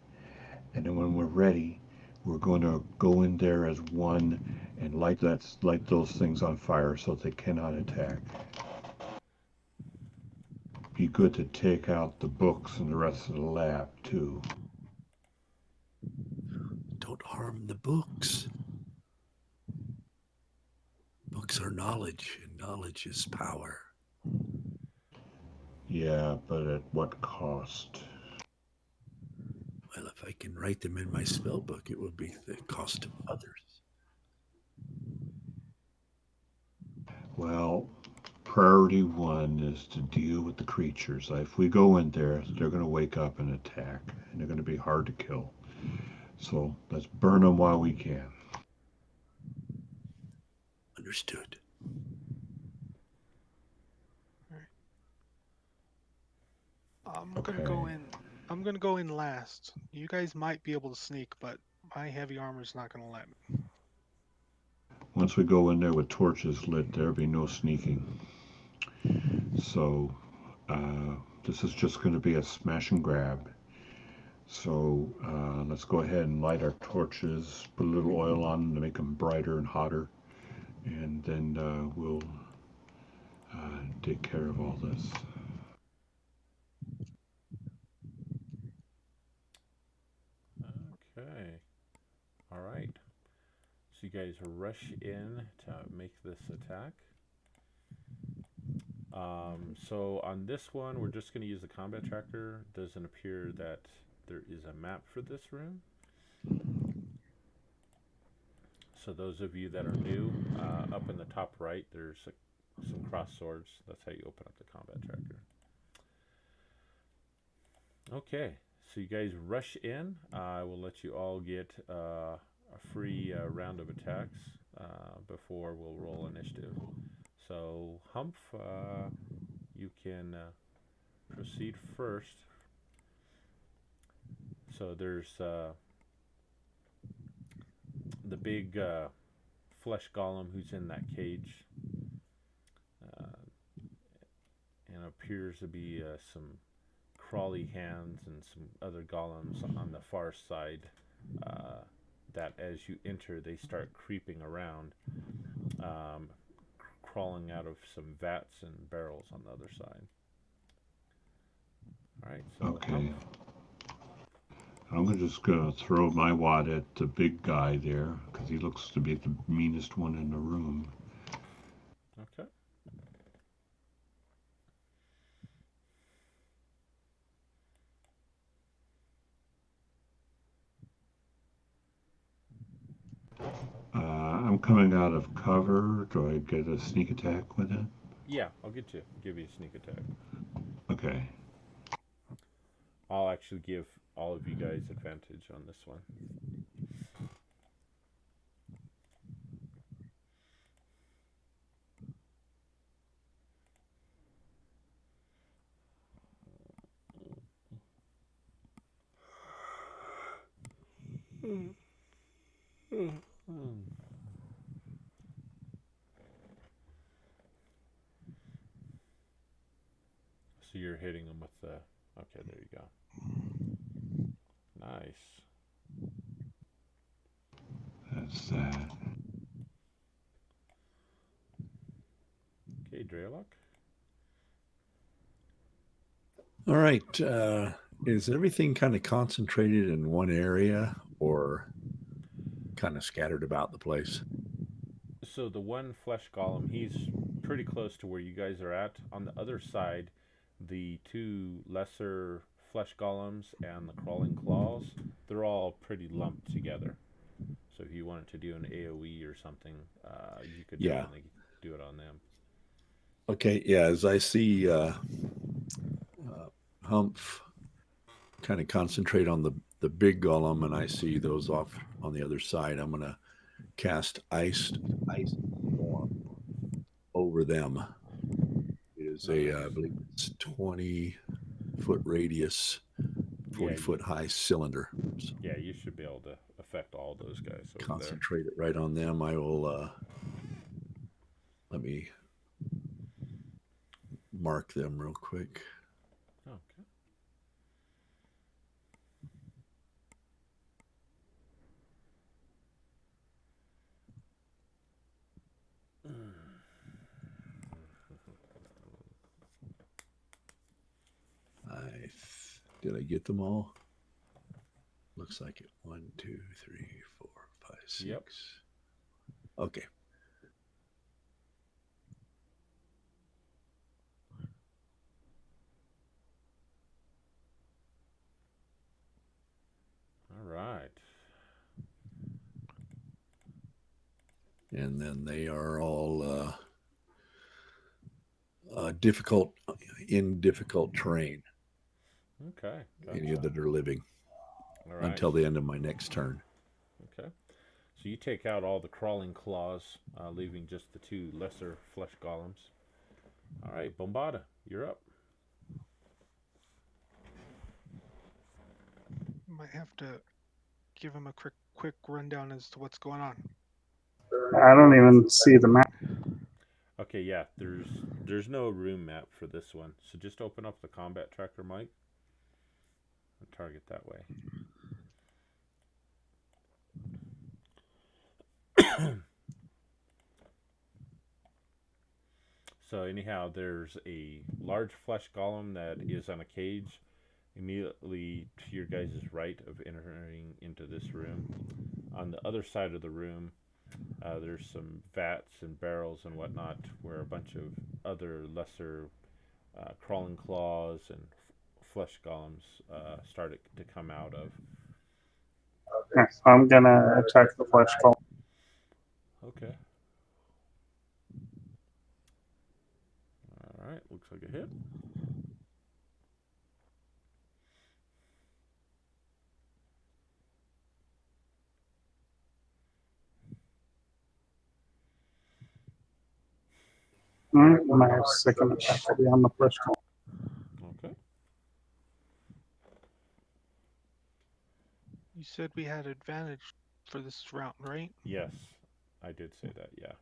And then when we're ready, we're going to go in there as one and light those things on fire so they cannot attack. Be good to take out the books and the rest of the lab too. Don't harm the books. Books are knowledge, and knowledge is power. Yeah, but at what cost? Well, if I can write them in my spell book, it will be the cost of others. Well, priority one is to deal with the creatures. If we go in there, they're going to wake up and attack, and they're going to be hard to kill. So let's burn them while we can. Understood. I'm gonna Okay. go in. I'm gonna go in last. You guys might be able to sneak, but my heavy armor's not gonna let me. Once we go in there with torches lit, there'll be no sneaking. So this is just going to be a smash and grab. So let's go ahead and light our torches, put a little oil on them to make them brighter and hotter, and then we'll take care of all this. Okay. All right. So you guys rush in to make this attack. So on this one, we're just going to use the combat tracker. It doesn't appear that there is a map for this room. So those of you that are new, up in the top right, there's some cross swords. That's how you open up the combat tracker. Okay, so you guys rush in. I will let you all get a free round of attacks before we'll roll initiative. So Humph, you can proceed first. So there's the big flesh golem who's in that cage, uh, and appears to be some crawly hands and some other golems on the far side. That as you enter, they start creeping around, um, crawling out of some vats and barrels on the other side. All right, so Okay. Humph. I'm just going to throw my wad at the big guy there because he looks to be the meanest one in the room. Okay. I'm coming out of cover. Do I get a sneak attack with it? Yeah, I'll give you a sneak attack. Okay. I'll actually give all of you guys advantage on this one. So you're hitting them with the. Okay, there you go. Nice. That's that. Okay, Draylock. All right. Is everything kind of concentrated in one area or kind of scattered about the place? So the one flesh golem, he's pretty close to where you guys are at. On the other side, the two lesser flesh golems and the crawling claws, they're all pretty lumped together. So if you wanted to do an AoE or something, you could Yeah. definitely do it on them. Okay. Yeah. As I see Humph kind of concentrate on the big golem, and I see those off on the other side, I'm going to cast ice storm over them. It is I believe it's 20-foot radius, Yeah, 40-foot high cylinder. So yeah, you should be able to affect all those guys over there. concentrate it right on them. I will let me mark them real quick. Okay. Did I get them all? Looks like it. 1, 2, 3, 4, 5, 6. Yep. Okay. All right. And then they are all difficult terrain. Okay. Any Gotcha. that are living All right. until the end of my next turn. Okay. So you take out all the crawling claws, leaving just the two lesser flesh golems. All right, Bombada, you're up. Might have to give him a quick rundown as to what's going on. I don't even see the map. Okay, yeah, there's no room map for this one, so just open up the combat tracker, Mike, and target that way. So anyhow, there's a large flesh golem that is on a cage immediately to your guys' right of entering into this room. On the other side of the room, there's some vats and barrels and whatnot where a bunch of other lesser crawling claws and flesh golems started to come out of. Okay, so I'm gonna attack the flesh golem. Okay. All right, looks like a hit. My second attack will be on the flesh golem. Okay. You said we had advantage for this round, right? Yes, I did say that. Yeah.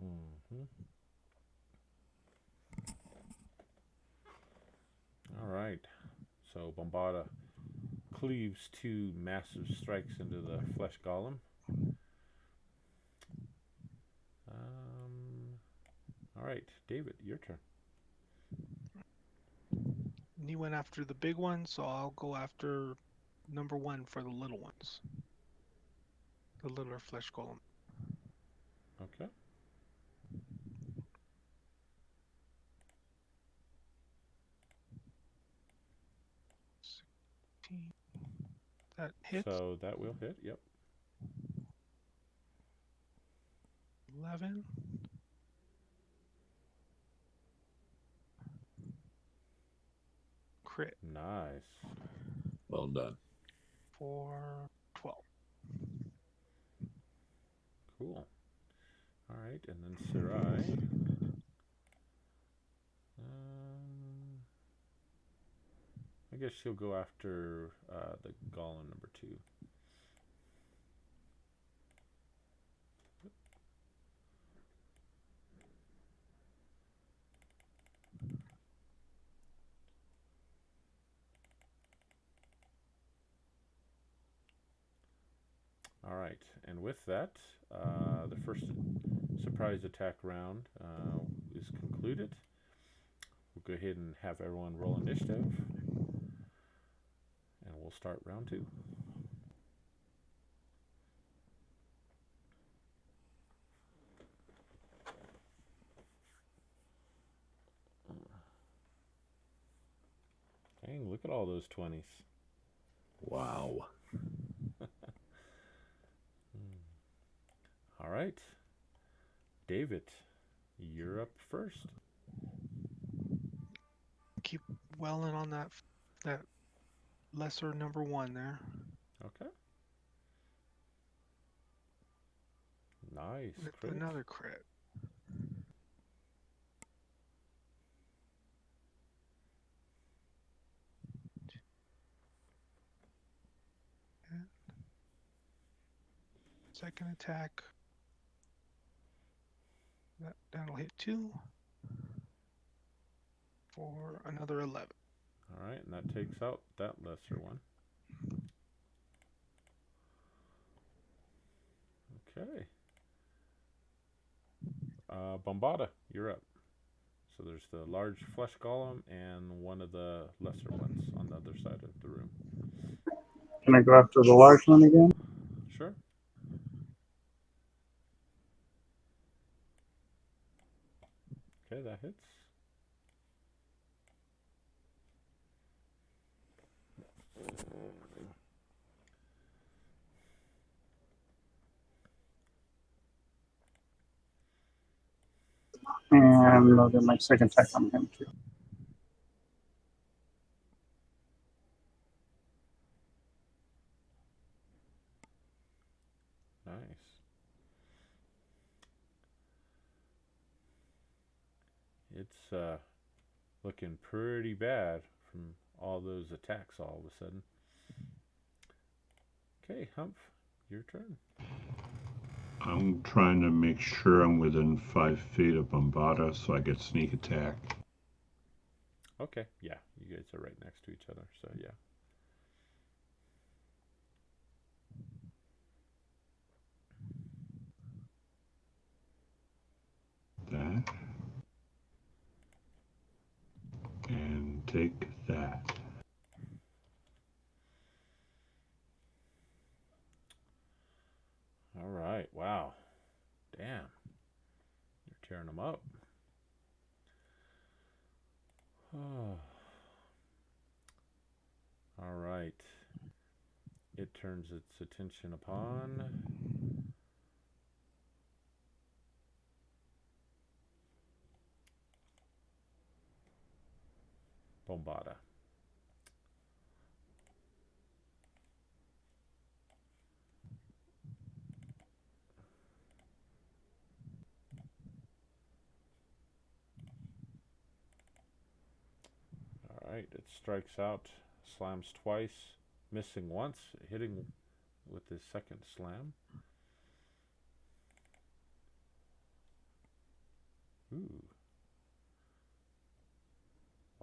Mm-hmm. All right. So Bombada cleaves two massive strikes into the flesh golem. All right, David, your turn. And he went after the big one, so I'll go after number 1 for the little ones. The littler flesh golem. Okay. That hits. So that will hit. Yep. 11. crit Nice. Well done. for 12. Cool. All right, and then Sarai. I guess she'll go after the golem number 2. All right, and with that, the first surprise attack round is concluded. We'll go ahead and have everyone roll initiative, and we'll start round 2. Dang, look at all those 20s. Wow. All right, David, you're up first. Keep welling on that lesser number 1 there. Okay. Nice With crit. another crit. And second attack. That'll hit 2 for another 11. All right, and that takes out that lesser one. Okay. Bombada, you're up. So there's the large flesh golem and one of the lesser ones on the other side of the room. Can I go after the large one again? Sure. Okay, that hits. And I'll do my second attack on him too. Nice. It's looking pretty bad from all those attacks all of a sudden. Okay, Humph, your turn. I'm trying to make sure I'm within 5 feet of Bombada so I get sneak attack. Okay, yeah, you guys are right next to each other, so yeah. That. And take that. All right, wow. Damn. You're tearing them up. Oh. All right. It turns its attention upon Bombada. All right, it strikes out, slams twice, missing once, hitting with his second slam. Ooh.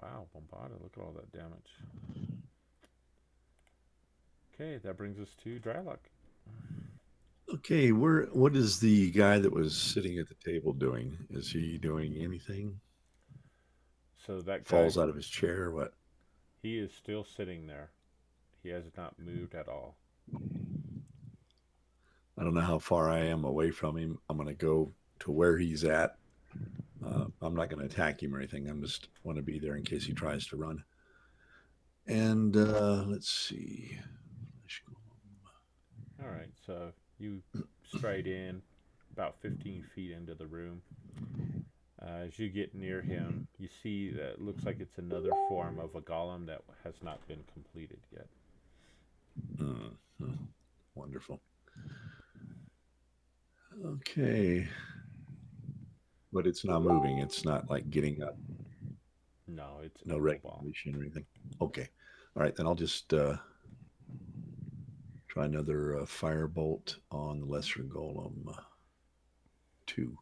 Wow, Bombada, look at all that damage. Okay, that brings us to Drylock. Okay, what is the guy that was sitting at the table doing? Is he doing anything? So that guy, Falls out of his chair or what? he is still sitting there. He has not moved at all. I don't know how far I am away from him. I'm going to go to where he's at. I'm not going to attack him or anything. I'm just want to be there in case he tries to run. And let's see. All right, so you stride in about 15 feet into the room. As you get near him, you see that it looks like it's another form of a golem that has not been completed yet. Mm-hmm. Wonderful. Okay. But it's not moving. It's not like getting up. No, it's No immobile. recognition or anything. Okay. All right. Then I'll just try another firebolt on the lesser golem. 2.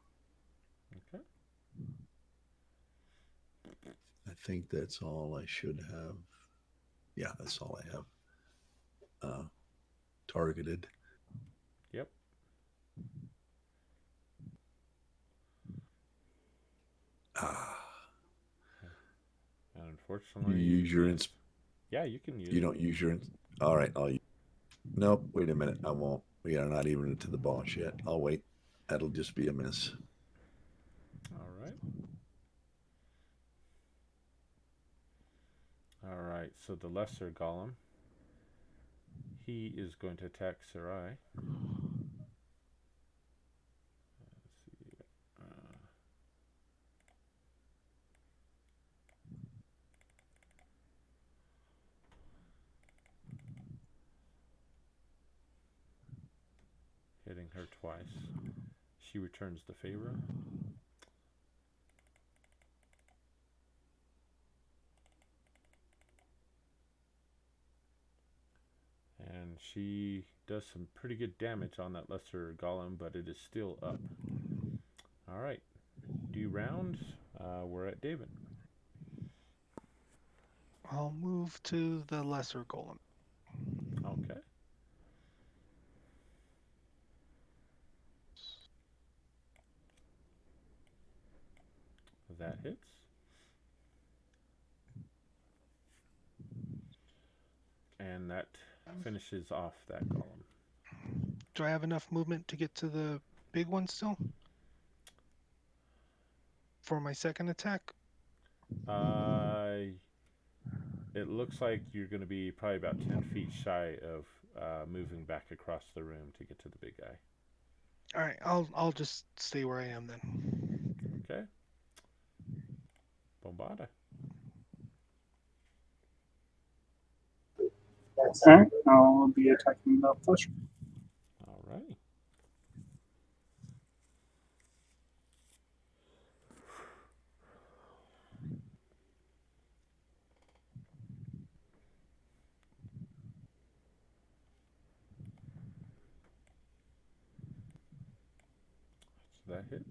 Okay. I think that's all I should have. Yeah, that's all I have targeted. Yep. Ah, And you unfortunately, use your missed. Yeah, you can use you it. don't use your all right. Nope. Wait a minute. I won't. We are not even to the boss yet. I'll wait. That'll just be a miss. All right. All right. So the lesser golem, he is going to attack Sarai. Let's see. Hitting her twice. She returns the favor. And she does some pretty good damage on that lesser golem, but it is still up. All right. Do round. We're at David. I'll move to the lesser golem. Okay. That hits. And that finishes off that golem. Do I have enough movement to get to the big one still? For my second attack? It looks like you're going to be probably about 10 feet shy of moving back across the room to get to the big guy. Alright, I'll just stay where I am then. Okay. Bombada. Alright, I'll be attacking the flesh. All right. So that hits.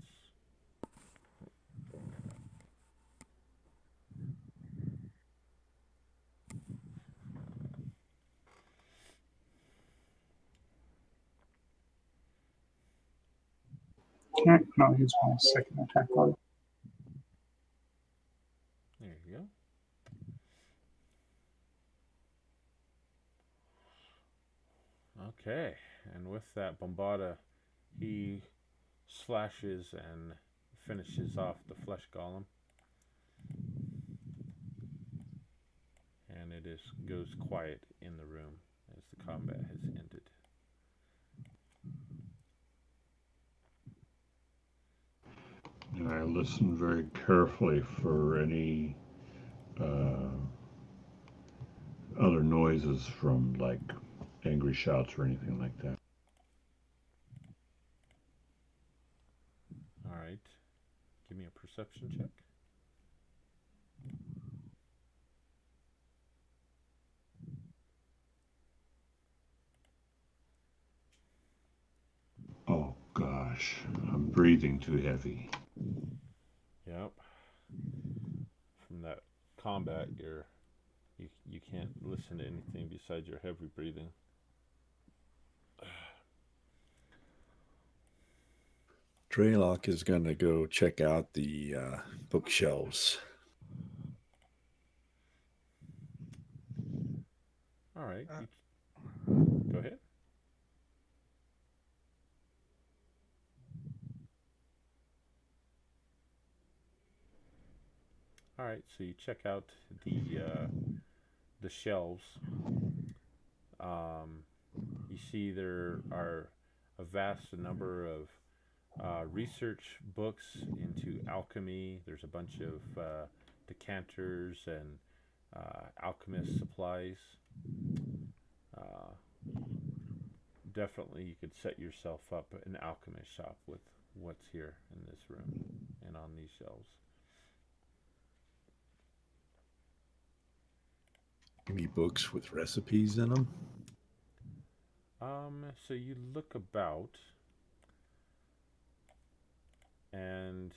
Okay, and I'll use my second attack on it. There you go. Okay. And with that, Bombada, he slashes and finishes off the flesh golem. And it goes quiet in the room as the combat has ended. And I listen very carefully for any other noises from like angry shouts or anything like that. All right. Give me a perception check. Oh gosh, I'm breathing too heavy. Yep. From that combat, you can't listen to anything besides your heavy breathing. Draylock is going to go check out the bookshelves. All right. Go ahead. All right. So you check out the shelves. You see there are a vast number of research books into alchemy. There's a bunch of decanters and alchemist supplies. Uh, Definitely, you could set yourself up an alchemist shop with what's here in this room and on these shelves. Any books with recipes in them? So you look about, and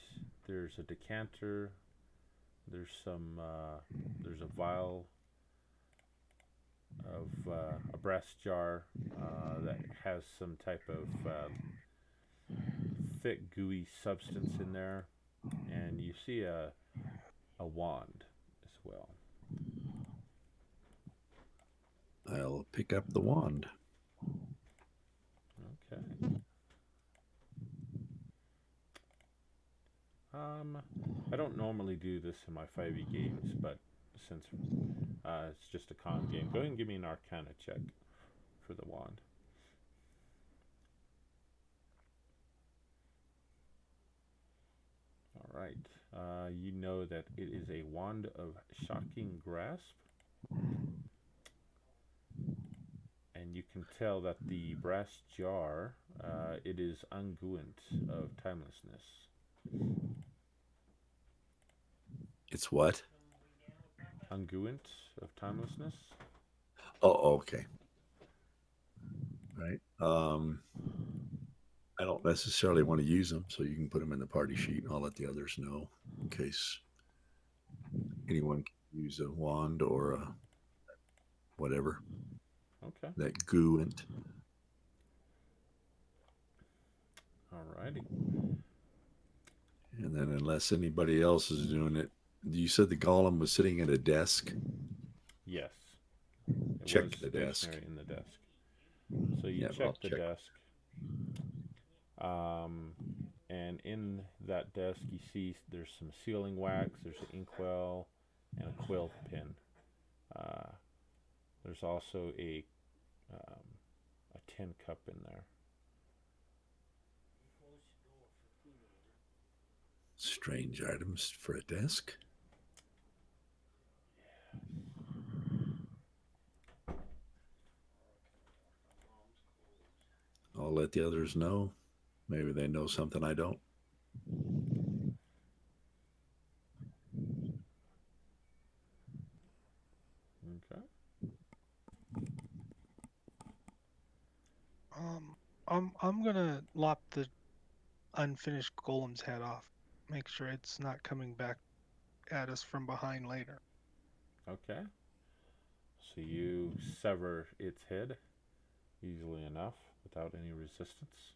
there's a decanter. There's some. There's a vial of a brass jar that has some type of thick, gooey substance in there, and you see a wand as well. I'll pick up the wand. Okay. I don't normally do this in my 5e games, but since it's just a con game, go ahead and give me an Arcana check for the wand. All right. You know that it is a wand of shocking grasp, and you can tell that the brass jar it is unguent of timelessness. It's what? Unguent of timelessness. Oh, okay. Right. I don't necessarily want to use them, so you can put them in the party sheet, and I'll let the others know in case anyone can use a wand or a whatever. Okay. That gooent. Alrighty. And then, unless anybody else is doing it, you said the golem was sitting at a desk. Yes. It Check was the desk. stationary in the desk. So you Yeah, check I'll the check. desk. And in that desk, you see there's some sealing wax, there's an inkwell, and a quill pen. There's also a tin cup in there. Strange items for a desk. I'll let the others know. Maybe they know something I don't. Okay. I'm gonna lop the unfinished golem's head off. Make sure it's not coming back at us from behind later. Okay. So you sever its head easily enough without any resistance.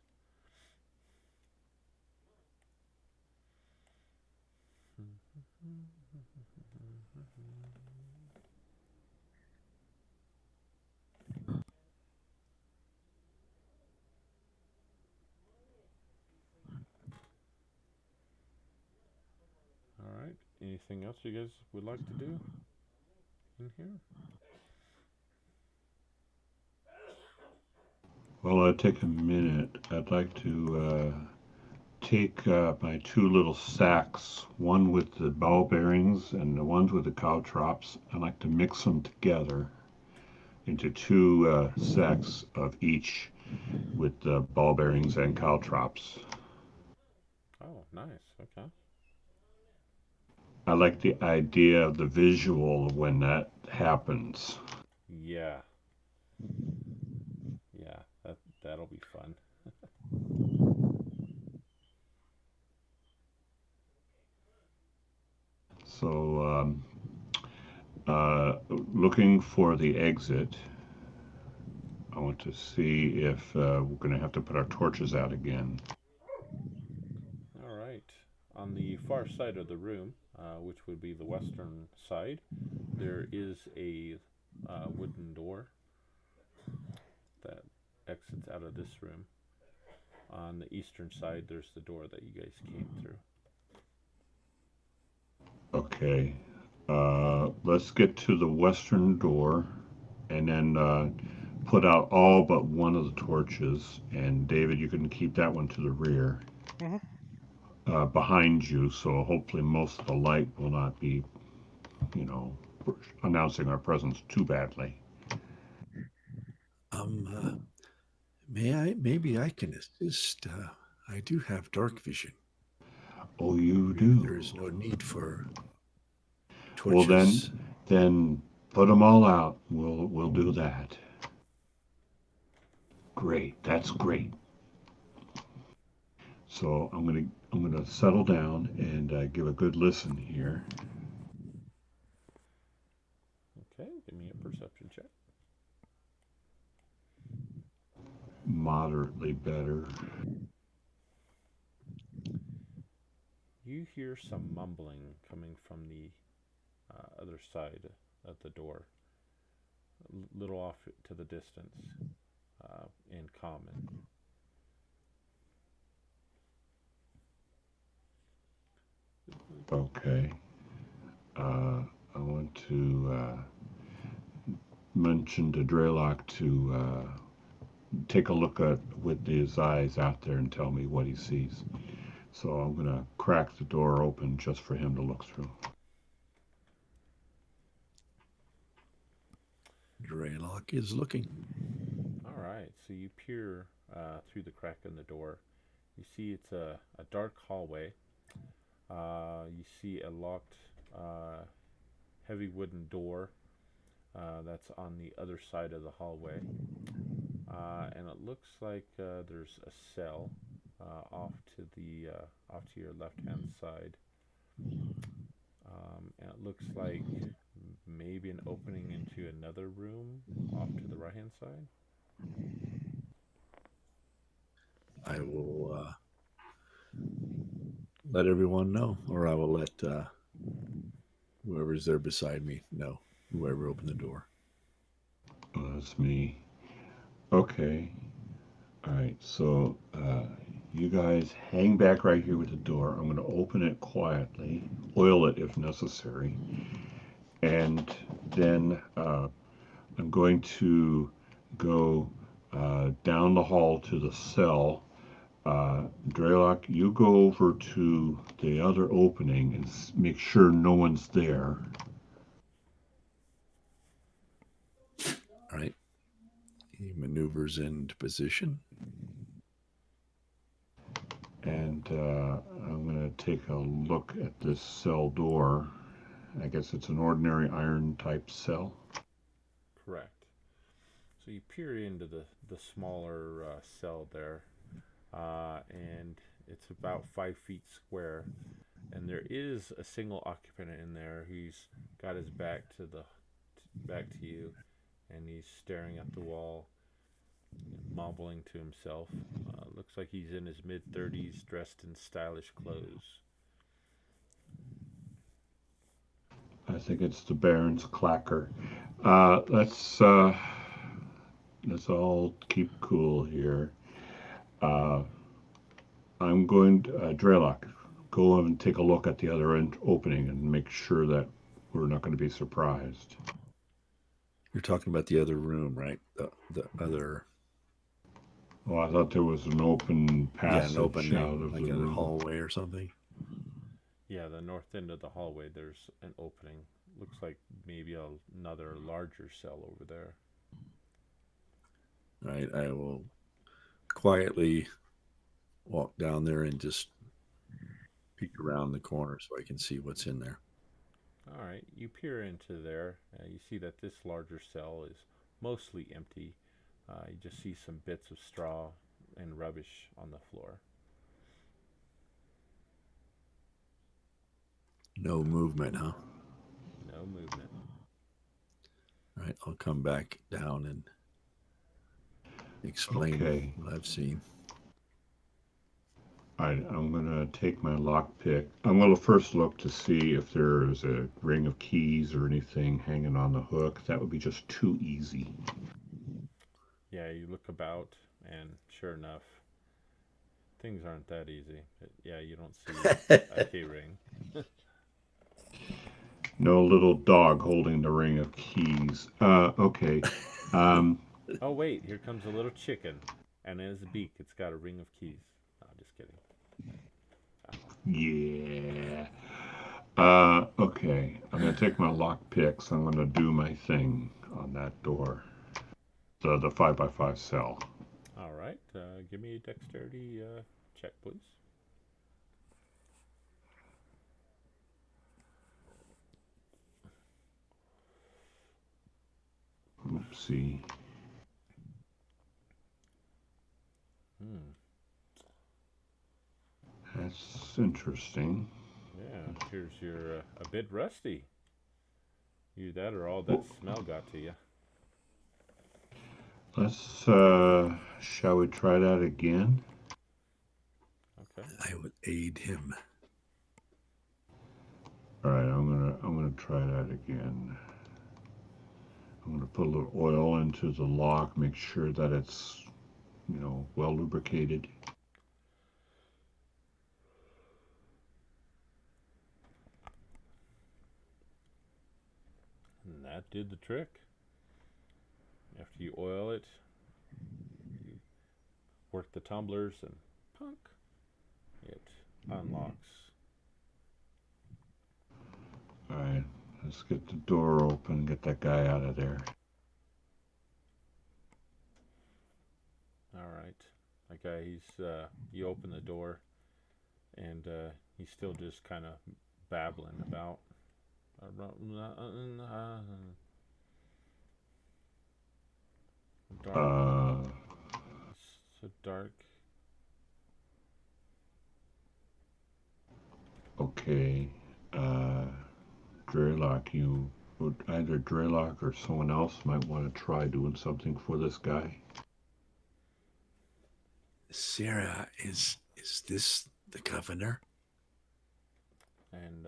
All right. Anything else you guys would like to do in here? Well, I'll take a minute. I'd like to take my two little sacks, one with the ball bearings and the ones with the caltrops. I'd like to mix them together into two sacks of each with the ball bearings and caltrops. Oh, nice. Okay. I like the idea of the visual of when that happens. Yeah. Yeah. That'll be fun. So, looking for the exit, I want to see if we're going to have to put our torches out again. All right. On the far side of the room, which would be the western side, there is a wooden door that exits out of this room. On the eastern side, there's the door that you guys came through. Okay. Let's get to the western door and then put out all but one of the torches. And David, you can keep that one to the rear. behind you, so hopefully most of the light will not be, announcing our presence too badly. Maybe I can assist. I do have dark vision. Oh, you Maybe do? there is no need for Well, torches. then put them all out. We'll do that. Great, that's great. So I'm gonna settle down and give a good listen here. Okay, give me a perception check. Moderately better. You hear some mumbling coming from the other side of the door, a little off to the distance, in common. Okay. I want to mention to Draylock to take a look at with his eyes out there and tell me what he sees. So I'm gonna crack the door open just for him to look through. Draylock is looking. All right, so you peer through the crack in the door. You see it's a dark hallway. You see a locked, heavy wooden door that's on the other side of the hallway. And it looks like there's a cell off to your left hand side, and it looks like maybe an opening into another room off to the right hand side. I will let everyone know, or I will let whoever's there beside me know, whoever opened the door. Oh, that's me. Okay. All right. So you guys hang back right here with the door. I'm gonna open it quietly, oil it if necessary, and then I'm going to go down the hall to the cell. Draylock, you go over to the other opening and make sure no one's there. All right. He maneuvers into position. And I'm going to take a look at this cell door. I guess it's an ordinary iron type cell. Correct. So you peer into the smaller cell there, and it's about 5 feet square. And there is a single occupant in there who's got his back to you, and he's staring at the wall, mumbling to himself. Looks like he's in his mid-30s, dressed in stylish clothes. I think it's the Baron's clacker. Let's all keep cool here. I'm going to Draylock. Go and take a look at the other end opening and make sure that we're not going to be surprised. You're talking about the other room, right? The other. Oh, I thought there was an open passage an opening, out of like the a room. hallway or something. Yeah, the north end of the hallway, there's an opening. Looks like maybe another larger cell over there. All right, I will quietly walk down there and just peek around the corner so I can see what's in there. All right, you peer into there. You see that this larger cell is mostly empty. You just see some bits of straw and rubbish on the floor. No movement, huh? No movement. All right, I'll come back down and explain what I've seen. I'm going to take my lockpick. I'm going to first look to see if there's a ring of keys or anything hanging on the hook. That would be just too easy. Yeah, you look about, and sure enough, things aren't that easy. Yeah, you don't see a key ring. No little dog holding the ring of keys. Okay. Oh, wait, here comes a little chicken. And in its beak, it's got a ring of keys. No, just kidding. Yeah. Okay. I'm gonna take my lock picks. I'm gonna do my thing on that door. The 5x5 cell. All right. Give me a dexterity check, please. Oopsie. Hmm. That's interesting. Yeah. Appears you're a bit rusty. You that or all that Well, smell got to you. let's. Shall we try that again? Okay. I would aid him. All right. I'm gonna try that again. I'm gonna put a little oil into the lock. Make sure that it's well lubricated. And that did the trick. After you oil it, you work the tumblers and punk, it unlocks. All right. Let's get the door open. Get that guy out of there. All right. That guy, you open the door and he's still just kind of babbling about. Dark. Uh. It's so dark. Okay. Uh. Draylock, you would either Draylock or someone else might want to try doing something for this guy. Sarah, is this the governor? And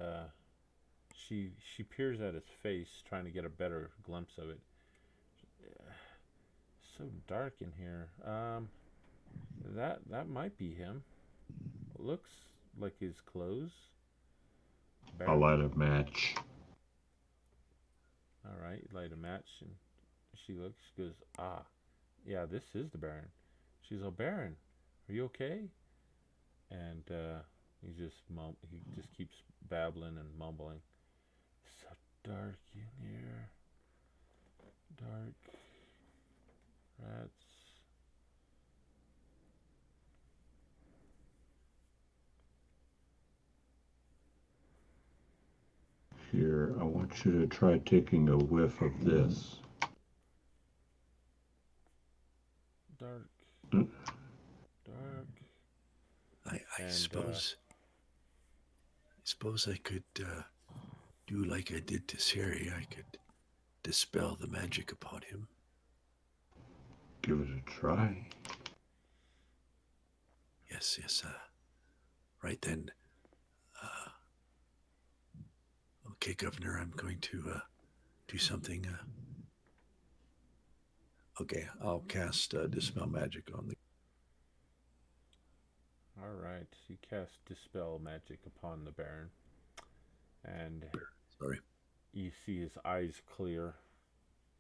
she peers at his face, trying to get a better glimpse of it. So dark in here. That might be him. Looks like his clothes. I'll Baron. light a match. All right, light a match, and she looks. She goes, ah, yeah, this is the Baron. She's like, Baron, are you okay? And he just keeps babbling and mumbling. So dark in here. Dark rats. Here, I want you to try taking a whiff of this. Dark. Mm. Dark. I And suppose I could do like I did to Siri. I could dispel the magic upon him. Give it a try. Yes. Right then. Okay, Governor, I'm going to do something. Okay, I'll cast Dispel Magic on the... all right, you cast dispel magic upon the Baron, and Sorry. you see his eyes clear,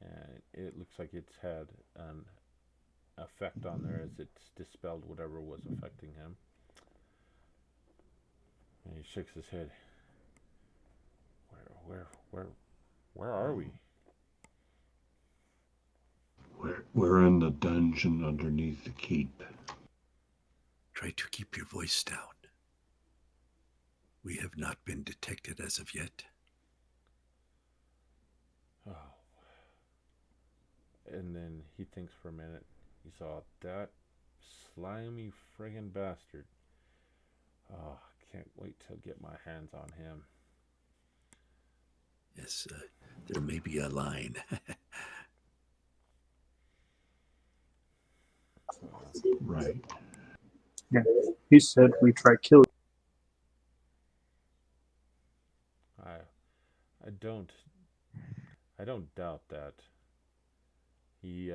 and it looks like it's had an effect on there as it's dispelled whatever was affecting him. And he shakes his head. Where are we? We're in the dungeon underneath the keep. Try to keep your voice down. We have not been detected as of yet. Oh. And then he thinks for a minute. He saw that slimy friggin' bastard. Oh, can't wait to get my hands on him. Yes, there may be a line. Right. Yeah. He said we try kill I don't doubt that. He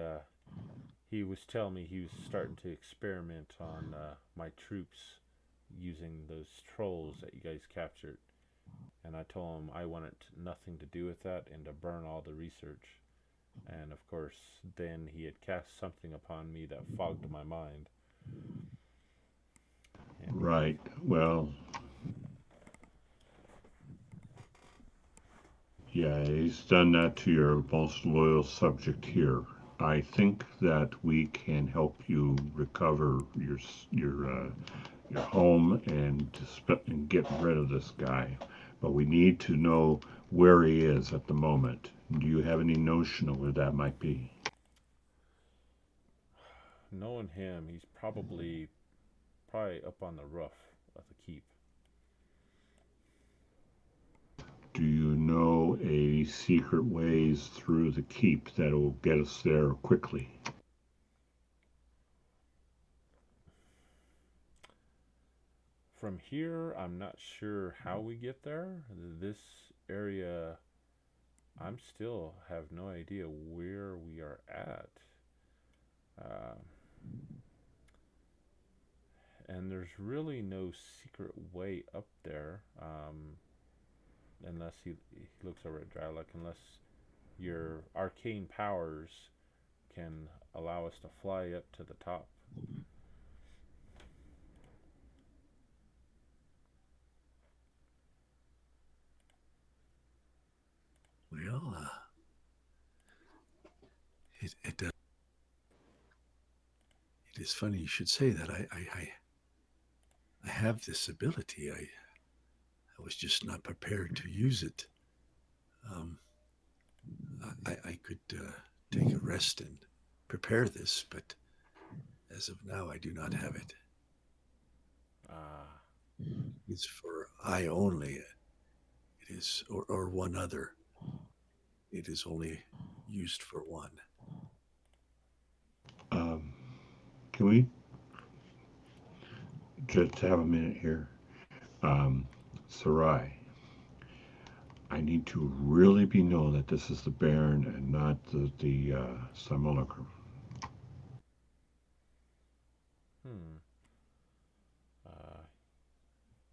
was telling me he was starting to experiment on my troops using those trolls that you guys captured, and I told him I wanted nothing to do with that and to burn all the research. And of course, then he had cast something upon me that fogged my mind. And Right. Well, Yeah, he's done that to your most loyal subject here. I think that we can help you recover your home and get rid of this guy. But we need to know where he is at the moment. Do you have any notion of where that might be? Knowing him, he's probably up on the roof of the keep. Do you know a secret ways through the keep that will get us there quickly? From here, I'm not sure how we get there. This area, I'm still have no idea where we are at. Uh, and there's really no secret way up there, unless he looks over at Drylock, unless your arcane powers can allow us to fly up to the top. Well, it it is funny you should say that. I have this ability. I was just not prepared to use it. Um, I could take a rest and prepare this, but as of now, I do not have it. Ah, It's for I only. It is, or one other. It is only used for one. Um, can we just have a minute here? Um, Sarai, I need to really be known that this is the Baron and not the simulacrum. hmm. Uh,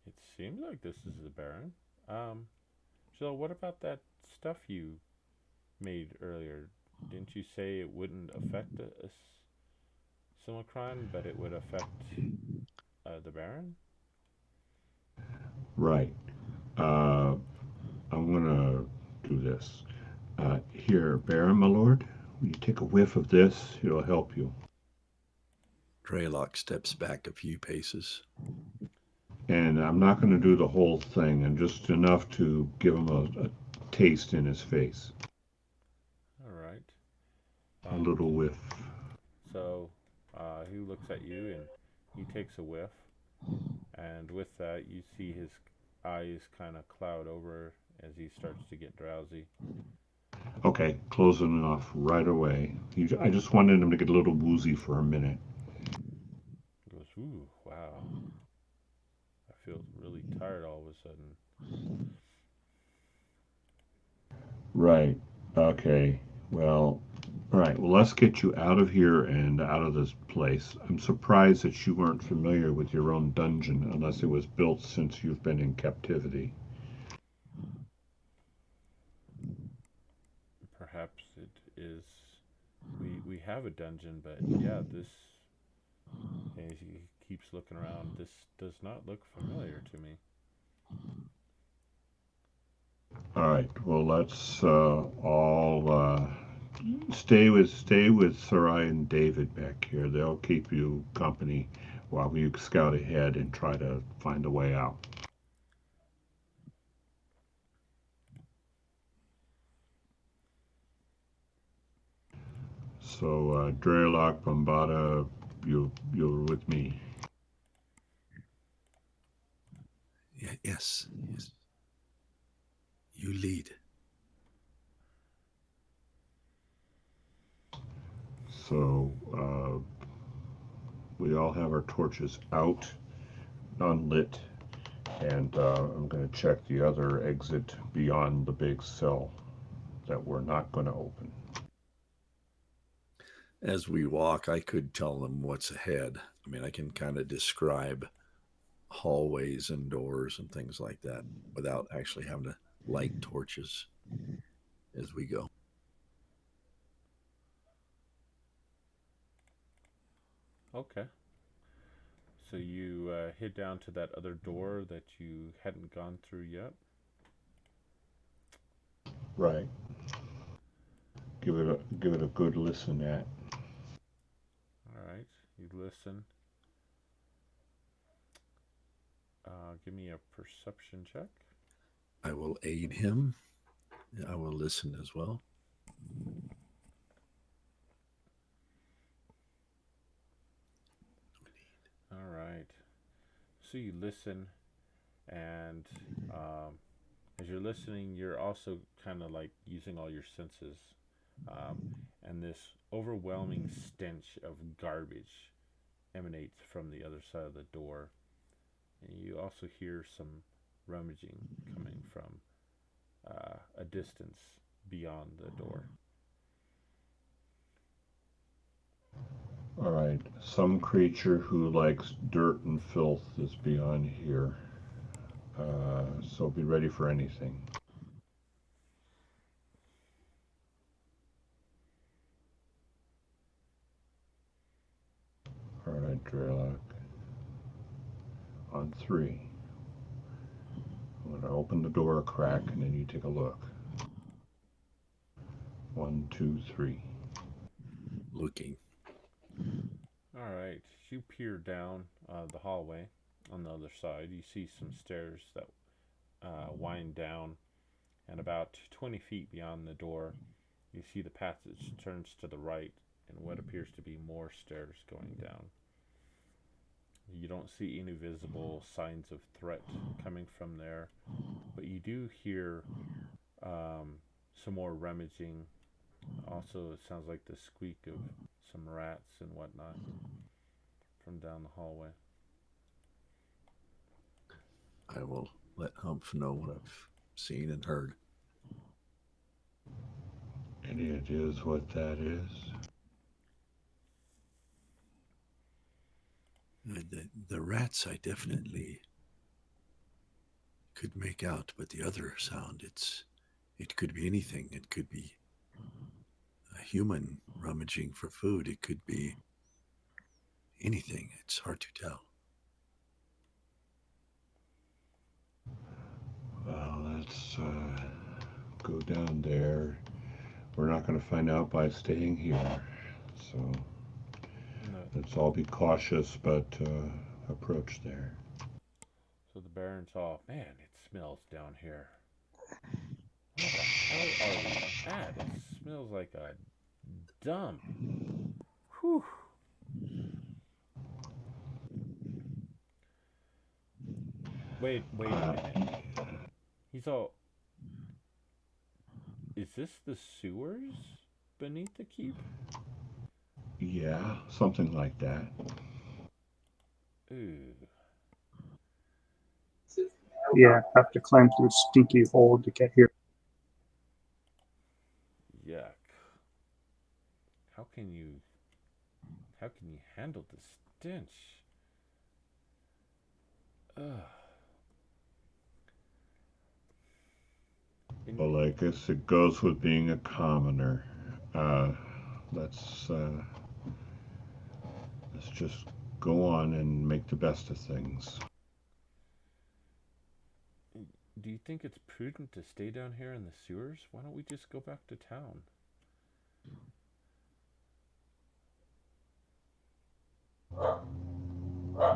it seems like this is the Baron. Um, Jill, what about that stuff you made earlier? Didn't you say it wouldn't affect a simulacron, but it would affect the Baron? Right. Uh, I'm gonna do this. Here, Baron, my lord, will you take a whiff of this? It'll help you. Draylock steps back a few paces. And I'm not going to do the whole thing, and just enough to give him a taste in his face. All right. A And little whiff. so he looks at you and he takes a whiff. And with that, you see his eyes kind of cloud over as he starts to get drowsy. Okay, closing it off right away. I just wanted him to get a little woozy for a minute. He goes, "Ooh, wow. I feel really tired all of a sudden." Right. Okay. Well, all right. Well, let's get you out of here and out of this place. I'm surprised that you weren't familiar with your own dungeon unless it was built since you've been in captivity. Perhaps it is. We have a dungeon, but yeah, this. And he keeps looking around. This does not look familiar to me. All right. Well, let's all stay with Sarai and David back here. They'll keep you company while we scout ahead and try to find a way out. So, Dreylock, Bombada, you're with me. Yes, yes. You lead. So, we all have our torches out, unlit, and I'm going to check the other exit beyond the big cell that we're not going to open. As we walk, I could tell them what's ahead. I mean, I can kind of describe hallways and doors and things like that without actually having to light torches as we go. Okay. So you head down to that other door that you hadn't gone through yet. Right. Give it a good listen at. All right, you listen. Give me a perception check. I will aid him. I will listen as well. All right. So you listen, and as you're listening, you're also kind of like using all your senses, um, and this overwhelming stench of garbage emanates from the other side of the door, and you also hear some rummaging coming from a distance beyond the door. All right. Some creature who likes dirt and filth is beyond here. So be ready for anything. All right, Draylock. On three. I'm going to open the door a crack and then you take a look. 1, 2, 3. Looking. All right, you peer down the hallway on the other side. You see some stairs that wind down, and about 20 feet beyond the door, you see the passage turns to the right and what appears to be more stairs going down. You don't see any visible signs of threat coming from there, but you do hear some more rummaging. Also, it sounds like the squeak of some rats and whatnot from down the hallway. I will let Humph know what I've seen and heard. Any ideas what that is? The rats I definitely could make out, but the other sound, it could be anything. It could be a human rummaging for food. It could be anything. It's hard to tell. Well, let's go down there. We're not going to find out by staying here. So No. let's all be cautious, but approach there. So the Baron's off. Man, it smells down here. Where the hell are we at? It smells like a dump. Whew. Wait a minute. He's all. Is this the sewers beneath the keep? Yeah, something like that. Ooh. Yeah, have to climb through stinky hole to get here. Yuck. How can you handle the stench? Ugh. Well, I guess it goes with being a commoner. Uh, let's just go on and make the best of things. Do you think it's prudent to stay down here in the sewers? Why don't we just go back to town?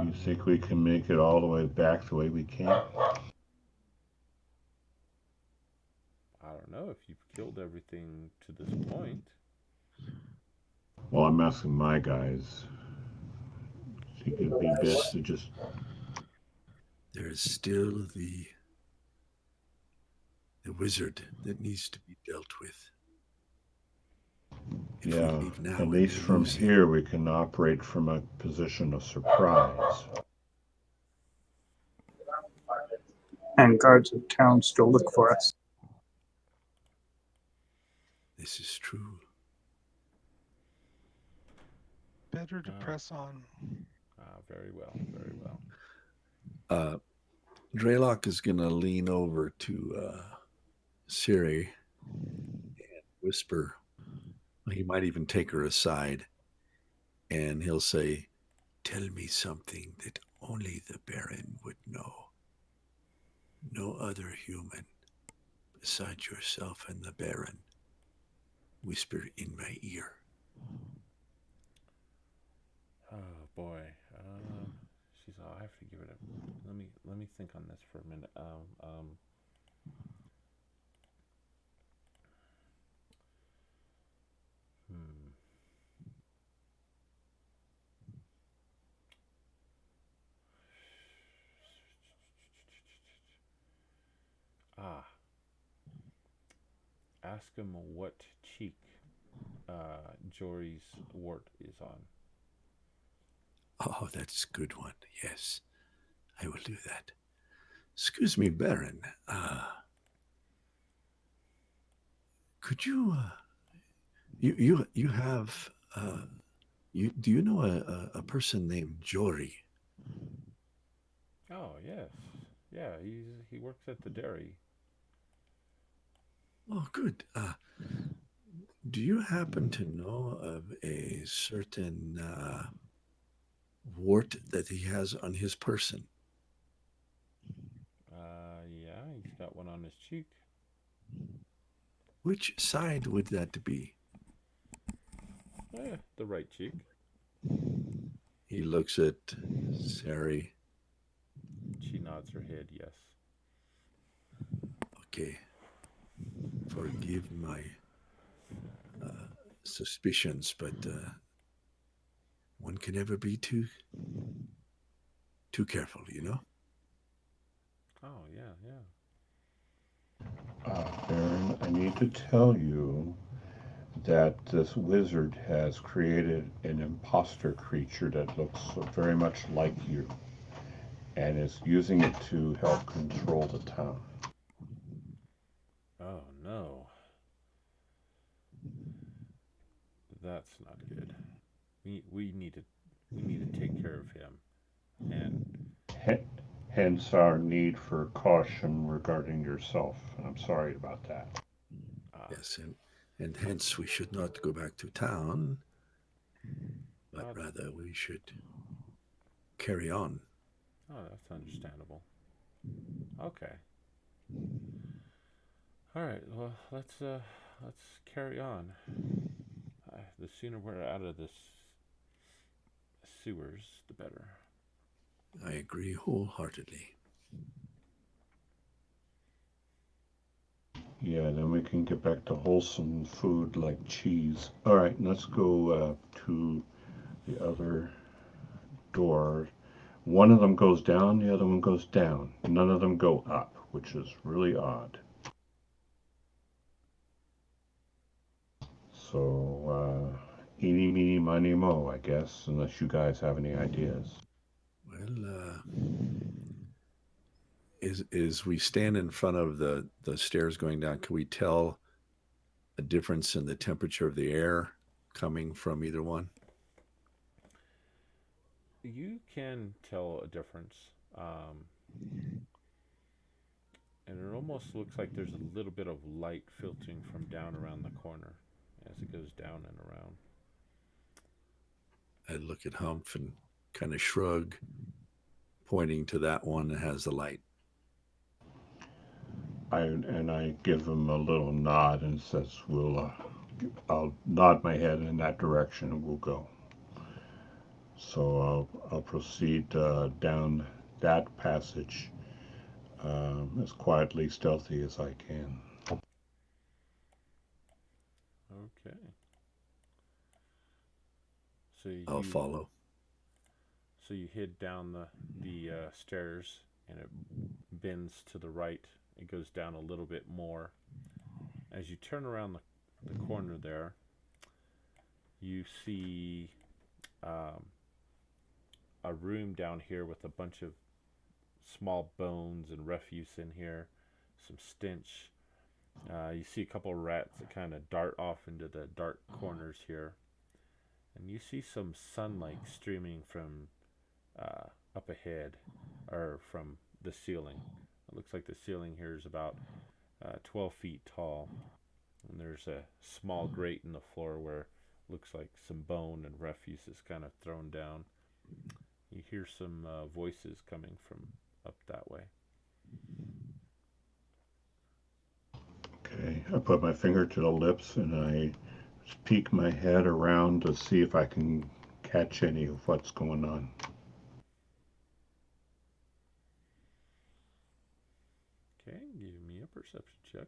You think we can make it all the way back the way we came? I don't know if you've killed everything to this point. Well, I'm asking my guys. Think it'd be best to just. There's still the wizard that needs to be dealt with. If Yeah, we leave now, at least from here we can operate from a position of surprise. And guards of town still look for us. This is true. Better to press on. Very well, very well. Draylock is going to lean over to Siri and whisper. He might even take her aside, and he'll say, "Tell me something that only the Baron would know. No other human, beside yourself and the Baron, whisper in my ear. Oh boy. She's. I have to give it a. Let me think on this for a minute. Hmm. Ah. Ask him what cheek Jory's wart is on. Oh, that's a good one. Yes, I will do that. Excuse me, Baron. Could you, you have, do you know a person named Jory? Oh yes. Yeah. He works at the dairy. Oh, good. Do you happen to know of a certain wart that he has on his person? Yeah. He's got one on his cheek. Which side would that be? The right cheek. He looks at Sari. She nods her head. Yes. Okay, forgive my suspicions, but one can never be too careful, you know. Oh yeah. Yeah. Baron, I need to tell you that this wizard has created an imposter creature that looks very much like you and is using it to help control the town. Oh no. That's not good. We need to take care of him. And Hence our need for caution regarding yourself. I'm sorry about that. uh, Yes, and hence we should not go back to town, but uh, rather we should carry on. oh, that's understandable. Okay. All right. Well, let's carry on. The sooner we're out of this sewers, the better. I agree wholeheartedly. Yeah, then we can get back to wholesome food like cheese. All right, let's go to the other door. One of them goes down, the other one goes down. None of them go up, which is really odd. So, eeny, meeny, miny, mo, I guess, unless you guys have any ideas. Well, as we stand in front of the stairs going down, can we tell a difference in the temperature of the air coming from either one? You can tell a difference, um, and it almost looks like there's a little bit of light filtering from down around the corner as it goes down and around. I look at Humph and kind of shrug, pointing to that one that has the light. I give him a little nod and says, I'll nod my head in that direction and we'll go. So I'll proceed down that passage as quietly, stealthy as I can. Okay. So I'll you follow. so you head down the stairs, and it bends to the right. It goes down a little bit more. As you turn around the corner there, you see um, a room down here with a bunch of small bones and refuse in here, some stench. You see a couple of rats that kind of dart off into the dark corners here, and you see some sunlight streaming from up ahead, or from the ceiling. It looks like the ceiling here is about 12 feet tall, and there's a small grate in the floor where it looks like some bone and refuse is kind of thrown down. You hear some voices coming from up that way. Okay, I put my finger to the lips and I peek my head around to see if I can catch any of what's going on. Okay, give me a perception check.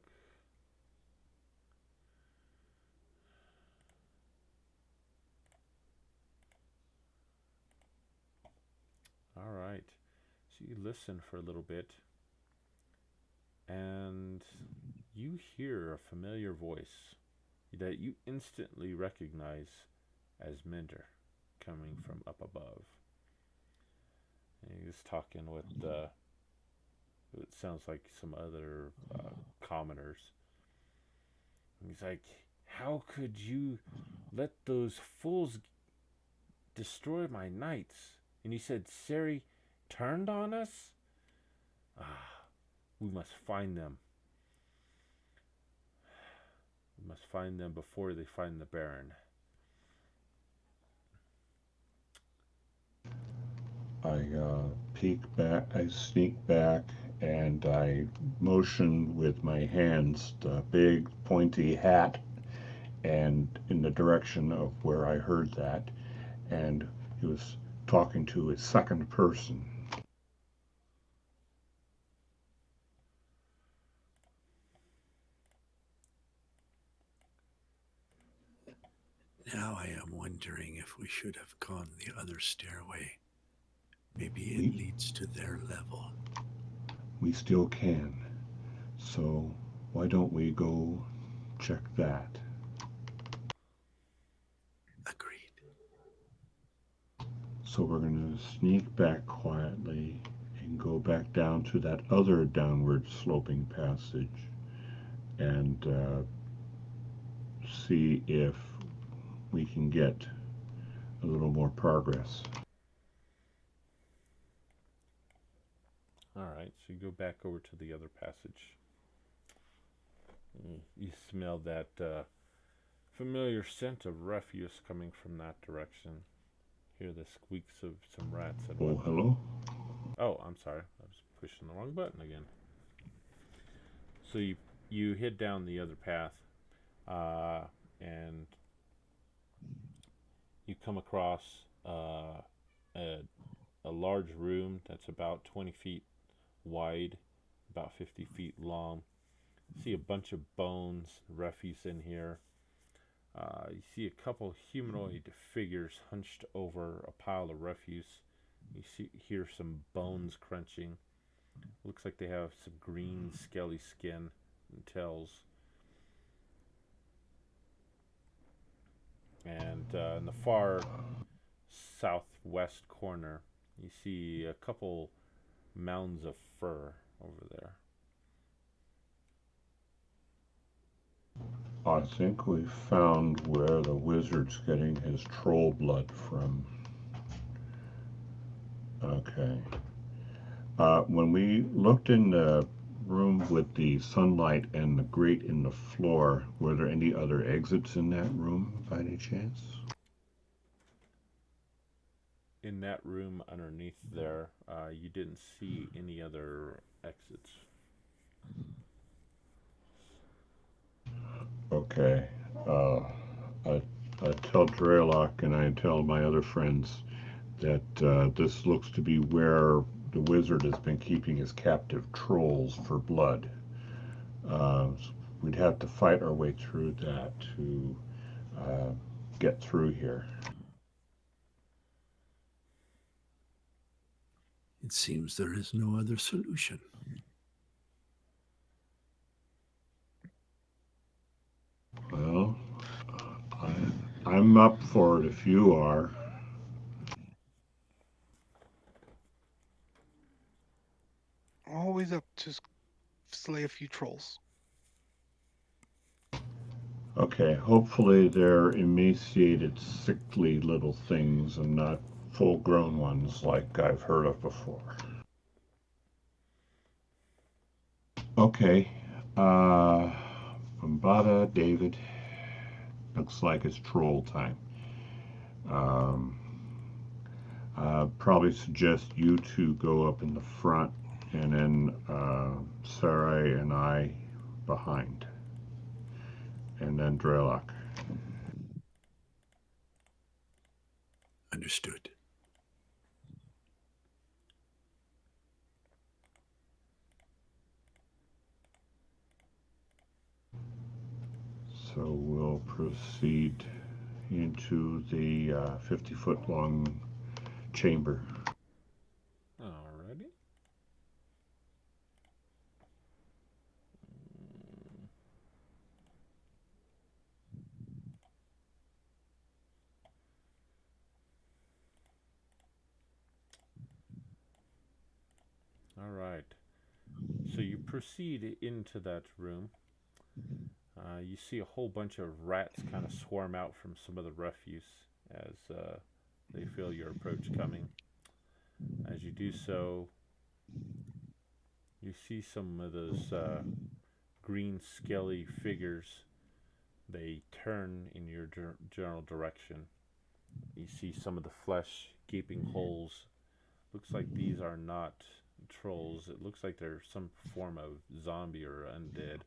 All right. So you listen for a little bit, and you hear a familiar voice that you instantly recognize as Minder coming from up above. And he's talking with it sounds like some other commoners. And he's like, "How could you let those fools destroy my knights?" And you said Sari turned on us? Ah, we must find them. We must find them before they find the Baron. I peek back, I sneak back, and I motion with my hands the big pointy hat and in the direction of where I heard that. And he was talking to a second person. Now I am wondering if we should have gone the other stairway. Maybe it We, leads to their level. we still can. So why don't we go check that? Agreed. So we're going to sneak back quietly and go back down to that other downward sloping passage and see if we can get a little more progress. All right, so you go back over to the other passage. You smell that familiar scent of refuse coming from that direction. Hear the squeaks of some rats and Oh, whatnot. hello? Oh, I'm sorry. I was pushing the wrong button again. So you head down the other path, and you come across a large room that's about 20 feet wide, about 50 feet long. You see a bunch of bones, refuse in here. You see a couple humanoid figures hunched over a pile of refuse. Hear some bones crunching. Looks like they have some green, scaly skin and tails. And in the far southwest corner, you see a couple mounds of fur over there. I think we found where the wizard's getting his troll blood from. Okay. When we looked in the room with the sunlight and the grate in the floor, were there any other exits in that room by any chance? In that room underneath there, you didn't see any other exits. Okay. I tell Draylock and I tell my other friends that this looks to be where the wizard has been keeping his captive trolls for blood. We'd have to fight our way through that to get through here. It seems there is no other solution. Well, I'm up for it if you are. Always up to slay a few trolls. Okay, hopefully they're emaciated, sickly little things and not full-grown ones like I've heard of before. Okay, Bombada, David, looks like it's troll time. I'd probably suggest you two go up in the front and then Sarai and I behind. and then Draylock. Understood. So we'll proceed into the 50-foot long chamber. Alrighty. All right. So you proceed into that room. You see a whole bunch of rats kind of swarm out from some of the refuse as they feel your approach coming. As you do so, you see some of those green, scaly figures. They turn in your general direction. You see some of the flesh, gaping holes. Looks like these are not trolls. It looks like they're some form of zombie or undead.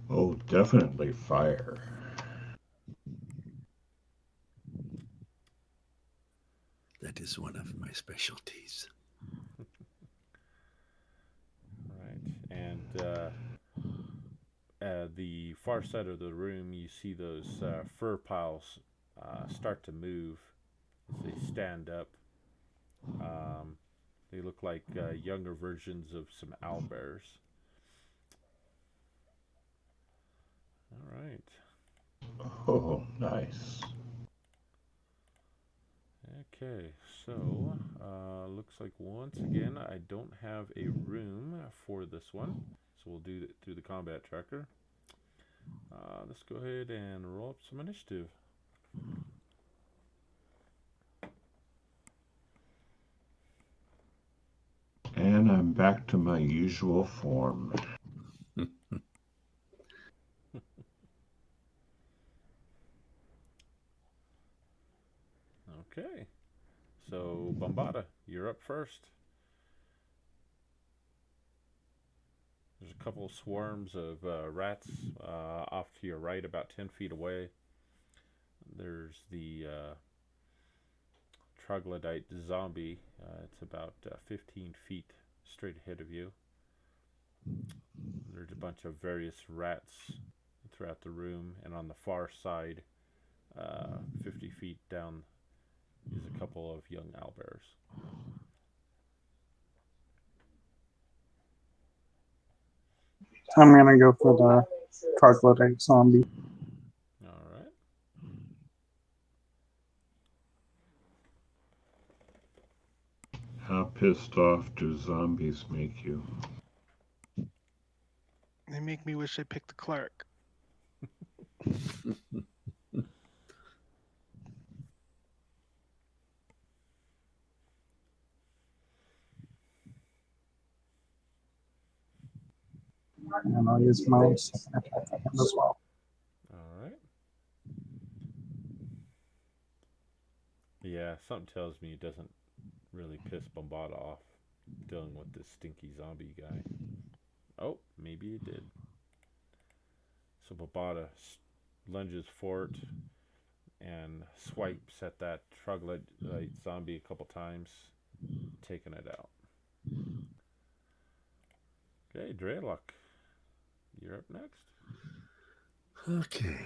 Oh, definitely fire. That is one of my specialties. Right. And the far side of the room, you see those fur piles start to move as they stand up. They look like younger versions of some owlbears. All right. Oh, nice. Okay, so looks like once again I don't have a room for this one, so we'll do it through the combat tracker. Let's go ahead and roll up some initiative. And I'm back to my usual form. Okay, so Bombada, you're up first. There's a couple of swarms of rats off to your right, about 10 feet away. There's the troglodyte zombie. It's about 15 feet straight ahead of you. There's a bunch of various rats throughout the room, and on the far side, 50 feet down, is a couple of young owlbears. I'm gonna go for the troglodyte zombie. All right. How pissed off do zombies make you? They make me wish I picked the cleric. And I'll use my second attack on him as well. All right. Yeah, something tells me it doesn't really piss Bombada off dealing with this stinky zombie guy. Oh, maybe it did. So Bombada lunges forward and swipes at that troglodyte zombie a couple times, taking it out. Okay, Draylock, you're up next. Okay.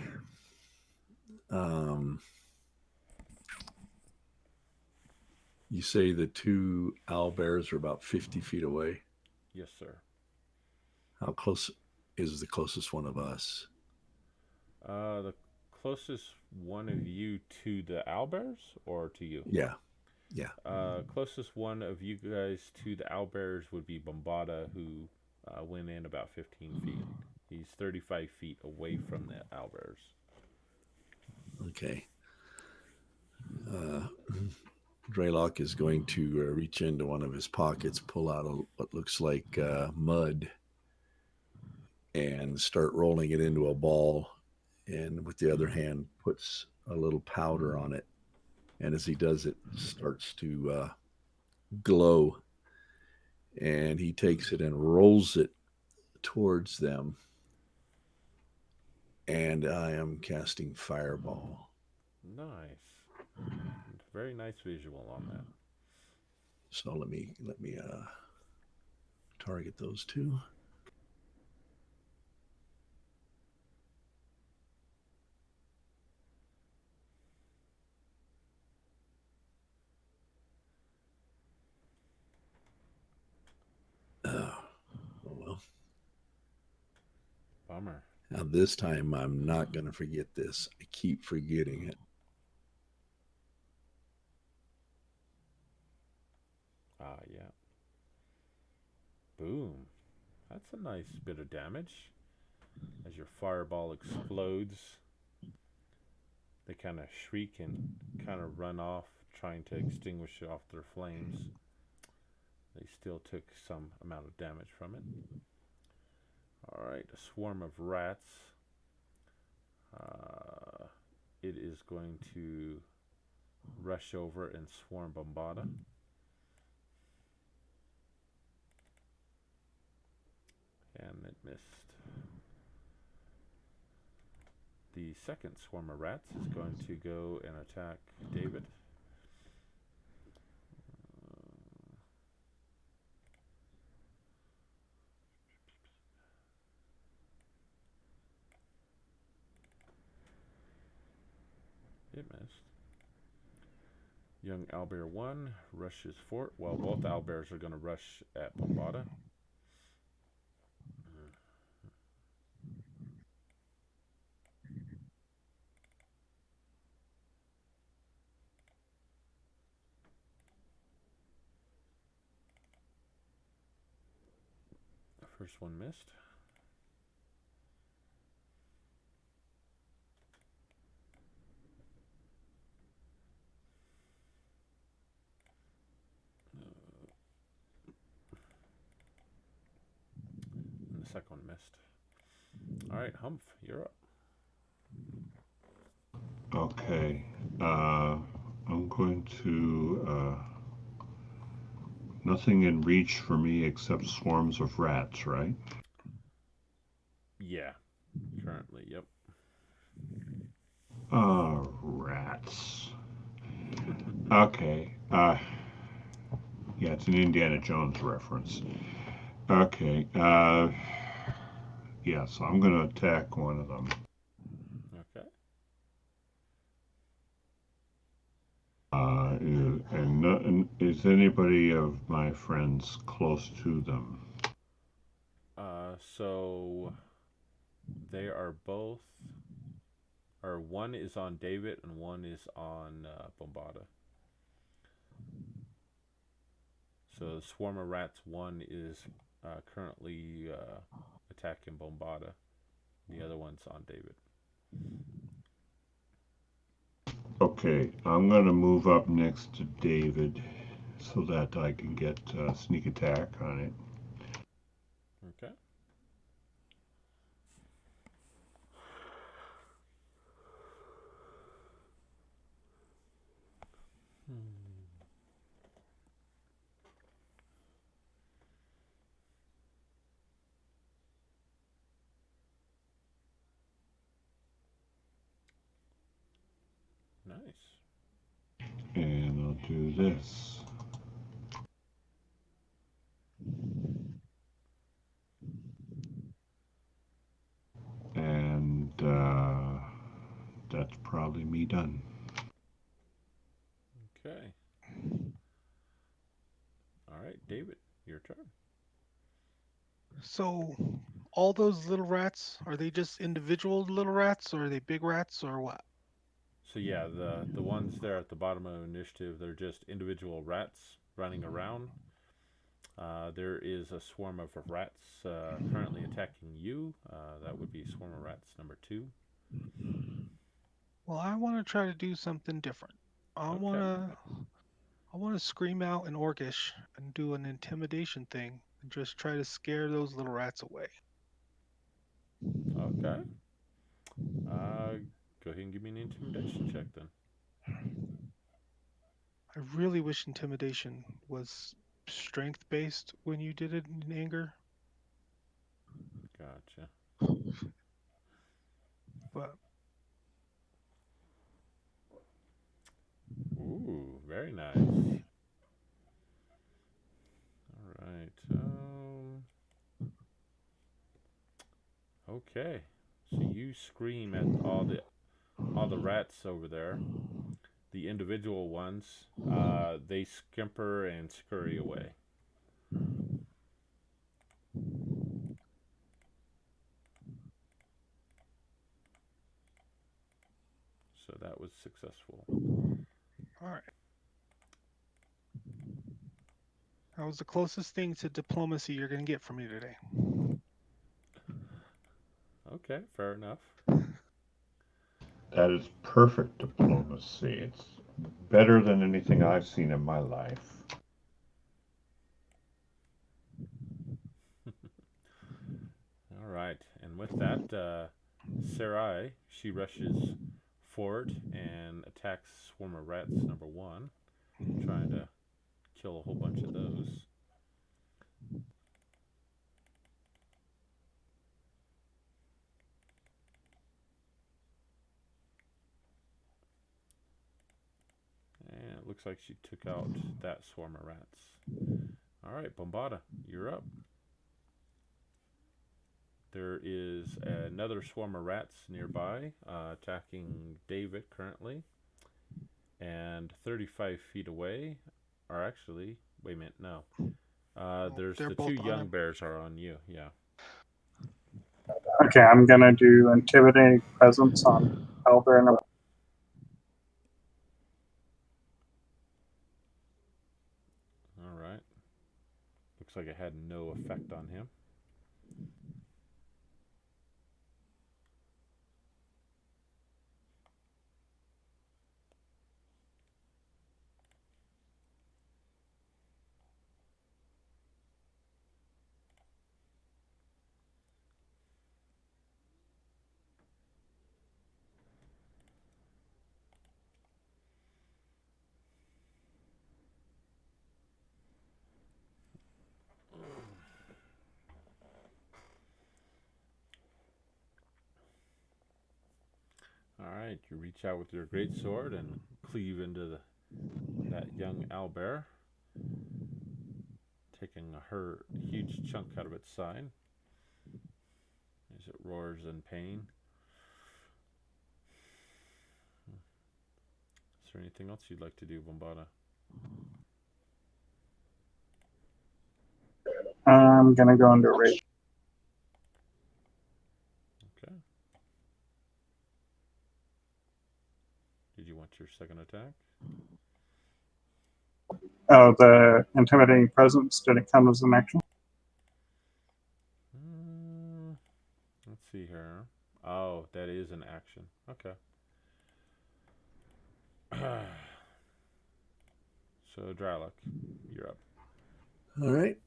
You say the two owlbears are about 50 feet away. Yes, sir. How close is the closest one of us? The closest one of you to the owlbears or to you? Yeah. Closest one of you guys to the owlbears would be Bombada, who went in about 15 feet. He's 35 feet away from the owlbears. Okay. Draylock is going to reach into one of his pockets, pull out what looks like mud, and start rolling it into a ball. And with the other hand, puts a little powder on it. And as he does, it starts to glow. And he takes it and rolls it towards them, and I am casting Fireball. Nice. Very nice visual on that. So let me target those two. Oh well. Bummer. Now this time I'm not going to forget this. I keep forgetting it. Ah, yeah. Boom. That's a nice bit of damage. As your fireball explodes, they kind of shriek and kind of run off, trying to extinguish off their flames. They still took some amount of damage from it. Alright, a swarm of rats. It is going to rush over and swarm Bombada. And it missed. The second swarm of rats is going to go and attack David. It missed. Young owlbear 1 rushes fort. Well, both owlbears are going to rush at Bombada. The first one missed. And the second one missed. Alright, Humph, you're up. Okay. I'm going to. Nothing in reach for me except swarms of rats, right? Yeah, currently, yep. Rats. Okay. Yeah, it's an Indiana Jones reference. Okay. Yeah, so I'm going to attack one of them. Okay. And is anybody of my friends close to them? So they are both, or one is on David and one is on Bombada. So the swarm of rats 1 is currently attacking Bombada. The other one's on David. Okay, I'm going to move up next to David so that I can get sneak attack on it. Okay. Nice. And I'll do this. And that's probably me done. Okay. All right, David, your turn. So, all those little rats, are they just individual little rats, or are they big rats, or what? So yeah, the ones there at the bottom of initiative, they're just individual rats running around. There is a swarm of rats currently attacking you. That would be swarm of rats number 2. Well, I want to try to do something different. I want Okay. to I want to scream out in Orcish and do an intimidation thing and just try to scare those little rats away. Okay. Go ahead and give me an intimidation check then. I really wish intimidation was strength based when you did it in anger. Gotcha. But Ooh, very nice. All right. Okay. So you scream at all the rats over there. The individual ones, they scamper and scurry away. So that was successful. all right, that was the closest thing to diplomacy you're gonna get from me today. Okay, fair enough. That is perfect diplomacy. It's better than anything I've seen in my life. All right, and with that, Sarai, she rushes forward and attacks Swarm of Rats number 1, trying to kill a whole bunch of those. And it looks like she took out that Swarm of Rats. All right, Bombada, you're up. There is another swarm of rats nearby, attacking David currently. And 35 feet away, or actually, wait a minute, no. There's They're the two both on young him. bears are on you, yeah. Okay, I'm gonna do intimidating presence on Albert number. All right. Looks like it had no effect on him. All right, you reach out with your great sword and cleave into that young owlbear, taking her huge chunk out of its side as it roars in pain. Is there anything else you'd like to do, Bombada? I'm gonna go into rage. Okay. Did you want your second attack? Oh, the intimidating presence, did it count as an action? Let's see here. Oh, that is an action. Okay. So, Drylock, you're up. All right.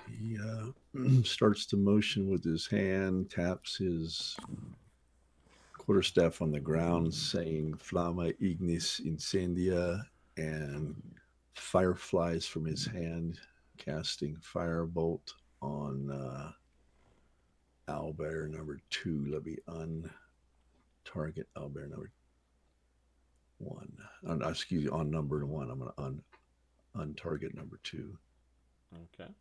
He starts to motion with his hand, taps his quarterstaff on the ground, saying "Flama ignis incendia," and fire flies from his hand, casting firebolt on owlbear number 2. Let me target owlbear number 1. Excuse me, on number 1. I'm going to untarget number 2. Okay.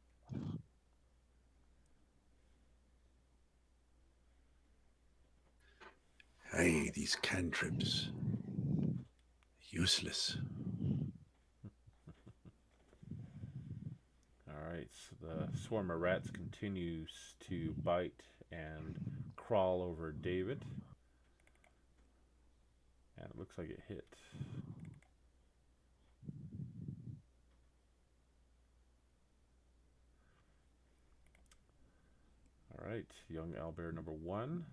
Hey, these cantrips. Useless. All right. So the swarm of rats continues to bite and crawl over David. And it looks like it hit. All right. Young owlbear number 1.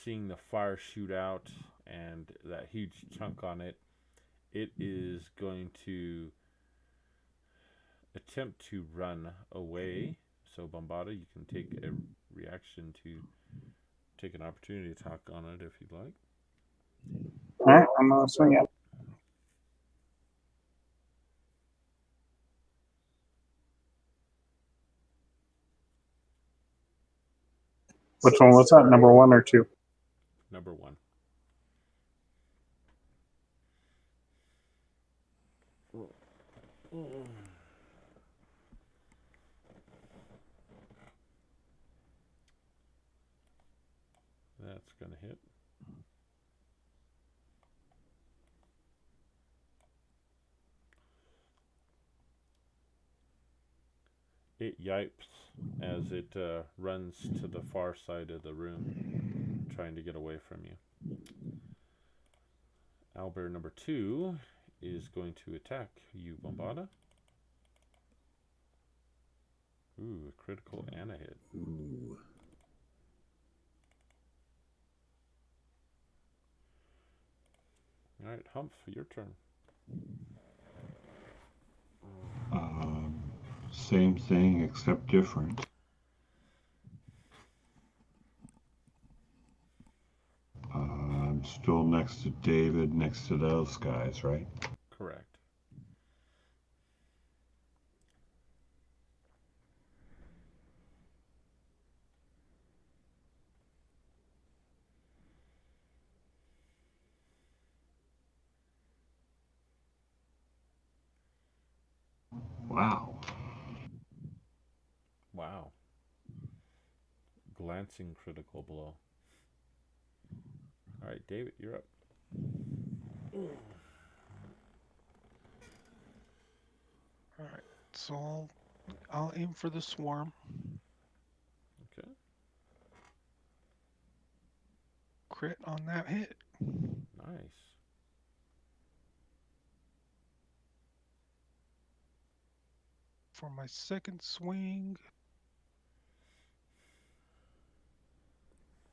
Seeing the fire shoot out and that huge chunk on it, it is going to attempt to run away. So, Bombada, you can take a reaction to take an opportunity attack on it if you'd like. All right, I'm gonna swing it. Which one was that? Number 1 or 2? Number 1. That's going to hit. It yipes as it runs to the far side of the room, trying to get away from you. Owlbear number 2 is going to attack you, Bombada. Ooh, a critical and a hit. Ooh. All right, Humph, your turn. Same thing except different. I'm still next to David, next to those guys, right? Correct. Wow. Wow. Glancing critical blow. All right, David, you're up. All right, so I'll aim for the swarm. Okay. Crit on that hit. Nice. For my second swing,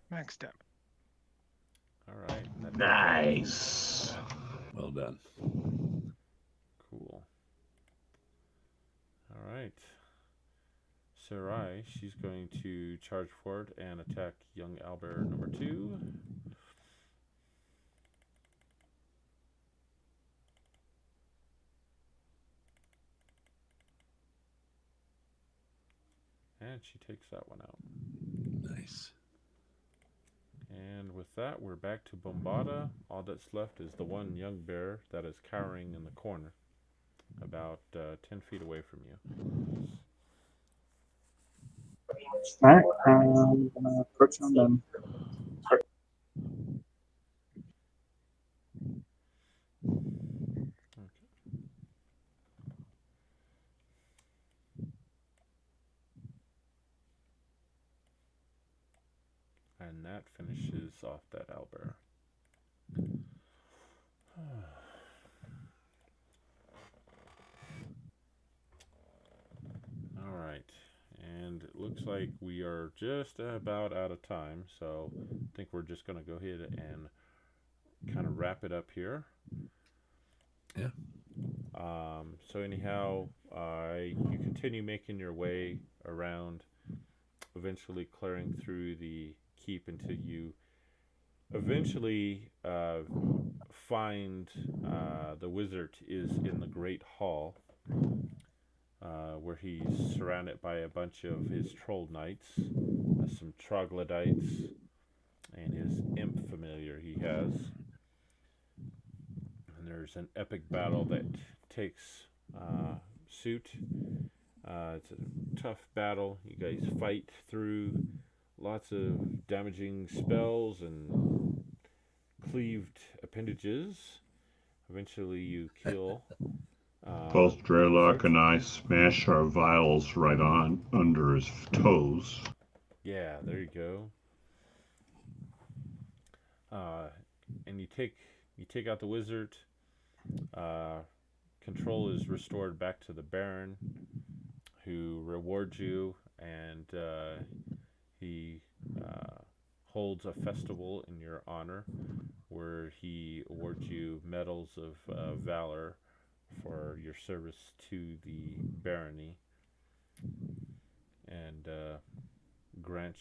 max damage. All right. That Nice. Well done. Cool. All right. Sarai, she's going to charge forward and attack young Owlbear number 2. And she takes that one out. Nice. And with that, we're back to Bombada. All that's left is the one young bear that is cowering in the corner, about 10 feet away from you. All right, I'm gonna approach him then. Okay. And that finishes off that owlbear. All right. And it looks like we are just about out of time, so I think we're just going to go ahead and kind of wrap it up here. Yeah. So anyhow, you continue making your way around, eventually clearing through the keep until you eventually find the wizard is in the Great Hall, where he's surrounded by a bunch of his troll knights, some troglodytes, and his imp familiar he has. And there's an epic battle that takes suit. It's a tough battle. You guys fight through lots of damaging spells and cleaved appendages. Eventually, you kill. Both Draylock and I smash our vials right on under his toes. Yeah, there you go. And you take out the wizard. Control is restored back to the Baron, who rewards you, and he holds a festival in your honor, where he awards you medals of valor for your service to the barony, and grants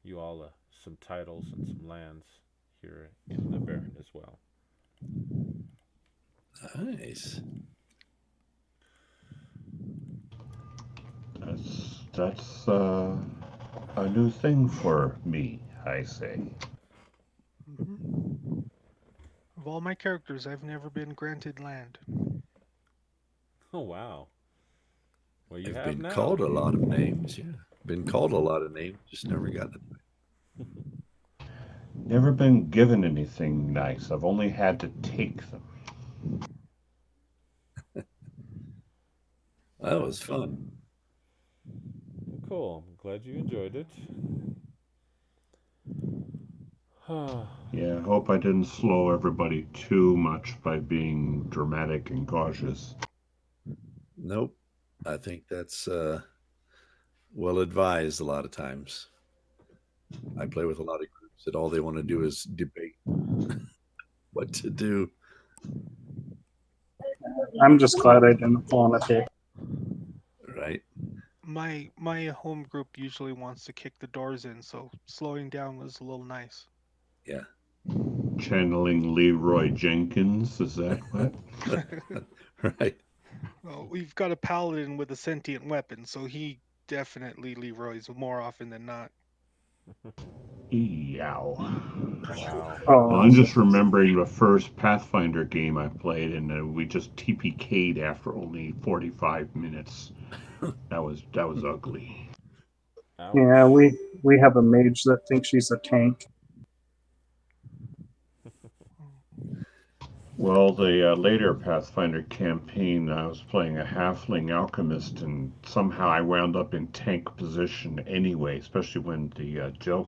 you all some titles and some lands here in the Baron as well. Nice. That's A new thing for me, I say. Hmm. Of all my characters, I've never been granted land. Oh, wow. Well, you I've have been now. called a lot of names. Yeah, been called a lot of names. Just never gotten it. Never been given anything nice. I've only had to take them. That was fun. Cool. I'm glad you enjoyed it. Yeah, I hope I didn't slow everybody too much by being dramatic and cautious. Nope. I think that's well advised a lot of times. I play with a lot of groups that all they want to do is debate what to do. I'm just glad I didn't fall on a pig. Right. My home group usually wants to kick the doors in, so slowing down was a little nice. Yeah. Channeling Leroy Jenkins, is that what? Right. Well, we've got a paladin with a sentient weapon, so he definitely Leroy's more often than not. Yow. Wow. Well, Oh, I'm just remembering the first Pathfinder game I played, and we just TPK'd after only 45 minutes. That was ugly. yeah, Ouch. we have a mage that thinks she's a tank. Well, the later Pathfinder campaign, I was playing a halfling alchemist, and somehow I wound up in tank position anyway, especially when the gel